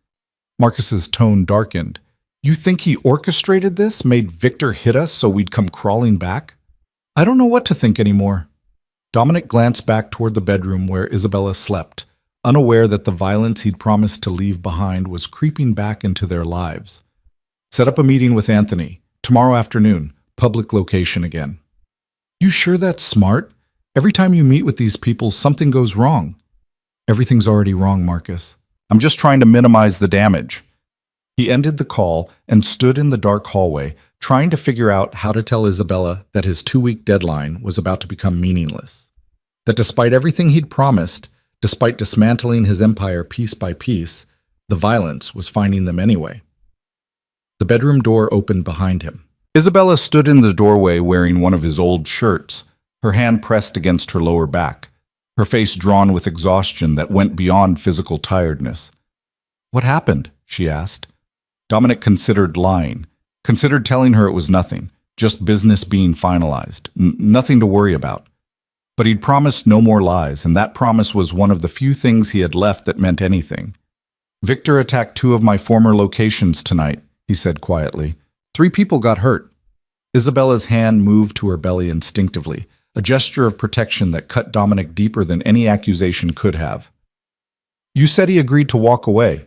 Marcus's tone darkened. "You think he orchestrated this, made Victor hit us so we'd come crawling back?" "I don't know what to think anymore." Dominic glanced back toward the bedroom where Isabella slept, unaware that the violence he'd promised to leave behind was creeping back into their lives. "Set up a meeting with Anthony. Tomorrow afternoon. Public location again." "You sure that's smart? Every time you meet with these people, something goes wrong." "Everything's already wrong, Marcus. I'm just trying to minimize the damage." He ended the call and stood in the dark hallway, trying to figure out how to tell Isabella that his 2-week deadline was about to become meaningless. That despite everything he'd promised, despite dismantling his empire piece by piece, the violence was finding them anyway. The bedroom door opened behind him. Isabella stood in the doorway wearing one of his old shirts, her hand pressed against her lower back, her face drawn with exhaustion that went beyond physical tiredness. "What happened?" she asked. Dominic considered lying, considered telling her it was nothing, just business being finalized, nothing to worry about. But he'd promised no more lies, and that promise was one of the few things he had left that meant anything. "Victor attacked 2 of my former locations tonight," he said quietly. 3 people got hurt." Isabella's hand moved to her belly instinctively, a gesture of protection that cut Dominic deeper than any accusation could have. "You said he agreed to walk away."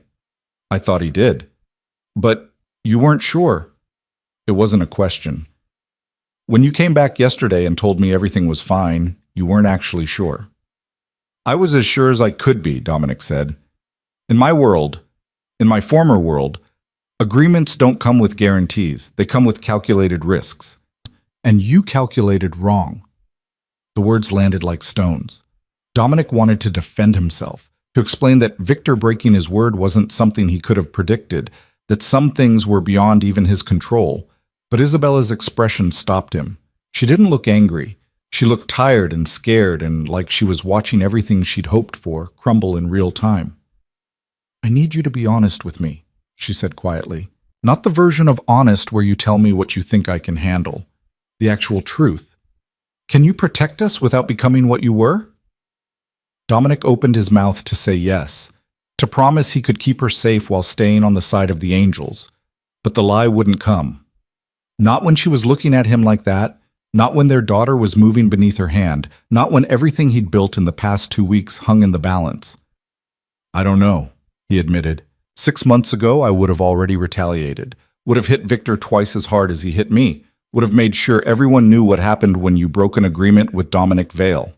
"I thought he did." "But you weren't sure." It wasn't a question. "When you came back yesterday and told me everything was fine, you weren't actually sure." "I was as sure as I could be," Dominic said. "In my world, in my former world, agreements don't come with guarantees. They come with calculated risks. And you calculated wrong." The words landed like stones. Dominic wanted to defend himself, to explain that Victor breaking his word wasn't something he could have predicted, that some things were beyond even his control. But Isabella's expression stopped him. She didn't look angry. She looked tired and scared and like she was watching everything she'd hoped for crumble in real time. "I need you to be honest with me," she said quietly. "Not the version of honest where you tell me what you think I can handle. The actual truth. Can you protect us without becoming what you were?" Dominic opened his mouth to say yes, to promise he could keep her safe while staying on the side of the angels. But the lie wouldn't come. Not when she was looking at him like that, not when their daughter was moving beneath her hand, not when everything he'd built in the past 2 weeks hung in the balance. "I don't know," he admitted. 6 months ago, I would have already retaliated, would have hit Victor twice as hard as he hit me, would have made sure everyone knew what happened when you broke an agreement with Dominic Vale.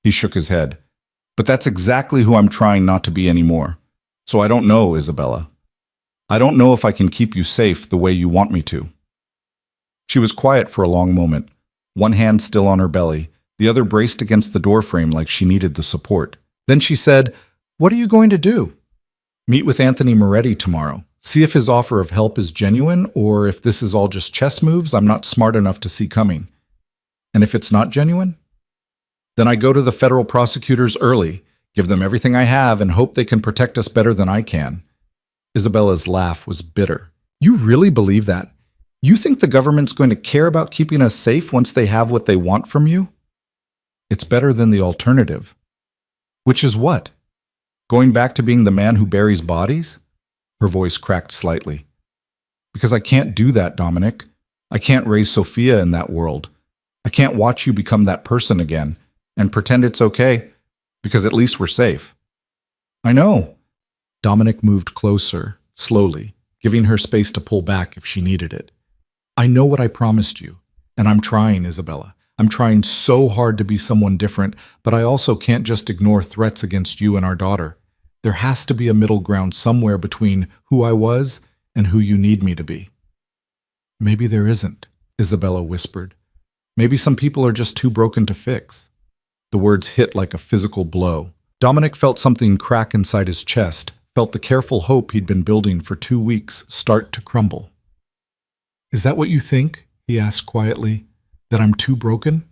He shook his head. "But that's exactly who I'm trying not to be anymore. So I don't know, Isabella. I don't know if I can keep you safe the way you want me to." She was quiet for a long moment, one hand still on her belly, the other braced against the doorframe like she needed the support. Then she said, "What are you going to do?" "Meet with Anthony Moretti tomorrow. See if his offer of help is genuine, or if this is all just chess moves I'm not smart enough to see coming. And if it's not genuine? Then I go to the federal prosecutors early, give them everything I have, and hope they can protect us better than I can." Isabella's laugh was bitter. "You really believe that? You think the government's going to care about keeping us safe once they have what they want from you?" "It's better than the alternative." "Which is what?" Going back to being the man who buries bodies? Her voice cracked slightly. Because I can't do that, Dominic. I can't raise Sophia in that world. I can't watch you become that person again and pretend it's okay, because at least we're safe. I know. Dominic moved closer, slowly, giving her space to pull back if she needed it. I know what I promised you, and I'm trying, Isabella. I'm trying so hard to be someone different, but I also can't just ignore threats against you and our daughter. There has to be a middle ground somewhere between who I was and who you need me to be. Maybe there isn't, Isabella whispered. Maybe some people are just too broken to fix. The words hit like a physical blow. Dominic felt something crack inside his chest, felt the careful hope he'd been building for 2 weeks start to crumble. Is that what you think? He asked quietly. That I'm too broken?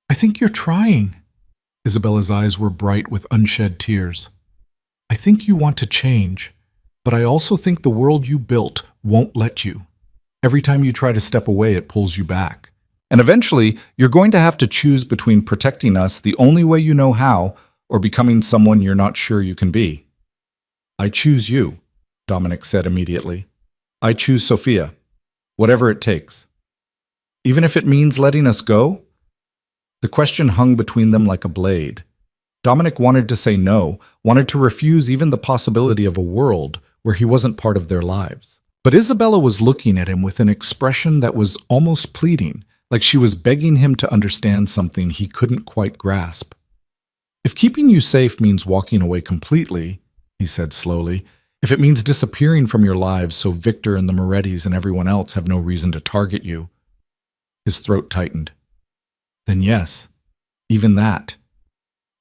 I think you're trying. Isabella's eyes were bright with unshed tears. I think you want to change, but I also think the world you built won't let you. Every time you try to step away, it pulls you back. And eventually, you're going to have to choose between protecting us the only way you know how or becoming someone you're not sure you can be. I choose you, Dominic said immediately. I choose Sophia, whatever it takes. Even if it means letting us go? The question hung between them like a blade. Dominic wanted to say no, wanted to refuse even the possibility of a world where he wasn't part of their lives. But Isabella was looking at him with an expression that was almost pleading, like she was begging him to understand something he couldn't quite grasp. If keeping you safe means walking away completely, he said slowly, if it means disappearing from your lives so Victor and the Morettis and everyone else have no reason to target you. His throat tightened. Then yes, even that.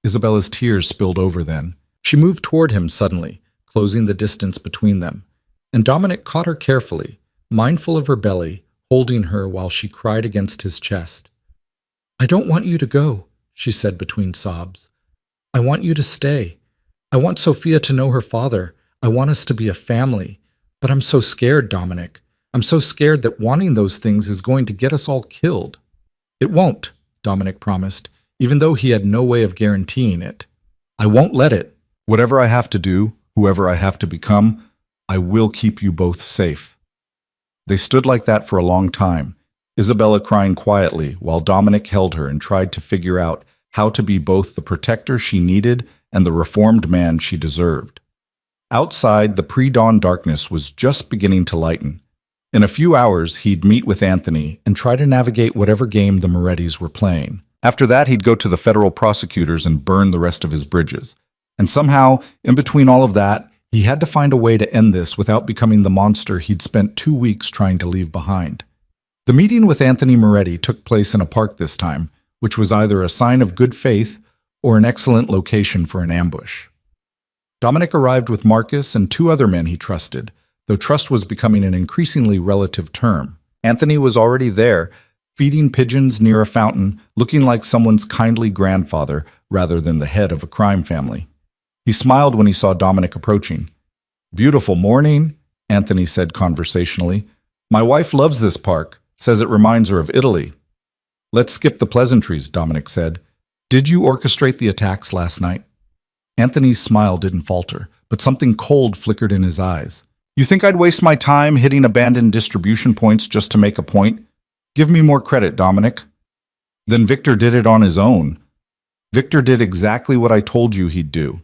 Isabella's tears spilled over then. She moved toward him suddenly, closing the distance between them, and Dominic caught her carefully, mindful of her belly, holding her while she cried against his chest. I don't want you to go, she said between sobs. I want you to stay. I want Sophia to know her father. I want us to be a family. But I'm so scared, Dominic. I'm so scared that wanting those things is going to get us all killed. It won't, Dominic promised, even though he had no way of guaranteeing it. I won't let it. Whatever I have to do, whoever I have to become, I will keep you both safe. They stood like that for a long time, Isabella crying quietly while Dominic held her and tried to figure out how to be both the protector she needed and the reformed man she deserved. Outside, the pre-dawn darkness was just beginning to lighten. In a few hours, he'd meet with Anthony and try to navigate whatever game the Morettis were playing. After that, he'd go to the federal prosecutors and burn the rest of his bridges. And somehow, in between all of that, he had to find a way to end this without becoming the monster he'd spent 2 weeks trying to leave behind. The meeting with Anthony Moretti took place in a park this time, which was either a sign of good faith or an excellent location for an ambush. Dominic arrived with Marcus and 2 other men he trusted, though trust was becoming an increasingly relative term. Anthony was already there, feeding pigeons near a fountain, looking like someone's kindly grandfather rather than the head of a crime family. He smiled when he saw Dominic approaching. Beautiful morning, Anthony said conversationally. My wife loves this park, says it reminds her of Italy. Let's skip the pleasantries, Dominic said. Did you orchestrate the attacks last night? Anthony's smile didn't falter, but something cold flickered in his eyes. You think I'd waste my time hitting abandoned distribution points just to make a point? Give me more credit, Dominic. Then Victor did it on his own. Victor did exactly what I told you he'd do.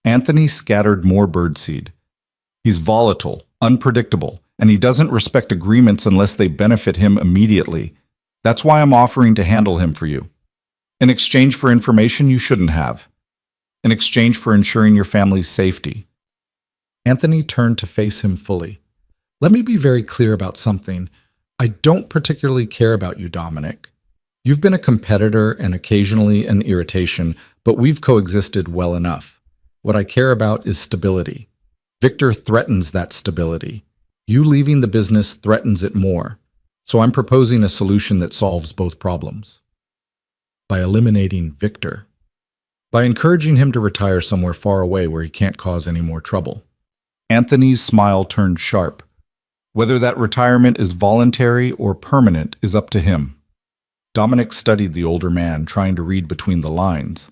Anthony scattered more birdseed. He's volatile, unpredictable, and he doesn't respect agreements unless they benefit him immediately. That's why I'm offering to handle him for you. In exchange for information you shouldn't have. In exchange for ensuring your family's safety. Anthony turned to face him fully. Let me be very clear about something. I don't particularly care about you, Dominic. You've been a competitor and occasionally an irritation, but we've coexisted well enough. What I care about is stability. Victor threatens that stability. You leaving the business threatens it more. So I'm proposing a solution that solves both problems. By eliminating Victor. By encouraging him to retire somewhere far away where he can't cause any more trouble. Anthony's smile turned sharp. Whether that retirement is voluntary or permanent is up to him. Dominic studied the older man, trying to read between the lines.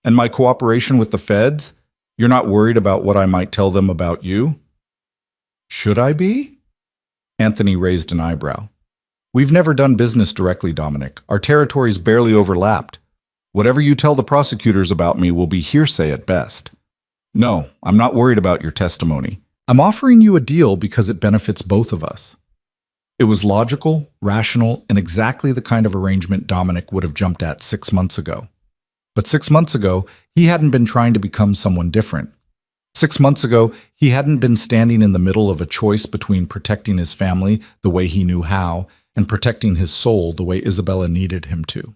And my cooperation with the feds? You're not worried about what I might tell them about you? Should I be? Anthony raised an eyebrow. We've never done business directly, Dominic. Our territories barely overlapped. Whatever you tell the prosecutors about me will be hearsay at best. No, I'm not worried about your testimony. I'm offering you a deal because it benefits both of us. It was logical, rational, and exactly the kind of arrangement Dominic would have jumped at 6 months ago. But 6 months ago, he hadn't been trying to become someone different. 6 months ago, he hadn't been standing in the middle of a choice between protecting his family the way he knew how and protecting his soul the way Isabella needed him to.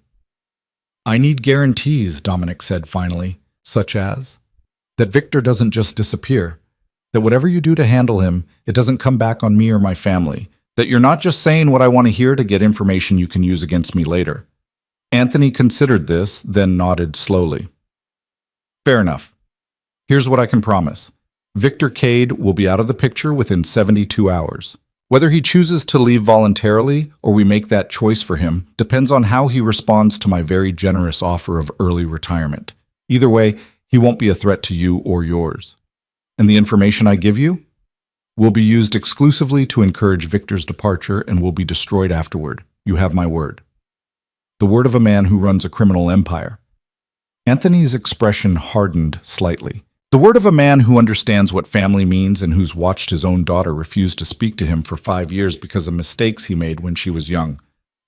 I need guarantees, Dominic said finally, such as that Victor doesn't just disappear, that whatever you do to handle him, it doesn't come back on me or my family, that you're not just saying what I want to hear to get information you can use against me later. Anthony considered this, then nodded slowly. Fair enough. Here's what I can promise. Victor Cade will be out of the picture within 72 hours. Whether he chooses to leave voluntarily or we make that choice for him depends on how he responds to my very generous offer of early retirement. Either way, he won't be a threat to you or yours. And the information I give you will be used exclusively to encourage Victor's departure and will be destroyed afterward. You have my word. The word of a man who runs a criminal empire. Anthony's expression hardened slightly. The word of a man who understands what family means and who's watched his own daughter refuse to speak to him for 5 years because of mistakes he made when she was young.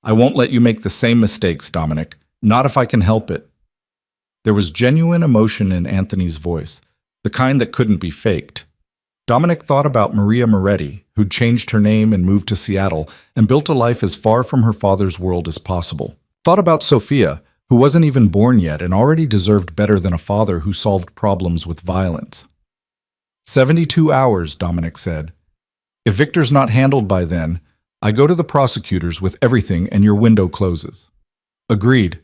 I won't let you make the same mistakes, Dominic. Not if I can help it. There was genuine emotion in Anthony's voice, the kind that couldn't be faked. Dominic thought about Maria Moretti, who'd changed her name and moved to Seattle and built a life as far from her father's world as possible. Thought about Sophia, who wasn't even born yet and already deserved better than a father who solved problems with violence. 72 hours, Dominic said. If Victor's not handled by then, I go to the prosecutors with everything and your window closes. Agreed.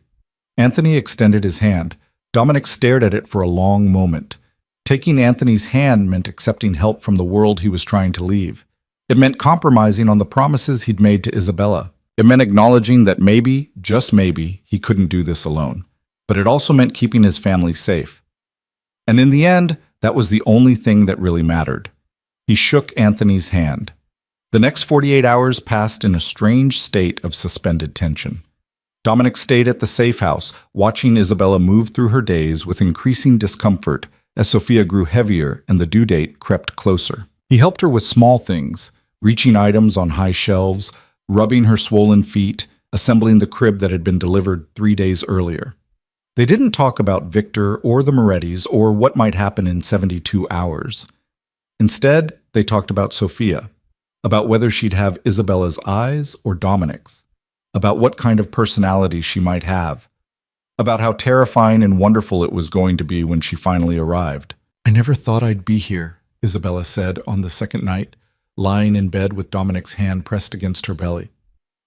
Anthony extended his hand. Dominic stared at it for a long moment. Taking Anthony's hand meant accepting help from the world he was trying to leave. It meant compromising on the promises he'd made to Isabella. It meant acknowledging that maybe, just maybe, he couldn't do this alone. But it also meant keeping his family safe. And in the end, that was the only thing that really mattered. He shook Anthony's hand. The next 48 hours passed in a strange state of suspended tension. Dominic stayed at the safe house, watching Isabella move through her days with increasing discomfort as Sophia grew heavier and the due date crept closer. He helped her with small things, reaching items on high shelves, rubbing her swollen feet, assembling the crib that had been delivered 3 days earlier. They didn't talk about Victor or the Morettis or what might happen in 72 hours. Instead, they talked about Sophia, about whether she'd have Isabella's eyes or Dominic's, about what kind of personality she might have, about how terrifying and wonderful it was going to be when she finally arrived. I never thought I'd be here, Isabella said on the second night, lying in bed with Dominic's hand pressed against her belly.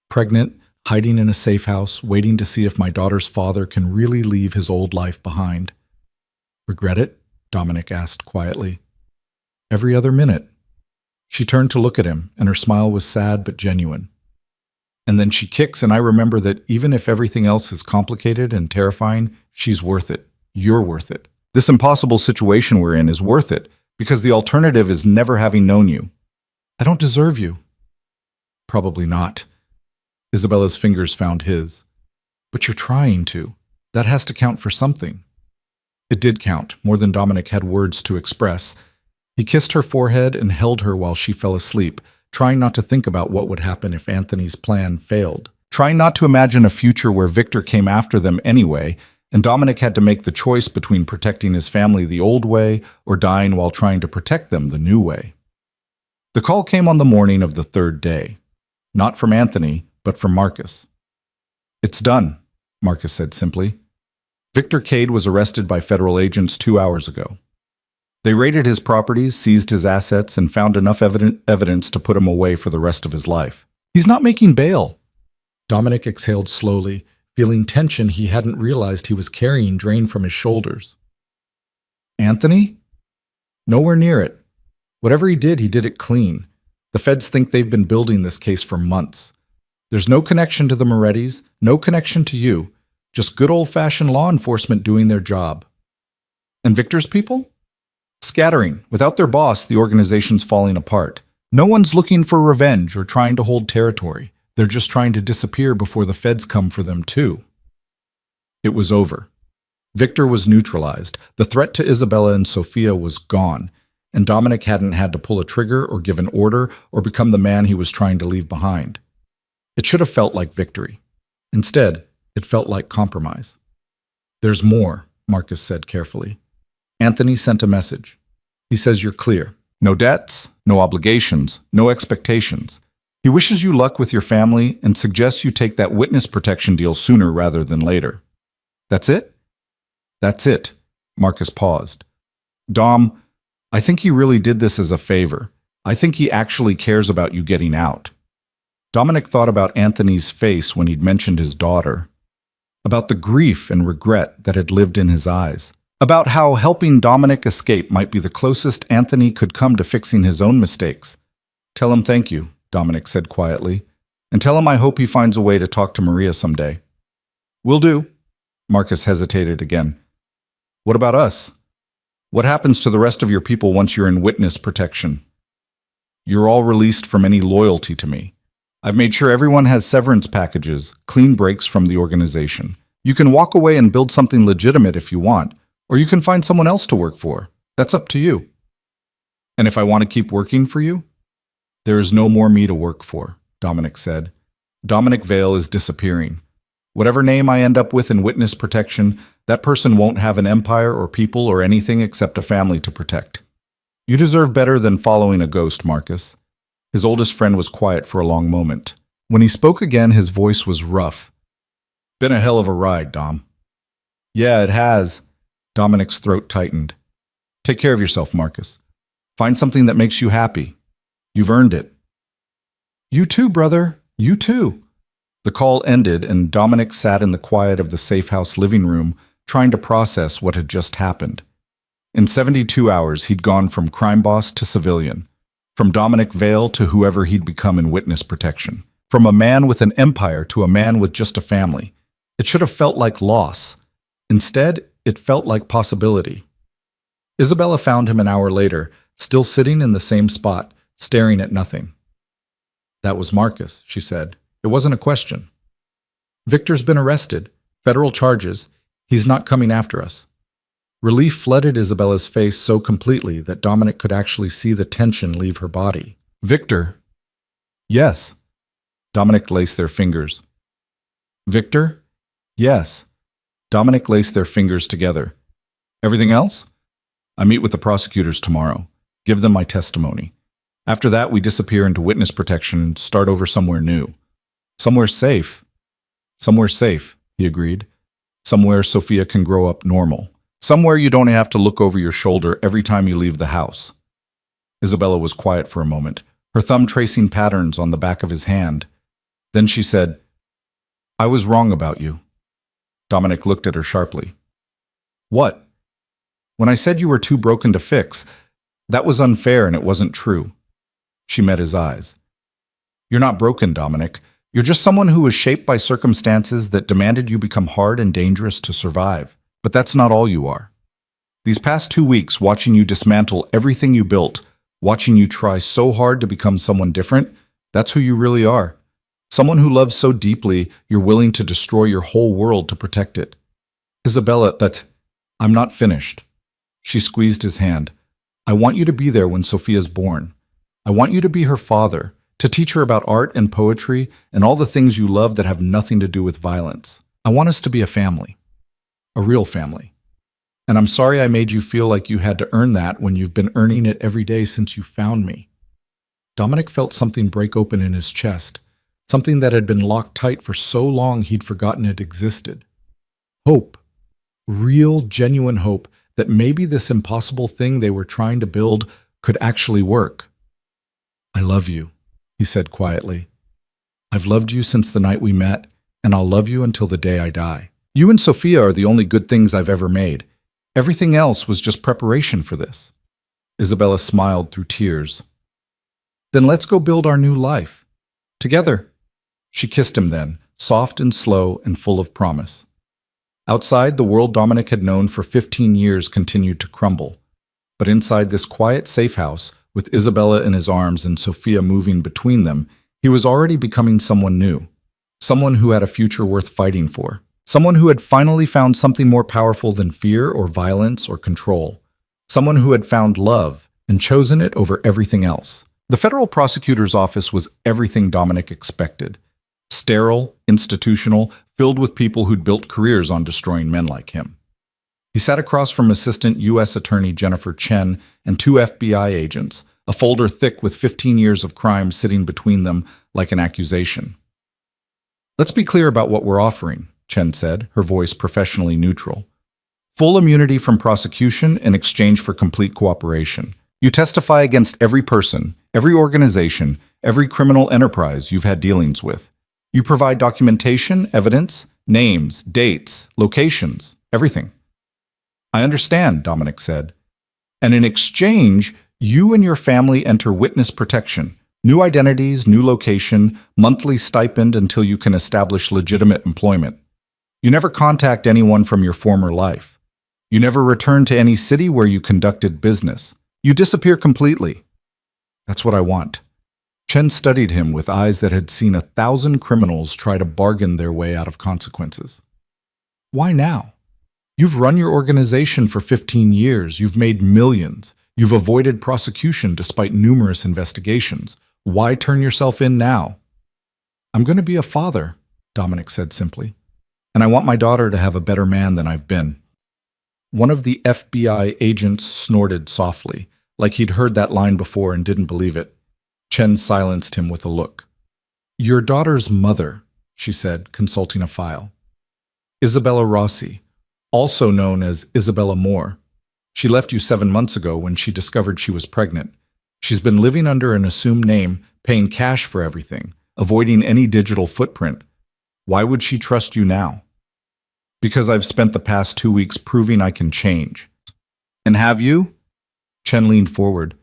Pregnant, hiding in a safe house, waiting to see if my daughter's father can really leave his old life behind. Regret it? Dominic asked quietly. Every other minute. She turned to look at him, and her smile was sad but genuine. And then she kicks, and I remember that even if everything else is complicated and terrifying, she's worth it. You're worth it. This impossible situation we're in is worth it, because the alternative is never having known you. I don't deserve you. Probably not. Isabella's fingers found his. But you're trying to. That has to count for something. It did count, more than Dominic had words to express. He kissed her forehead and held her while she fell asleep, trying not to think about what would happen if Anthony's plan failed. Trying not to imagine a future where Victor came after them anyway, and Dominic had to make the choice between protecting his family the old way or dying while trying to protect them the new way. The call came on the morning of the third day. Not from Anthony, but from Marcus. It's done, Marcus said simply. Victor Cade was arrested by federal agents 2 hours ago. They raided his properties, seized his assets, and found enough evidence to put him away for the rest of his life. He's not making bail. Dominic exhaled slowly, feeling tension he hadn't realized he was carrying drained from his shoulders. Anthony? Nowhere near it. Whatever he did it clean. The feds think they've been building this case for months. There's no connection to the Morettis, no connection to you, just good old-fashioned law enforcement doing their job. And Victor's people? Scattering. Without their boss, the organization's falling apart. No one's looking for revenge or trying to hold territory. They're just trying to disappear before the feds come for them, too. It was over. Victor was neutralized. The threat to Isabella and Sophia was gone, and Dominic hadn't had to pull a trigger or give an order or become the man he was trying to leave behind. It should have felt like victory. Instead, it felt like compromise. "There's more," Marcus said carefully. Anthony sent a message. He says you're clear. No debts, no obligations, no expectations. He wishes you luck with your family and suggests you take that witness protection deal sooner rather than later. That's it? That's it. Marcus paused. Dom, I think he really did this as a favor. I think he actually cares about you getting out. Dominic thought about Anthony's face when he'd mentioned his daughter, about the grief and regret that had lived in his eyes, about how helping Dominic escape might be the closest Anthony could come to fixing his own mistakes. Tell him thank you, Dominic said quietly, and tell him I hope he finds a way to talk to Maria someday. Will do. Marcus hesitated again. What about us? What happens to the rest of your people once you're in witness protection? You're all released from any loyalty to me. I've made sure everyone has severance packages, clean breaks from the organization. You can walk away and build something legitimate if you want, or you can find someone else to work for. That's up to you. And if I want to keep working for you? There is no more me to work for, Dominic said. Dominic Vale is disappearing. Whatever name I end up with in witness protection, that person won't have an empire or people or anything except a family to protect. You deserve better than following a ghost, Marcus. His oldest friend was quiet for a long moment. When he spoke again, his voice was rough. Been a hell of a ride, Dom. Yeah, it has. Dominic's throat tightened. Take care of yourself, Marcus. Find something that makes you happy. You've earned it. You too, brother. You too. The call ended, and Dominic sat in the quiet of the safe house living room, trying to process what had just happened. In 72 hours, he'd gone from crime boss to civilian, from Dominic Vale to whoever he'd become in witness protection, from a man with an empire to a man with just a family. It should have felt like loss. Instead, it felt like possibility. Isabella found him an hour later, still sitting in the same spot, staring at nothing. That was Marcus, she said. It wasn't a question. Victor's been arrested. Federal charges. He's not coming after us. Relief flooded Isabella's face so completely that Dominic could actually see the tension leave her body. Victor? Yes. Dominic laced their fingers. Victor? Yes. Dominic laced their fingers together. Everything else? I meet with the prosecutors tomorrow. Give them my testimony. After that, we disappear into witness protection and start over somewhere new. Somewhere safe. Somewhere safe, he agreed. Somewhere Sophia can grow up normal. Somewhere you don't have to look over your shoulder every time you leave the house. Isabella was quiet for a moment, her thumb tracing patterns on the back of his hand. Then she said, I was wrong about you. Dominic looked at her sharply. What? When I said you were too broken to fix, that was unfair and it wasn't true. She met his eyes. You're not broken, Dominic. You're just someone who was shaped by circumstances that demanded you become hard and dangerous to survive. But that's not all you are. These past 2 weeks, watching you dismantle everything you built, watching you try so hard to become someone different, that's who you really are. Someone who loves so deeply, you're willing to destroy your whole world to protect it. Isabella, but I'm not finished. She squeezed his hand. I want you to be there when Sophia's born. I want you to be her father, to teach her about art and poetry and all the things you love that have nothing to do with violence. I want us to be a family. A real family. And I'm sorry I made you feel like you had to earn that when you've been earning it every day since you found me. Dominic felt something break open in his chest, something that had been locked tight for so long he'd forgotten it existed. Hope. Real, genuine hope that maybe this impossible thing they were trying to build could actually work. I love you, he said quietly. I've loved you since the night we met, and I'll love you until the day I die. You and Sophia are the only good things I've ever made. Everything else was just preparation for this. Isabella smiled through tears. Then let's go build our new life. Together. She kissed him then, soft and slow and full of promise. Outside, the world Dominic had known for 15 years continued to crumble. But inside this quiet safe house, with Isabella in his arms and Sophia moving between them, he was already becoming someone new. Someone who had a future worth fighting for. Someone who had finally found something more powerful than fear or violence or control. Someone who had found love and chosen it over everything else. The federal prosecutor's office was everything Dominic expected. Sterile, institutional, filled with people who'd built careers on destroying men like him. He sat across from Assistant U.S. Attorney Jennifer Chen and 2 FBI agents, a folder thick with 15 years of crime sitting between them like an accusation. "Let's be clear about what we're offering," Chen said, her voice professionally neutral. "Full immunity from prosecution in exchange for complete cooperation. You testify against every person, every organization, every criminal enterprise you've had dealings with. You provide documentation, evidence, names, dates, locations, everything." "I understand," Dominic said. "And in exchange, you and your family enter witness protection, new identities, new location, monthly stipend until you can establish legitimate employment. You never contact anyone from your former life. You never return to any city where you conducted business. You disappear completely." "That's what I want." Chen studied him with eyes that had seen 1,000 criminals try to bargain their way out of consequences. "Why now? You've run your organization for 15 years. You've made millions. You've avoided prosecution despite numerous investigations. Why turn yourself in now?" "I'm going to be a father," Dominic said simply. "And I want my daughter to have a better man than I've been." One of the FBI agents snorted softly, like he'd heard that line before and didn't believe it. Chen silenced him with a look. "Your daughter's mother," she said, consulting a file. "Isabella Rossi, also known as Isabella Moore. She left you 7 months ago when she discovered she was pregnant. She's been living under an assumed name, paying cash for everything, avoiding any digital footprint. Why would she trust you now?" "Because I've spent the past 2 weeks proving I can change." "And have you?" Chen leaned forward.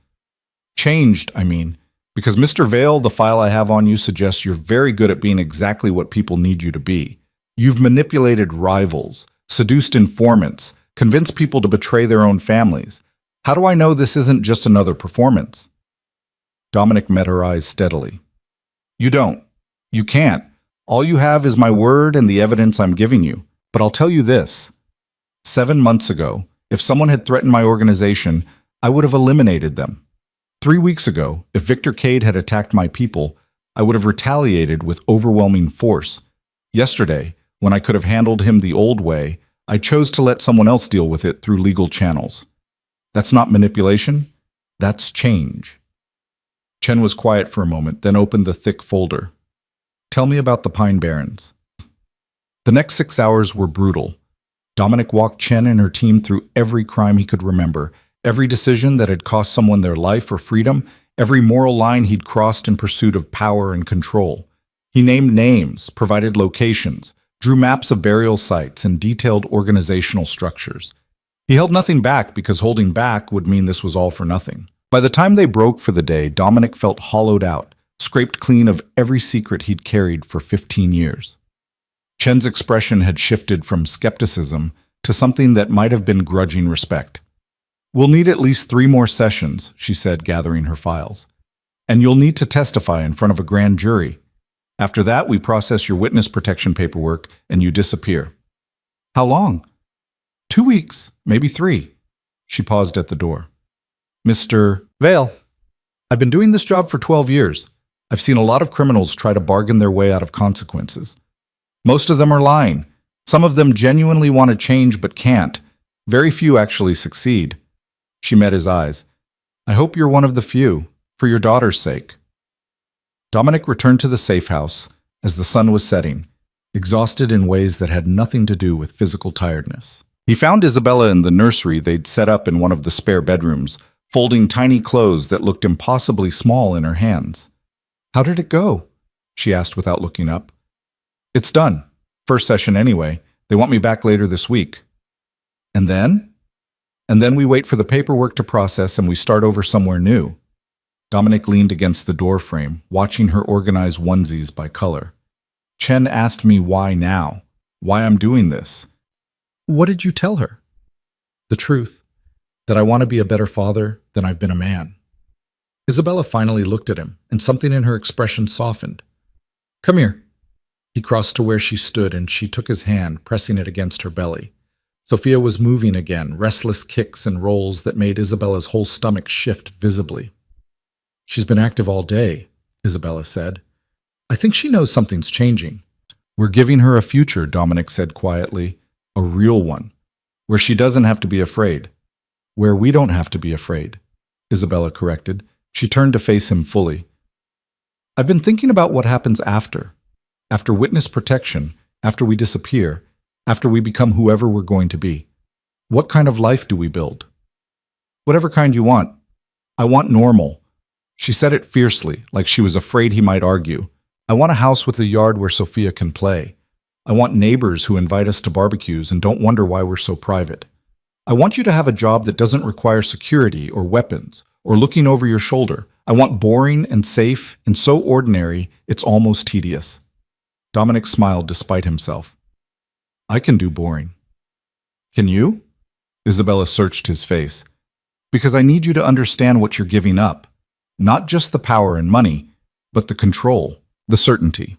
"Changed, I mean. Because Mr. Vale, the file I have on you suggests you're very good at being exactly what people need you to be. You've manipulated rivals, seduced informants, convinced people to betray their own families. How do I know this isn't just another performance?" Dominic met her eyes steadily. "You don't. You can't. All you have is my word and the evidence I'm giving you. But I'll tell you this. 7 months ago, if someone had threatened my organization, I would have eliminated them. 3 weeks ago, if Victor Cade had attacked my people, I would have retaliated with overwhelming force. Yesterday, when I could have handled him the old way, I chose to let someone else deal with it through legal channels. That's not manipulation. That's change." Chen was quiet for a moment, then opened the thick folder. "Tell me about the Pine Barrens." The next 6 hours were brutal. Dominic walked Chen and her team through every crime he could remember, every decision that had cost someone their life or freedom, every moral line he'd crossed in pursuit of power and control. He named names, provided locations, drew maps of burial sites, and detailed organizational structures. He held nothing back because holding back would mean this was all for nothing. By the time they broke for the day, Dominic felt hollowed out, scraped clean of every secret he'd carried for 15 years. Chen's expression had shifted from skepticism to something that might have been grudging respect. "We'll need at least 3 more sessions," she said, gathering her files. "And you'll need to testify in front of a grand jury. After that, we process your witness protection paperwork and you disappear." "How long?" 2 weeks, maybe 3. She paused at the door. "Mr. Vale, I've been doing this job for 12 years. I've seen a lot of criminals try to bargain their way out of consequences. Most of them are lying. Some of them genuinely want to change but can't. Very few actually succeed." She met his eyes. "I hope you're one of the few, for your daughter's sake." Dominic returned to the safe house as the sun was setting, exhausted in ways that had nothing to do with physical tiredness. He found Isabella in the nursery they'd set up in one of the spare bedrooms, folding tiny clothes that looked impossibly small in her hands. "How did it go?" she asked without looking up. "It's done. First session anyway. They want me back later this week." "And then?" "And then we wait for the paperwork to process and we start over somewhere new." Dominic leaned against the door frame, watching her organize onesies by color. "Chen asked me why now, why I'm doing this." "What did you tell her?" "The truth. That I want to be a better father than I've been a man. Isabella finally looked at him, and something in her expression softened. Come here. He crossed to where she stood, and she took his hand, pressing it against her belly. Sophia was moving again, restless kicks and rolls that made Isabella's whole stomach shift visibly. She's been active all day, Isabella said. I think she knows something's changing. We're giving her a future, Dominic said quietly. A real one. Where she doesn't have to be afraid. Where we don't have to be afraid, Isabella corrected. She turned to face him fully. I've been thinking about what happens after. After witness protection, after we disappear, after we become whoever we're going to be. What kind of life do we build? Whatever kind you want. I want normal. She said it fiercely, like she was afraid he might argue. I want a house with a yard where Sophia can play. I want neighbors who invite us to barbecues and don't wonder why we're so private. I want you to have a job that doesn't require security or weapons or looking over your shoulder. I want boring and safe and so ordinary it's almost tedious. Dominic smiled despite himself. I can do boring. Can you? Isabella searched his face. Because I need you to understand what you're giving up. Not just the power and money, but the control, the certainty.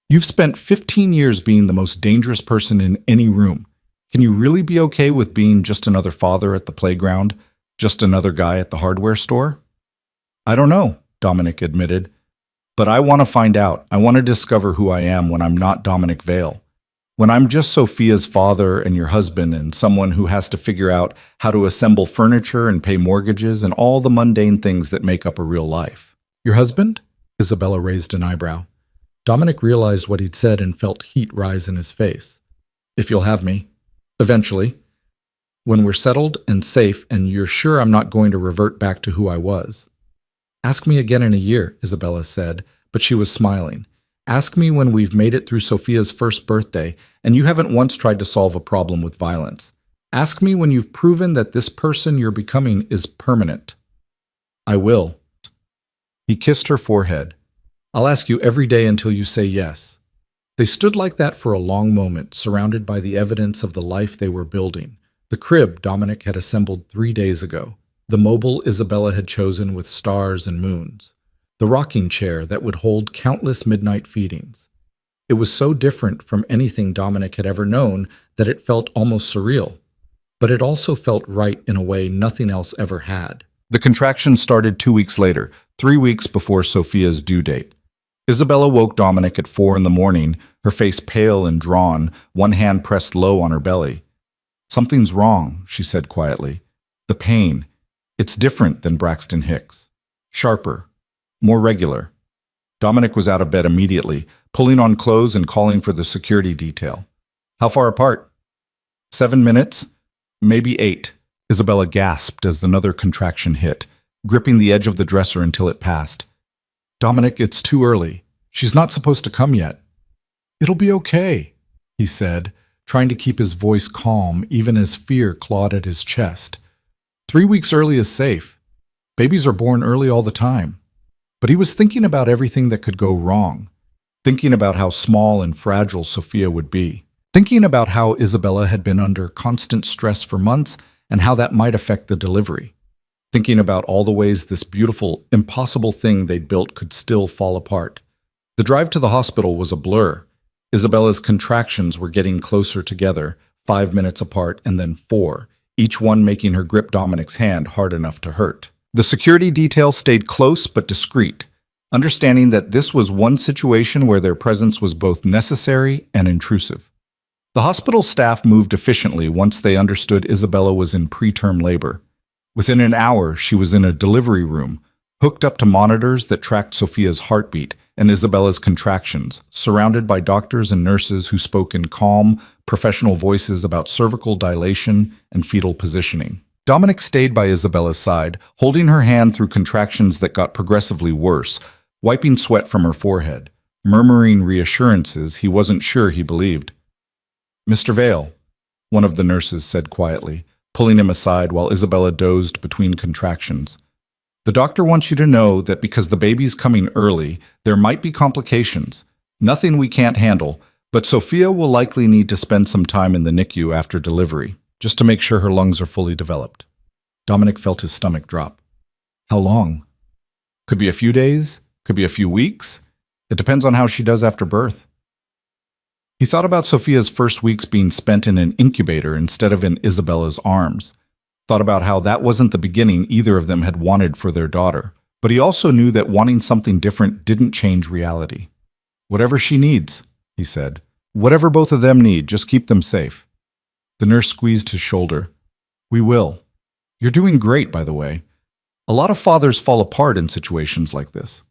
You've spent 15 years being the most dangerous person in any room. Can you really be okay with being just another father at the playground, just another guy at the hardware store? I don't know, Dominic admitted. But I want to find out. I want to discover who I am when I'm not Dominic Vale. When I'm just Sophia's father and your husband and someone who has to figure out how to assemble furniture and pay mortgages and all the mundane things that make up a real life. Your husband? Isabella raised an eyebrow. Dominic realized what he'd said and felt heat rise in his face. If you'll have me. Eventually. When we're settled and safe and you're sure I'm not going to revert back to who I was. Ask me again in a year, Isabella said, but she was smiling. Ask me when we've made it through Sophia's first birthday and you haven't once tried to solve a problem with violence. Ask me when you've proven that this person you're becoming is permanent. I will. He kissed her forehead. I'll ask you every day until you say yes. They stood like that for a long moment, surrounded by the evidence of the life they were building. The crib Dominic had assembled 3 days ago. The mobile Isabella had chosen with stars and moons. The rocking chair that would hold countless midnight feedings. It was so different from anything Dominic had ever known that it felt almost surreal. But it also felt right in a way nothing else ever had. The contraction started 2 weeks later, 3 weeks before Sophia's due date. Isabella woke Dominic at 4 a.m, her face pale and drawn, one hand pressed low on her belly. Something's wrong, she said quietly. The pain. It's different than Braxton Hicks. Sharper. More regular. Dominic was out of bed immediately, pulling on clothes and calling for the security detail. How far apart? 7 minutes? Maybe 8. Isabella gasped as another contraction hit, gripping the edge of the dresser until it passed. Dominic, it's too early. She's not supposed to come yet. It'll be okay, he said, trying to keep his voice calm even as fear clawed at his chest. 3 weeks early is safe. Babies are born early all the time. But he was thinking about everything that could go wrong, thinking about how small and fragile Sophia would be, thinking about how Isabella had been under constant stress for months and how that might affect the delivery, thinking about all the ways this beautiful, impossible thing they'd built could still fall apart. The drive to the hospital was a blur. Isabella's contractions were getting closer together, 5 minutes apart and then 4, each one making her grip Dominic's hand hard enough to hurt. The security detail stayed close but discreet, understanding that this was one situation where their presence was both necessary and intrusive. The hospital staff moved efficiently once they understood Isabella was in preterm labor. Within an hour, she was in a delivery room, hooked up to monitors that tracked Sophia's heartbeat and Isabella's contractions, surrounded by doctors and nurses who spoke in calm, professional voices about cervical dilation and fetal positioning. Dominic stayed by Isabella's side, holding her hand through contractions that got progressively worse, wiping sweat from her forehead, murmuring reassurances he wasn't sure he believed. Mr. Vale, one of the nurses said quietly, pulling him aside while Isabella dozed between contractions. The doctor wants you to know that because the baby's coming early, there might be complications. Nothing we can't handle, but Sophia will likely need to spend some time in the NICU after delivery, just to make sure her lungs are fully developed. Dominic felt his stomach drop. How long? Could be a few days, could be a few weeks. It depends on how she does after birth. He thought about Sophia's first weeks being spent in an incubator instead of in Isabella's arms. Thought about how that wasn't the beginning either of them had wanted for their daughter. But he also knew that wanting something different didn't change reality. Whatever she needs, he said. Whatever both of them need, just keep them safe. The nurse squeezed his shoulder. We will. You're doing great, by the way. A lot of fathers fall apart in situations like this.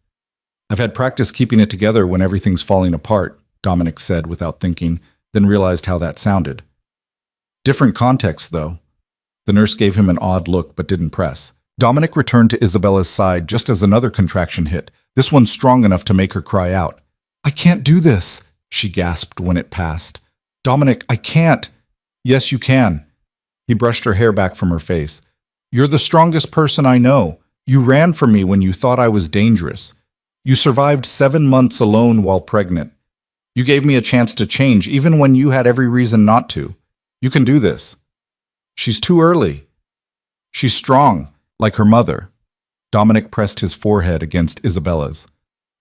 I've had practice keeping it together when everything's falling apart, Dominic said without thinking, then realized how that sounded. Different context, though. The nurse gave him an odd look but didn't press. Dominic returned to Isabella's side just as another contraction hit, this one strong enough to make her cry out. I can't do this, she gasped when it passed. Dominic, I can't. Yes, you can. He brushed her hair back from her face. You're the strongest person I know. You ran from me when you thought I was dangerous. You survived 7 months alone while pregnant. You gave me a chance to change even when you had every reason not to. You can do this. She's too early. She's strong, like her mother. Dominic pressed his forehead against Isabella's.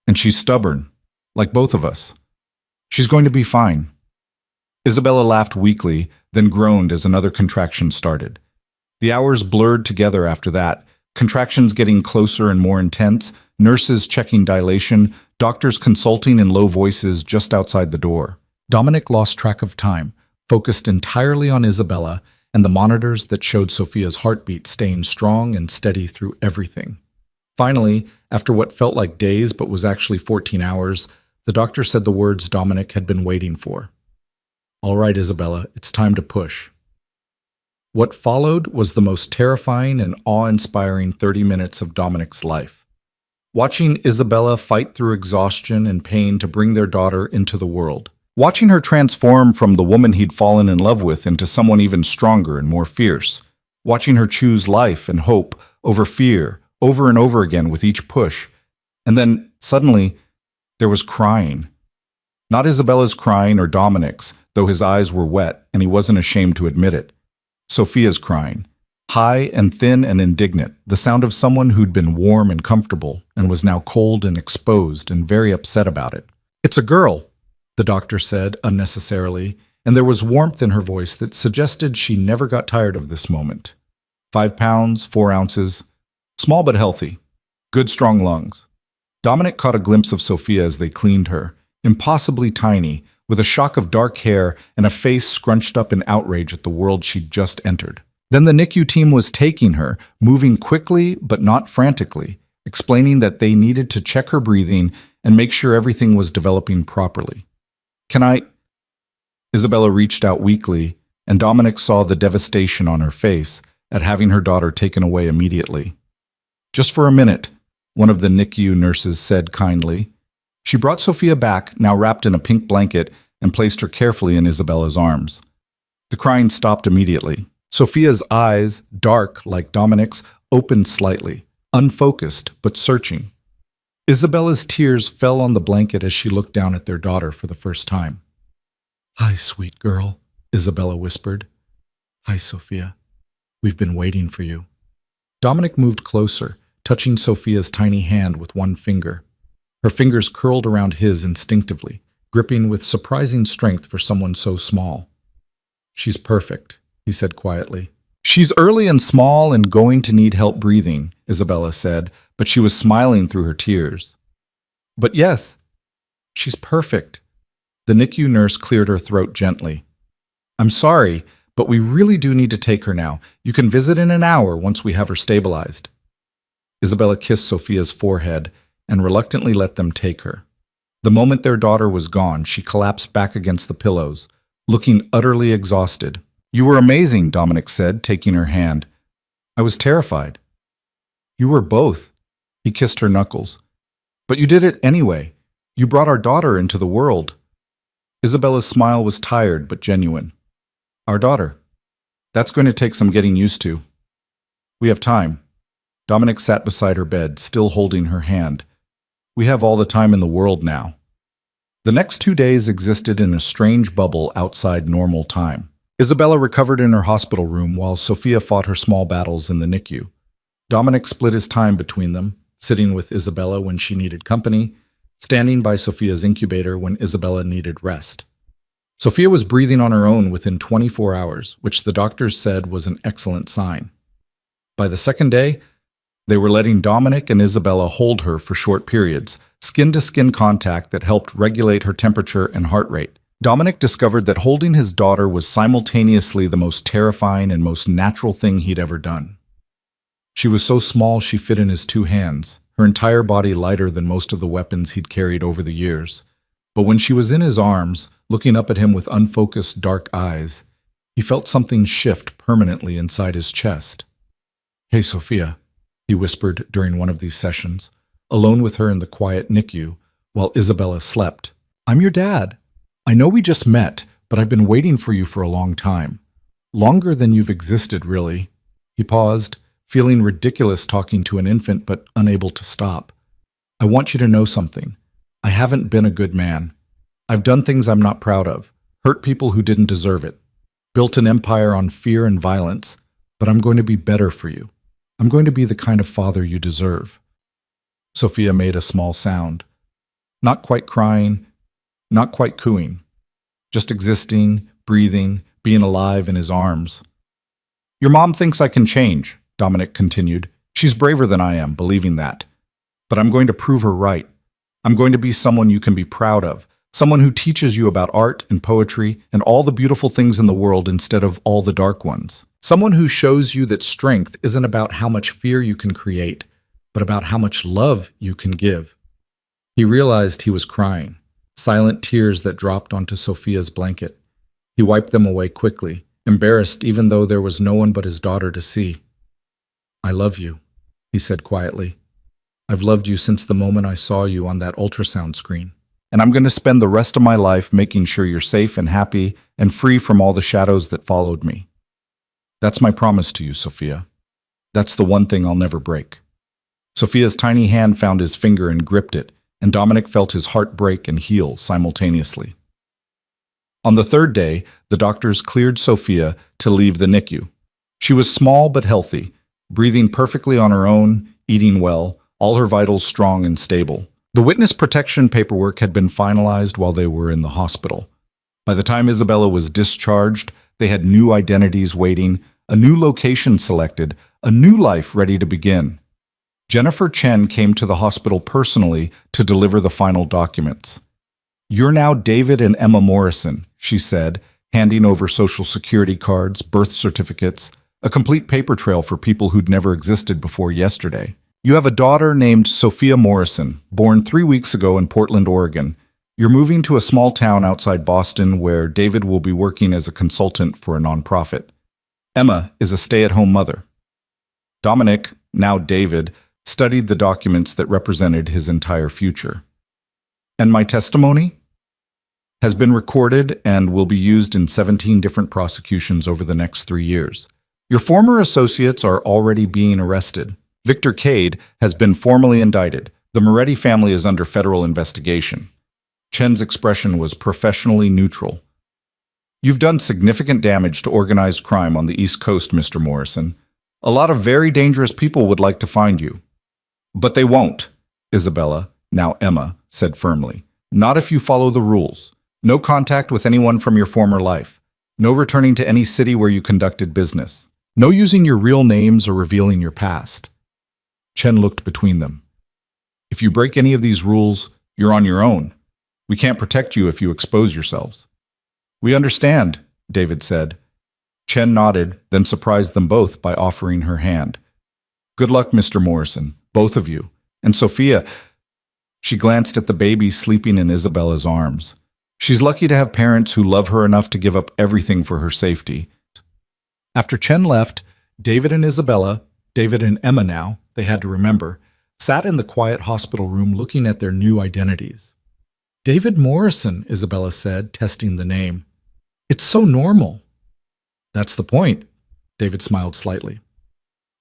And she's stubborn, like both of us. She's going to be fine. Isabella laughed weakly, then groaned as another contraction started. The hours blurred together after that, contractions getting closer and more intense, nurses checking dilation, doctors consulting in low voices just outside the door. Dominic lost track of time, focused entirely on Isabella and the monitors that showed Sophia's heartbeat staying strong and steady through everything. Finally, after what felt like days but was actually 14 hours, the doctor said the words Dominic had been waiting for. All right, Isabella, it's time to push. What followed was the most terrifying and awe-inspiring 30 minutes of Dominic's life. Watching Isabella fight through exhaustion and pain to bring their daughter into the world. Watching her transform from the woman he'd fallen in love with into someone even stronger and more fierce. Watching her choose life and hope over fear, over and over again with each push. And then, suddenly, there was crying. Not Isabella's crying or Dominic's, though his eyes were wet and he wasn't ashamed to admit it. Sophia's crying. High and thin and indignant, the sound of someone who'd been warm and comfortable and was now cold and exposed and very upset about it. It's a girl, the doctor said unnecessarily, and there was warmth in her voice that suggested she never got tired of this moment. 5 pounds, 4 ounces, small but healthy, good strong lungs. Dominic caught a glimpse of Sophia as they cleaned her, impossibly tiny, with a shock of dark hair and a face scrunched up in outrage at the world she'd just entered. Then the NICU team was taking her, moving quickly but not frantically, explaining that they needed to check her breathing and make sure everything was developing properly. Can I? Isabella reached out weakly, and Dominic saw the devastation on her face at having her daughter taken away immediately. Just for a minute, one of the NICU nurses said kindly. She brought Sophia back, now wrapped in a pink blanket, and placed her carefully in Isabella's arms. The crying stopped immediately. Sophia's eyes, dark like Dominic's, opened slightly, unfocused but searching. Isabella's tears fell on the blanket as she looked down at their daughter for the first time. Hi, sweet girl, Isabella whispered. Hi, Sophia. We've been waiting for you. Dominic moved closer, touching Sophia's tiny hand with one finger. Her fingers curled around his instinctively, gripping with surprising strength for someone so small. She's perfect, he said quietly. She's early and small and going to need help breathing, Isabella said, but she was smiling through her tears. But yes, she's perfect. The NICU nurse cleared her throat gently. I'm sorry, but we really do need to take her now. You can visit in an hour once we have her stabilized. Isabella kissed Sophia's forehead and reluctantly let them take her. The moment their daughter was gone, she collapsed back against the pillows, looking utterly exhausted. You were amazing, Dominic said, taking her hand. I was terrified. You were both. He kissed her knuckles. But you did it anyway. You brought our daughter into the world. Isabella's smile was tired but genuine. Our daughter. That's going to take some getting used to. We have time. Dominic sat beside her bed, still holding her hand. We have all the time in the world now. The next 2 days existed in a strange bubble outside normal time. Isabella recovered in her hospital room while Sophia fought her small battles in the NICU. Dominic split his time between them, sitting with Isabella when she needed company, standing by Sophia's incubator when Isabella needed rest. Sophia was breathing on her own within 24 hours, which the doctors said was an excellent sign. By the second day, they were letting Dominic and Isabella hold her for short periods, skin-to-skin contact that helped regulate her temperature and heart rate. Dominic discovered that holding his daughter was simultaneously the most terrifying and most natural thing he'd ever done. She was so small she fit in his two hands, her entire body lighter than most of the weapons he'd carried over the years. But when she was in his arms, looking up at him with unfocused dark eyes, he felt something shift permanently inside his chest. "Hey, Sophia," he whispered during one of these sessions, alone with her in the quiet NICU, while Isabella slept. "I'm your dad. I know we just met, but I've been waiting for you for a long time. Longer than you've existed, really." He paused, feeling ridiculous talking to an infant but unable to stop. "I want you to know something. I haven't been a good man. I've done things I'm not proud of, hurt people who didn't deserve it, built an empire on fear and violence, but I'm going to be better for you. I'm going to be the kind of father you deserve." Sophia made a small sound. Not quite crying, not quite cooing. Just existing, breathing, being alive in his arms. "Your mom thinks I can change," Dominic continued. "She's braver than I am, believing that. But I'm going to prove her right. I'm going to be someone you can be proud of, someone who teaches you about art and poetry and all the beautiful things in the world instead of all the dark ones. Someone who shows you that strength isn't about how much fear you can create, but about how much love you can give." He realized he was crying, silent tears that dropped onto Sophia's blanket. He wiped them away quickly, embarrassed even though there was no one but his daughter to see. "I love you," he said quietly. "I've loved you since the moment I saw you on that ultrasound screen. And I'm going to spend the rest of my life making sure you're safe and happy and free from all the shadows that followed me. That's my promise to you, Sophia. That's the one thing I'll never break." Sophia's tiny hand found his finger and gripped it, and Dominic felt his heart break and heal simultaneously. On the third day, the doctors cleared Sophia to leave the NICU. She was small but healthy, breathing perfectly on her own, eating well, all her vitals strong and stable. The witness protection paperwork had been finalized while they were in the hospital. By the time Isabella was discharged, they had new identities waiting, a new location selected, a new life ready to begin. Jennifer Chen came to the hospital personally to deliver the final documents. "You're now David and Emma Morrison," she said, handing over social security cards, birth certificates, a complete paper trail for people who'd never existed before yesterday. "You have a daughter named Sophia Morrison, born 3 weeks ago in Portland, Oregon. You're moving to a small town outside Boston where David will be working as a consultant for a nonprofit. Emma is a stay-at-home mother." Dominic, now David, studied the documents that represented his entire future. "And my testimony has been recorded and will be used in 17 different prosecutions over the next 3 years. Your former associates are already being arrested. Victor Cade has been formally indicted. The Moretti family is under federal investigation." Chen's expression was professionally neutral. "You've done significant damage to organized crime on the East Coast, Mr. Morrison. A lot of very dangerous people would like to find you." "But they won't," Isabella, now Emma, said firmly. "Not if you follow the rules. No contact with anyone from your former life. No returning to any city where you conducted business. No using your real names or revealing your past." Chen looked between them. "If you break any of these rules, you're on your own. We can't protect you if you expose yourselves." "We understand," David said. Chen nodded, then surprised them both by offering her hand. "Good luck, Mr. Morrison, both of you. And Sophia," she glanced at the baby sleeping in Isabella's arms. "She's lucky to have parents who love her enough to give up everything for her safety." After Chen left, David and Isabella, David and Emma now, they had to remember, sat in the quiet hospital room looking at their new identities. "David Morrison," Isabella said, testing the name. "It's so normal." "That's the point," David smiled slightly.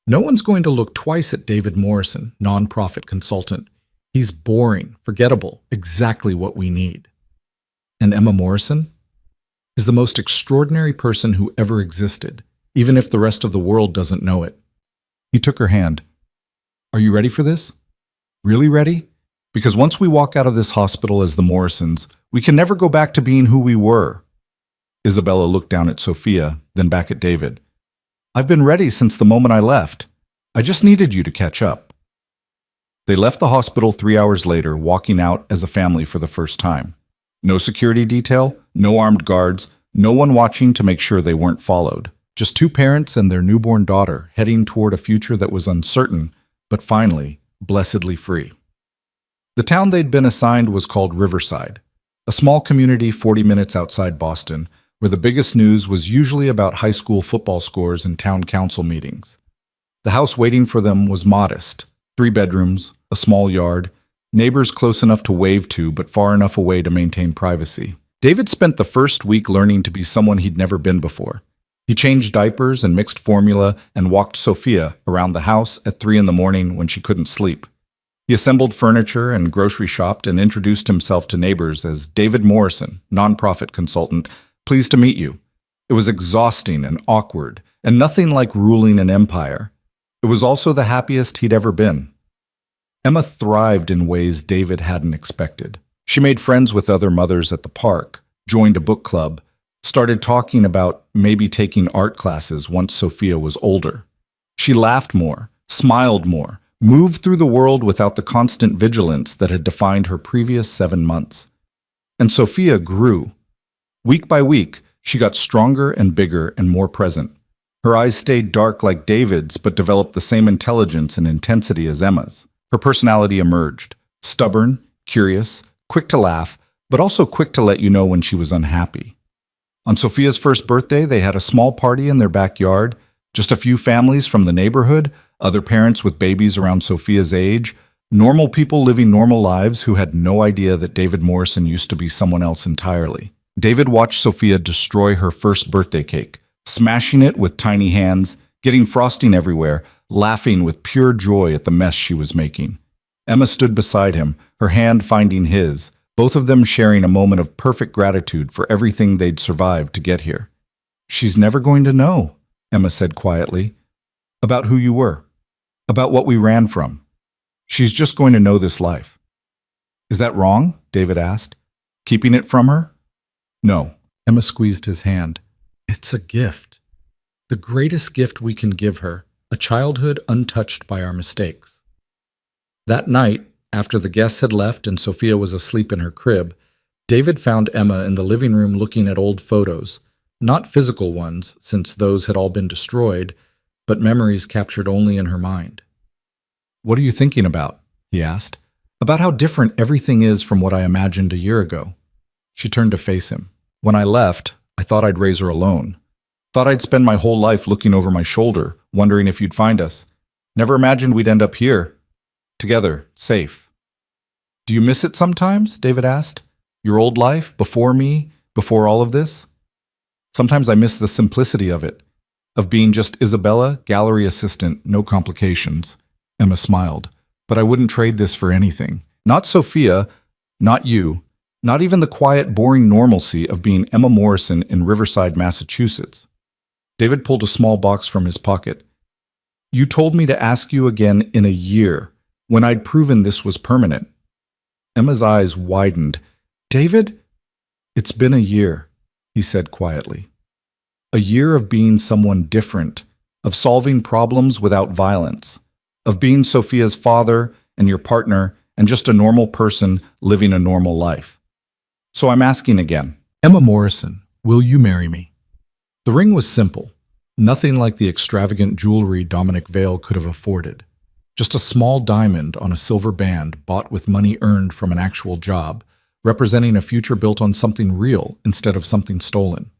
"No one's going to look twice at David Morrison, nonprofit consultant. He's boring, forgettable, exactly what we need." "And Emma Morrison?" is the most extraordinary person who ever existed, even if the rest of the world doesn't know it. He took her hand. Are you ready for this? Really ready? Because once we walk out of this hospital as the Morrisons, we can never go back to being who we were. Isabella looked down at Sophia, then back at David. I've been ready since the moment I left. I just needed you to catch up. They left the hospital 3 hours later, walking out as a family for the first time. No security detail, no armed guards, no one watching to make sure they weren't followed. Just two parents and their newborn daughter heading toward a future that was uncertain, but finally, blessedly free. The town they'd been assigned was called Riverside, a small community 40 minutes outside Boston, where the biggest news was usually about high school football scores and town council meetings. The house waiting for them was modest, 3 bedrooms, a small yard, neighbors close enough to wave to but far enough away to maintain privacy. David spent the first week learning to be someone he'd never been before. He changed diapers and mixed formula and walked Sophia around the house at 3 in the morning when she couldn't sleep. He assembled furniture and grocery shopped and introduced himself to neighbors as David Morrison, nonprofit consultant. Pleased to meet you. It was exhausting and awkward, and nothing like ruling an empire. It was also the happiest he'd ever been. Emma thrived in ways David hadn't expected. She made friends with other mothers at the park, joined a book club, started talking about maybe taking art classes once Sophia was older. She laughed more, smiled more, moved through the world without the constant vigilance that had defined her previous 7 months. And Sophia grew. Week by week, she got stronger and bigger and more present. Her eyes stayed dark like David's, but developed the same intelligence and intensity as Emma's. Her personality emerged, stubborn, curious, quick to laugh, but also quick to let you know when she was unhappy. On Sophia's first birthday, they had a small party in their backyard, just a few families from the neighborhood, other parents with babies around Sophia's age, normal people living normal lives who had no idea that David Morrison used to be someone else entirely. David watched Sophia destroy her first birthday cake, smashing it with tiny hands, getting frosting everywhere, laughing with pure joy at the mess she was making. Emma stood beside him, her hand finding his, both of them sharing a moment of perfect gratitude for everything they'd survived to get here. She's never going to know, Emma said quietly, about who you were, about what we ran from. She's just going to know this life. Is that wrong? David asked. Keeping it from her? No. Emma squeezed his hand. It's a gift. The greatest gift we can give her, a childhood untouched by our mistakes. That night, after the guests had left and Sophia was asleep in her crib, David found Emma in the living room looking at old photos, not physical ones, since those had all been destroyed, but memories captured only in her mind. What are you thinking about? He asked. About how different everything is from what I imagined a year ago. She turned to face him. When I left, I thought I'd raise her alone. Thought I'd spend my whole life looking over my shoulder, wondering if you'd find us. Never imagined we'd end up here. Together, safe. Do you miss it sometimes? David asked. Your old life, before me, before all of this? Sometimes I miss the simplicity of it, of being just Isabella, gallery assistant, no complications. Emma smiled. But I wouldn't trade this for anything. Not Sophia, not you, not even the quiet, boring normalcy of being Emma Morrison in Riverside, Massachusetts. David pulled a small box from his pocket. You told me to ask you again in a year, when I'd proven this was permanent. Emma's eyes widened. David? It's been a year, he said quietly. A year of being someone different, of solving problems without violence, of being Sophia's father and your partner and just a normal person living a normal life. So I'm asking again. Emma Morrison, will you marry me? The ring was simple, nothing like the extravagant jewelry Dominic Vale could have afforded. Just a small diamond on a silver band bought with money earned from an actual job, representing a future built on something real instead of something stolen.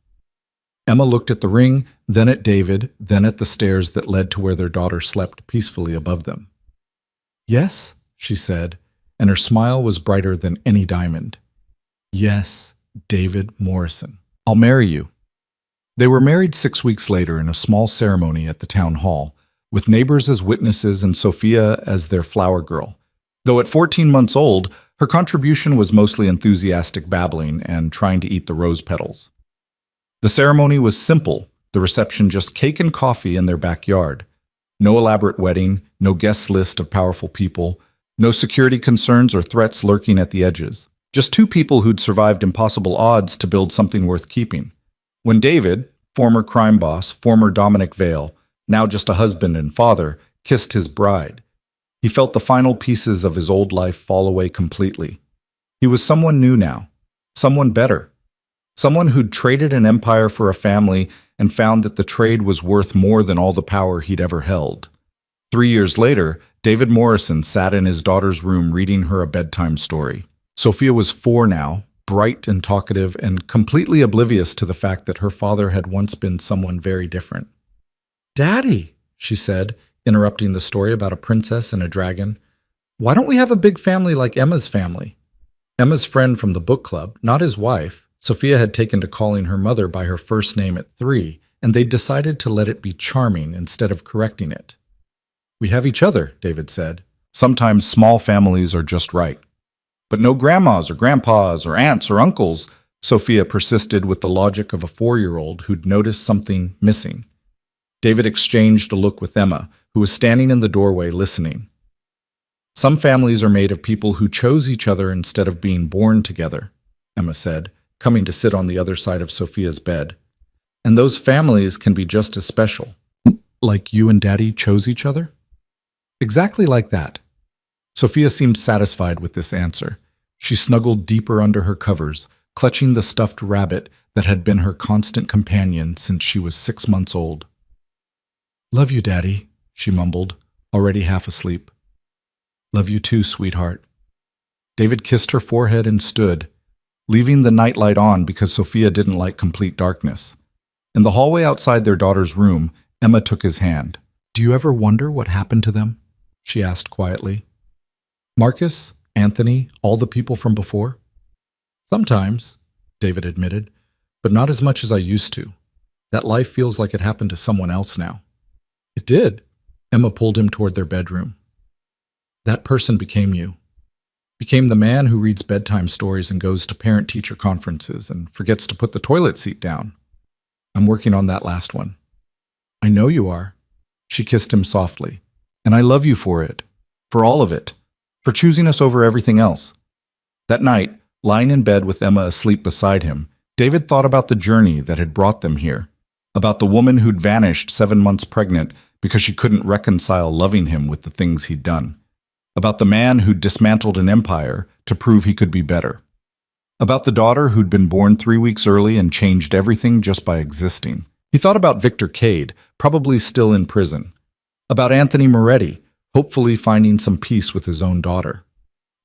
Emma looked at the ring, then at David, then at the stairs that led to where their daughter slept peacefully above them. Yes, she said, and her smile was brighter than any diamond. Yes, David Morrison. I'll marry you. They were married 6 weeks later in a small ceremony at the town hall, with neighbors as witnesses and Sophia as their flower girl. Though at 14 months old, her contribution was mostly enthusiastic babbling and trying to eat the rose petals. The ceremony was simple, the reception just cake and coffee in their backyard. No elaborate wedding, no guest list of powerful people, no security concerns or threats lurking at the edges. Just two people who'd survived impossible odds to build something worth keeping. When David, former crime boss, former Dominic Vale, now just a husband and father, kissed his bride, he felt the final pieces of his old life fall away completely. He was someone new now, someone better, someone who'd traded an empire for a family and found that the trade was worth more than all the power he'd ever held. 3 years later, David Morrison sat in his daughter's room reading her a bedtime story. Sophia was 4 now, bright and talkative, and completely oblivious to the fact that her father had once been someone very different. "Daddy," she said, interrupting the story about a princess and a dragon, "why don't we have a big family like Emma's family?" Emma's friend from the book club, not his wife, Sophia had taken to calling her mother by her first name at 3, and they decided to let it be charming instead of correcting it. "We have each other," David said. "Sometimes small families are just right." "But no grandmas or grandpas or aunts or uncles," Sophia persisted with the logic of a 4-year-old who'd noticed something missing. David exchanged a look with Emma, who was standing in the doorway listening. "Some families are made of people who chose each other instead of being born together," Emma said, coming to sit on the other side of Sophia's bed. "And those families can be just as special." "Like you and Daddy chose each other?" "Exactly like that." Sophia seemed satisfied with this answer. She snuggled deeper under her covers, clutching the stuffed rabbit that had been her constant companion since she was 6 months old. "Love you, Daddy," she mumbled, already half asleep. "Love you too, sweetheart." David kissed her forehead and stood, leaving the nightlight on because Sophia didn't like complete darkness. In the hallway outside their daughter's room, Emma took his hand. "Do you ever wonder what happened to them?" she asked quietly. "Marcus, Anthony, all the people from before?" "Sometimes," David admitted, "but not as much as I used to. That life feels like it happened to someone else now." "It did." Emma pulled him toward their bedroom. "That person became you. Became the man who reads bedtime stories and goes to parent-teacher conferences and forgets to put the toilet seat down. I'm working on that last one." "I know you are." She kissed him softly. "And I love you for it. For all of it. For choosing us over everything else." That night, lying in bed with Emma asleep beside him, David thought about the journey that had brought them here. About the woman who'd vanished 7 months pregnant because she couldn't reconcile loving him with the things he'd done. About the man who'd dismantled an empire to prove he could be better. About the daughter who'd been born 3 weeks early and changed everything just by existing. He thought about Victor Cade, probably still in prison. About Anthony Moretti, hopefully finding some peace with his own daughter.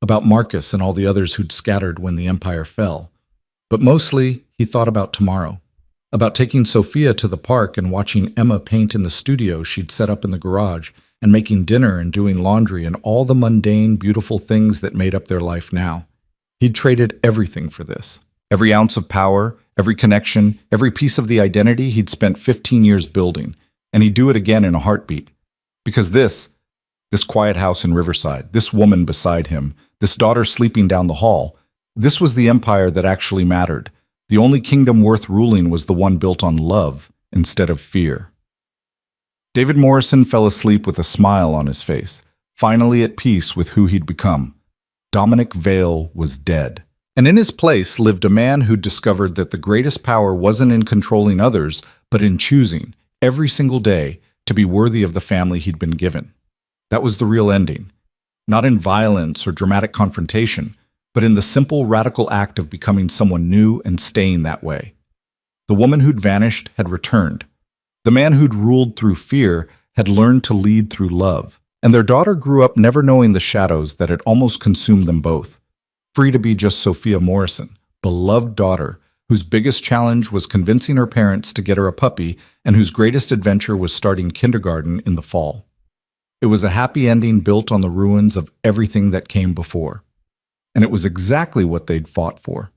About Marcus and all the others who'd scattered when the empire fell. But mostly, he thought about tomorrow. About taking Sophia to the park and watching Emma paint in the studio she'd set up in the garage, and making dinner and doing laundry and all the mundane, beautiful things that made up their life now. He'd traded everything for this. Every ounce of power, every connection, every piece of the identity he'd spent 15 years building, and he'd do it again in a heartbeat. Because this quiet house in Riverside, this woman beside him, this daughter sleeping down the hall, this was the empire that actually mattered. The only kingdom worth ruling was the one built on love instead of fear. David Morrison fell asleep with a smile on his face, finally at peace with who he'd become. Dominic Vale was dead. And in his place lived a man who'd discovered that the greatest power wasn't in controlling others, but in choosing, every single day, to be worthy of the family he'd been given. That was the real ending. Not in violence or dramatic confrontation, but in the simple, radical act of becoming someone new and staying that way. The woman who'd vanished had returned. The man who'd ruled through fear had learned to lead through love. And their daughter grew up never knowing the shadows that had almost consumed them both. Free to be just Sophia Morrison, beloved daughter, whose biggest challenge was convincing her parents to get her a puppy and whose greatest adventure was starting kindergarten in the fall. It was a happy ending built on the ruins of everything that came before. And it was exactly what they'd fought for.